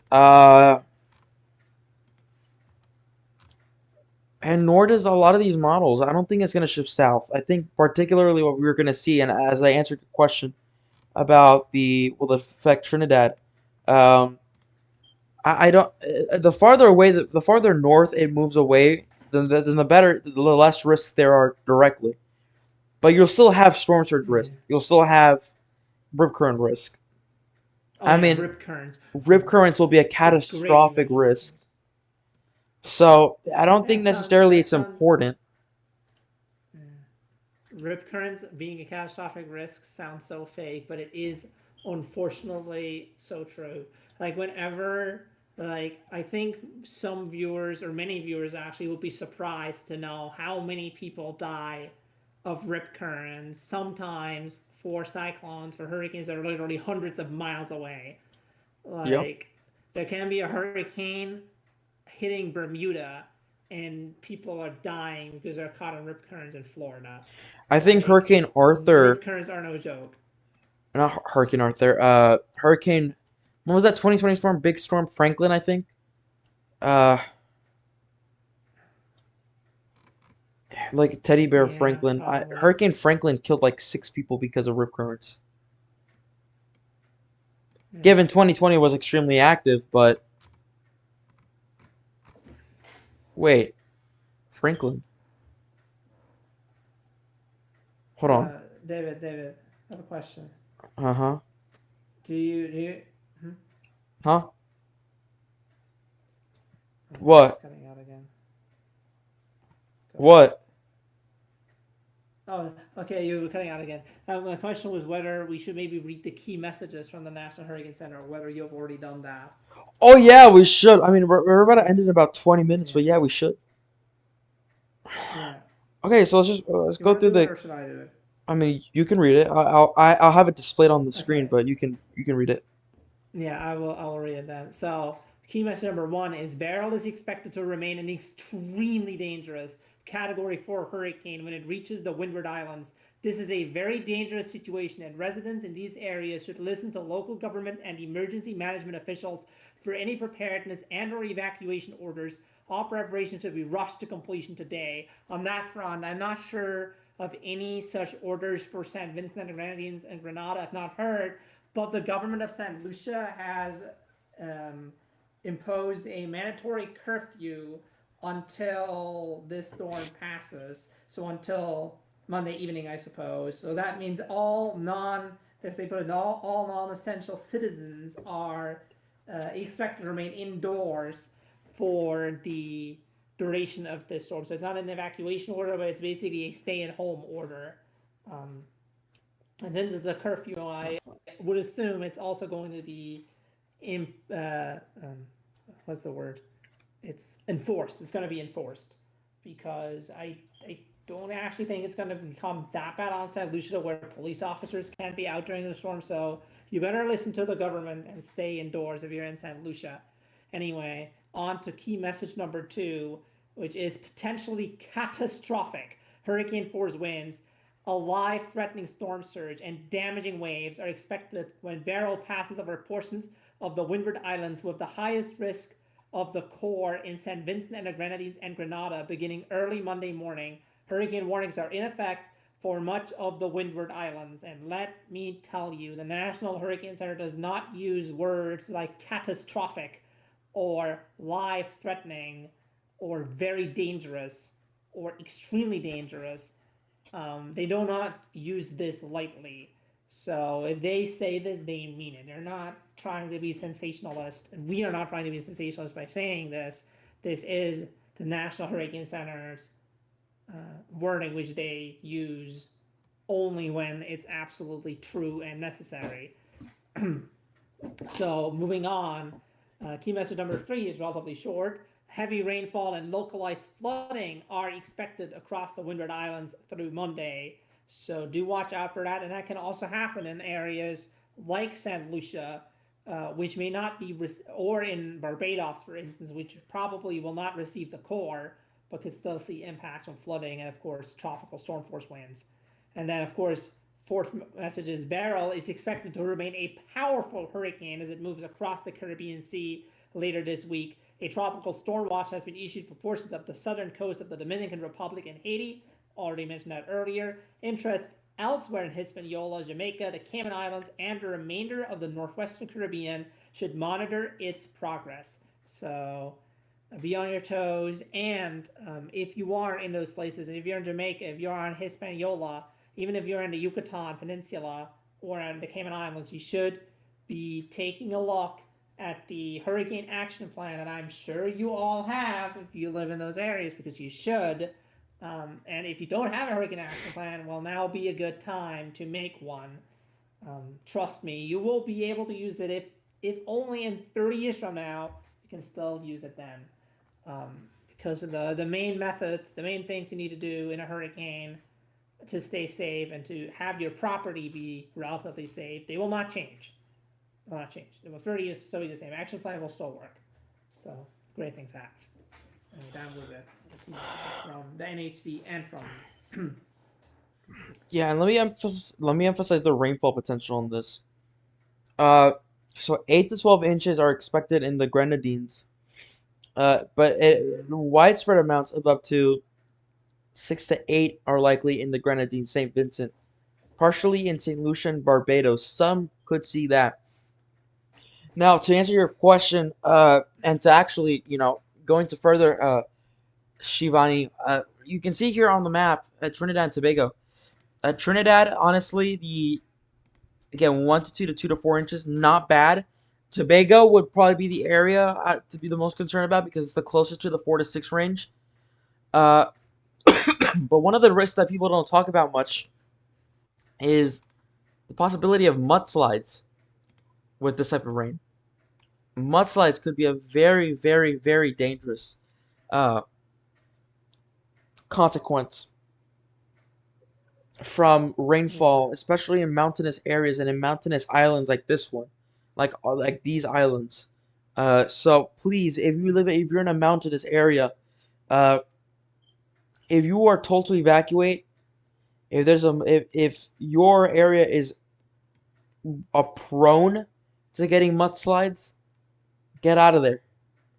A: and nor does a lot of these models. I don't think it's going to shift south. I think particularly what we're going to see, and as I answered the question about the will it affect Trinidad, um, I don't. The farther away, the farther north it moves away, then the better, the less risks there are directly. But you'll still have storm surge
B: yeah.
A: risk. You'll still have rip current risk.
B: Oh
A: I
B: yeah,
A: mean,
B: rip currents.
A: rip currents will be a
B: That's great you
A: catastrophic
B: mentioned rip
A: risk.
B: currents.
A: So I don't think
B: That sounds.
A: necessarily
B: That
A: it's
B: sounds.
A: important.
B: Yeah. Rip currents being a catastrophic risk sounds so fake, but it is unfortunately so true. Like whenever, like I think some viewers or many viewers actually would be surprised to know how many people die of rip currents. Sometimes for cyclones, for hurricanes that are literally hundreds of miles away.
A: Yep.
B: Like there can be a hurricane hitting Bermuda and people are dying because they're caught in rip currents in Florida.
A: I think
B: Like
A: Hurricane
B: rip
A: Arthur,
B: currents are no joke.
A: not Hurricane Arthur, Hurricane, what was that 2020 storm? Big Storm Franklin, I think. Uh, like Teddy Bear
B: Yeah,
A: Franklin.
B: probably.
A: Hurricane Franklin killed like 6 people because of rip currents.
B: Yeah.
A: Given 2020 was extremely active, but wait, Franklin. Hold on.
B: David, I have a question.
A: Uh huh.
B: Do you? Hmm?
A: Huh?
B: Oh, it's
A: What?
B: cutting out again. Go ahead.
A: What?
B: Oh, okay, you were cutting out again. My question was whether we should maybe read the key messages from the National Hurricane Center, or whether you have already done that.
A: Oh yeah, we should. I mean, we're about to end in about 20 minutes,
B: Yeah,
A: but yeah, we should.
B: yeah.
A: Okay, so let's
B: You
A: go
B: want to
A: through
B: do it,
A: the.
B: or should I do it?
A: I mean, you can read it. I'll have it displayed on the screen,
B: Okay.
A: but you can read it.
B: Yeah, I will read it then. So, key message number one is Beryl is expected to remain an extremely dangerous Category 4 hurricane when it reaches the Windward Islands. This is a very dangerous situation, and residents in these areas should listen to local government and emergency management officials for any preparedness and/or evacuation orders. All preparations should be rushed to completion today. On that front, I'm not sure of any such orders for St. Vincent and Grenadines and Grenada. I've not heard, but the government of St. Lucia has um, imposed a mandatory curfew until this storm passes. So until Monday evening, I suppose. So that means all non-essential citizens are expected to remain indoors for the duration of this storm. So it's not an evacuation order, but it's basically a stay-at-home order. And since it's a curfew, I would assume it's also going to be what's the word? It's enforced. It's going to be enforced because I don't actually think it's going to become that bad on St. Lucia where police officers can't be out during the storm. So you better listen to the government and stay indoors if you're in St. Lucia. Anyway, on to key message number 2, which is potentially catastrophic. Hurricane force winds, a life-threatening storm surge, and damaging waves are expected when Beryl passes over portions of the Windward Islands with the highest risk of the core in St. Vincent and the Grenadines and Grenada beginning early Monday morning. Hurricane warnings are in effect for much of the Windward Islands. And let me tell you, the National Hurricane Center does not use words like catastrophic or life-threatening or very dangerous or extremely dangerous. They do not use this lightly. So if they say this, they mean it. They're not trying to be sensationalist, and we are not trying to be sensationalist by saying this. This is the National Hurricane Center's wording, which they use only when it's absolutely true and necessary. So moving on, key message number 3 is relatively short. Heavy rainfall and localized flooding are expected across the Windward Islands through Monday. So do watch out for that. And that can also happen in areas like St. Lucia, which may not be, or in Barbados, for instance, which probably will not receive the core, but could still see impacts from flooding and, of course, tropical storm force winds. And then, of course, fourth message is Beryl is expected to remain a powerful hurricane as it moves across the Caribbean Sea later this week. A tropical storm watch has been issued for portions of the southern coast of the Dominican Republic and Haiti. Already mentioned that earlier. Interest elsewhere in Hispaniola, Jamaica, the Cayman Islands, and the remainder of the northwestern Caribbean should monitor its progress. So be on your toes. And if you are in those places, and if you're in Jamaica, if you're on Hispaniola, even if you're in the Yucatan Peninsula or on the Cayman Islands, you should be taking a look at the Hurricane Action Plan, and I'm sure you all have if you live in those areas, because you should. And if you don't have a Hurricane Action Plan, well, now will be a good time to make one. Trust me, you will be able to use it if only in 30 years from now, you can still use it then. Because of the main methods, the main things you need to do in a hurricane to stay safe and to have your property be relatively safe, they will not change. Will not change. It will 30 years still be the same. Action plan will still work. So great thing to have. And that was it. From the NHC and from.
A: Yeah, and let me emphasize the rainfall potential on this. So 8 to 12 inches are expected in the Grenadines, but widespread amounts of up to 6 to 8 are likely in the Grenadines, St. Vincent, partially in St. Lucia and Barbados. Some could see that. Now, to answer your question, and to actually, go into further, Shivani, you can see here on the map Trinidad and Tobago. Trinidad, honestly, again, 1 to 2 to 2 to 4 inches, not bad. Tobago would probably be the area to be the most concerned about because it's the closest to the 4 to 6 range. But one of the risks that people don't talk about much is the possibility of mudslides with this type of rain. Mudslides could be a very, very, very dangerous consequence from rainfall, especially in mountainous areas and in mountainous islands like this one, like these islands. So please, if you're in a mountainous area, uh, if you are told to evacuate, if your area is prone to getting mudslides, get out of there.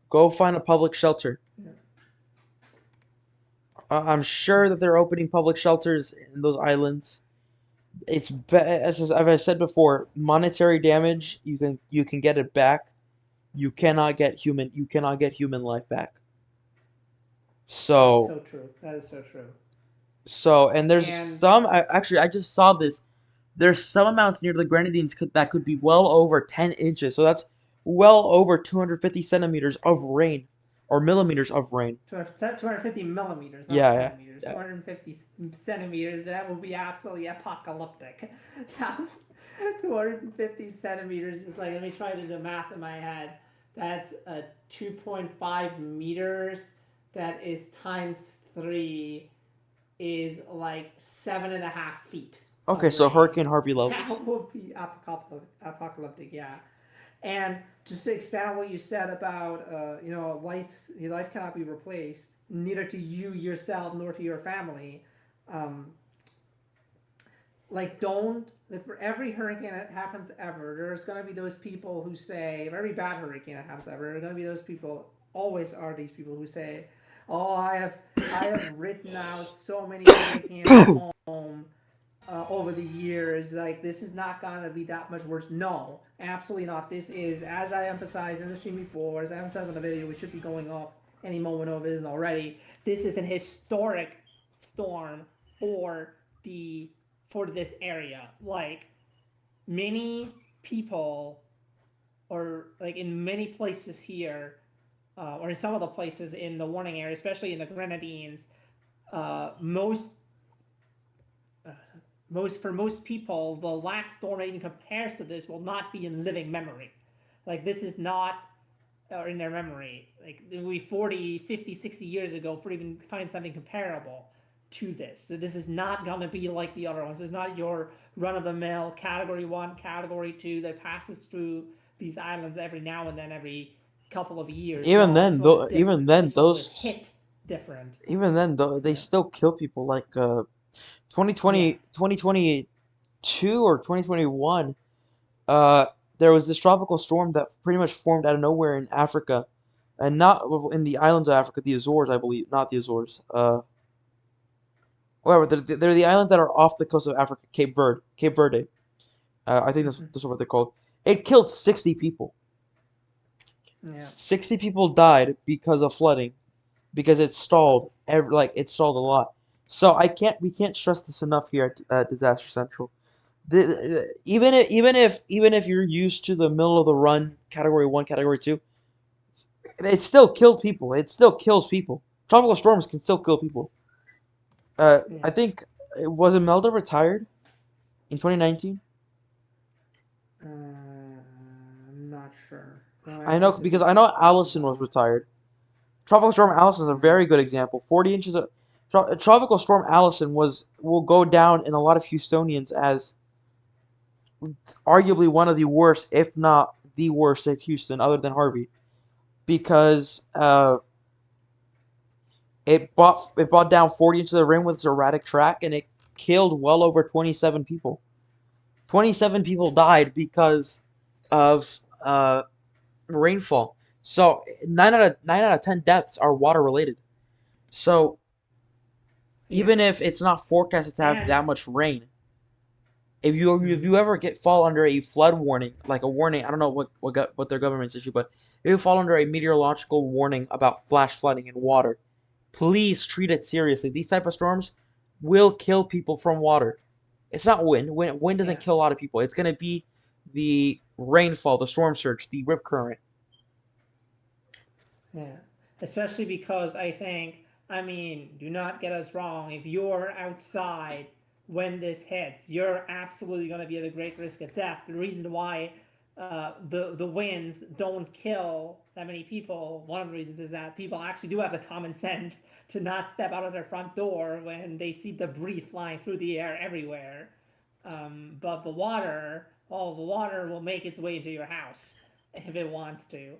A: Go find a public shelter. I'm sure that they're opening public shelters in those islands. As I said before, monetary damage you can get it back. You cannot get human life back.
B: That's
A: So
B: so true. That is so true.
A: So, and there's
B: And
A: some. I just saw this. There's some amounts near the Grenadines that could be well over 10 inches. So that's well over 250 centimeters of rain, or millimeters of rain.
B: 250 millimeters, not
A: Yeah, yeah,
B: centimeters.
A: yeah.
B: 250 centimeters, that would be absolutely apocalyptic. 250 centimeters is like, let me try to do the math in my head. That's 2.5 meters. That is times 3 is like 7.5 feet
A: Okay,
B: of
A: so
B: rain.
A: Hurricane Harvey levels.
B: That would be apocalyptic, yeah. And just to expand on what you said about, your life cannot be replaced, neither to you yourself nor to your family. Um, like for every hurricane that happens ever, there's gonna be those people who say, for every bad hurricane that happens ever, there's gonna be those people. Always are these people who say, "Oh, I have written out so many hurricanes at home." Over the years, like this is not gonna be that much worse. No, absolutely not. This is, as I emphasized in the stream before, as I emphasized in the video, which should be going up any moment if it isn't already. This is an historic storm for the for this area. Like many people, or like in many places here, or in some of the places in the warning area, especially in the Grenadines, uh, most most people, the last storm that even compares to this will not be in living memory. Like this is not or in their memory. Like it will be 40, 50, 60 years ago for even find something comparable to this. So this is not going to be like the other ones. It's not your run-of-the-mill Category 1, Category 2 that passes through these islands every now and then, every couple of years.
A: Even
B: No, this
A: then,
B: one is
A: though, even
B: different.
A: then,
B: This one will
A: those,
B: hit different.
A: even then, though, they
B: Yeah.
A: still kill people. Like
B: Yeah.
A: 2022 or 2021. Uh, there was this tropical storm that pretty much formed out of nowhere in Africa, and not in the islands of Africa, the Azores, I believe, not the Azores. Whatever, they're the islands that are off the coast of Africa, Cape Verde, Cape Verde. I think
B: Mm-hmm.
A: this is what they're called. It killed 60 people.
B: Yeah.
A: 60 people died because of flooding, because it stalled, it stalled a lot. So we can't stress this enough here at Disaster Central. Even if you're used to the middle of the run Category 1, Category 2, it still killed people. It still kills people. Tropical storms can still kill people. I
B: Yeah.
A: think was Imelda retired in 2019?
B: I'm not sure. No,
A: I know
B: answers to
A: because
B: these
A: I know
B: questions
A: Allison
B: on
A: was
B: that.
A: retired. Tropical Storm Allison is a
B: Yeah.
A: very good example. 40 inches of Tropical Storm Allison will go down in a lot of Houstonians as arguably one of the worst, if not the worst, at Houston, other than Harvey, because it brought down 40 inches of rain with its erratic track, and it killed well over 27 people. 27 people died because of rainfall. So 9 out of 10 deaths are water related. So
B: Yeah.
A: even if it's not forecasted to have
B: And
A: that much rain, if
B: mhm.
A: you ever fall under a flood warning, like a warning, I don't know what their government's issue, but if you fall under a meteorological warning about flash flooding in water, please treat it seriously. These type of storms will kill people from water. It's not wind. Wind doesn't
B: Yeah.
A: kill a lot of people. It's gonna be the rainfall, the storm surge, the rip current.
B: Yeah. Especially because I mean, do not get us wrong. If you're outside when this hits, you're absolutely going to be at a great risk of death. The reason why the winds don't kill that many people, one of the reasons is that people actually do have the common sense to not step out of their front door when they see debris flying through the air everywhere. But the water will make its way into your house if it wants to.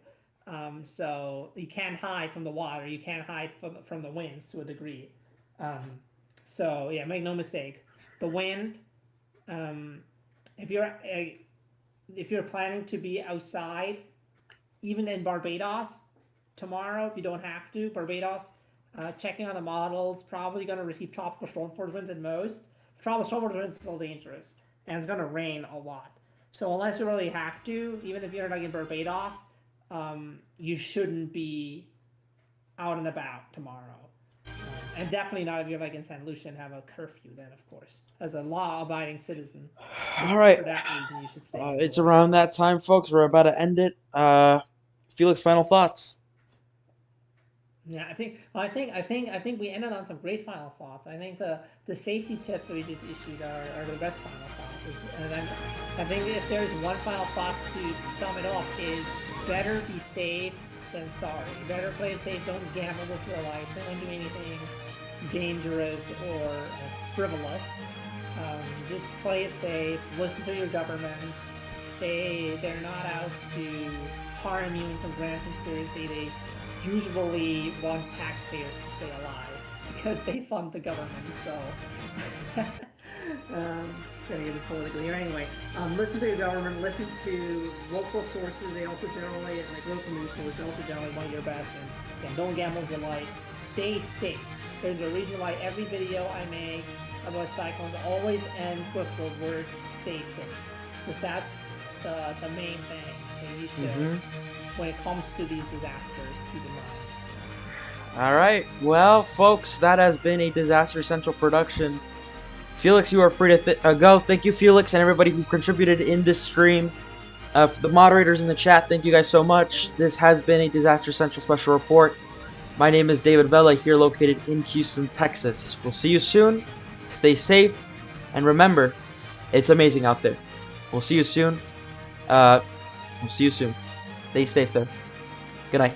B: So you can't hide from the water. You can't hide from the winds to a degree. Um, so yeah, make no mistake. The wind. Um, if you're if you're planning to be outside, even in Barbados tomorrow, if you don't have to, Barbados, checking on the models, probably going to receive tropical storm force winds at most. Tropical storm force winds is still dangerous, and it's going to rain a lot. So unless you really have to, even if you're like in Barbados, you shouldn't be out and about tomorrow. And definitely not if you're like in St. Lucia and have a curfew. Then, of course, as a law-abiding citizen,
A: All right.
B: for that reason, you should stay.
A: It's
B: indoors.
A: around that time, folks. We're about to end it. Felix, final thoughts.
B: Yeah, I think we ended on some great final thoughts. I think the safety tips that we just issued are the best final thoughts. And then I think if there's one final thought to sum it up is better be safe than sorry. Better play it safe. Don't gamble with your life. Don't do anything dangerous or frivolous. Just play it safe. Listen to your government. They're not out to harm you in some grand conspiracy. They usually want taxpayers to stay alive because they fund the government. So, gonna get it politically here anyway. Listen to your government. Listen to local sources. They also generally, like local news sources, also generally one of your best. And don't gamble with your life. Stay safe. There's a reason why every video I make about cyclones always ends with the words "stay safe," because that's the main thing that you should, when it comes to these disasters, keep in mind.
A: All right. Well, folks, that has been a Disaster Central production. Felix, you are free to go. Thank you, Felix, and everybody who contributed in this stream. For the moderators in the chat, thank you guys so much. This has been a Disaster Central special report. My name is David Vela, here located in Houston, Texas. We'll see you soon. Stay safe, and remember, it's amazing out there. We'll see you soon. Stay safe there. Good night.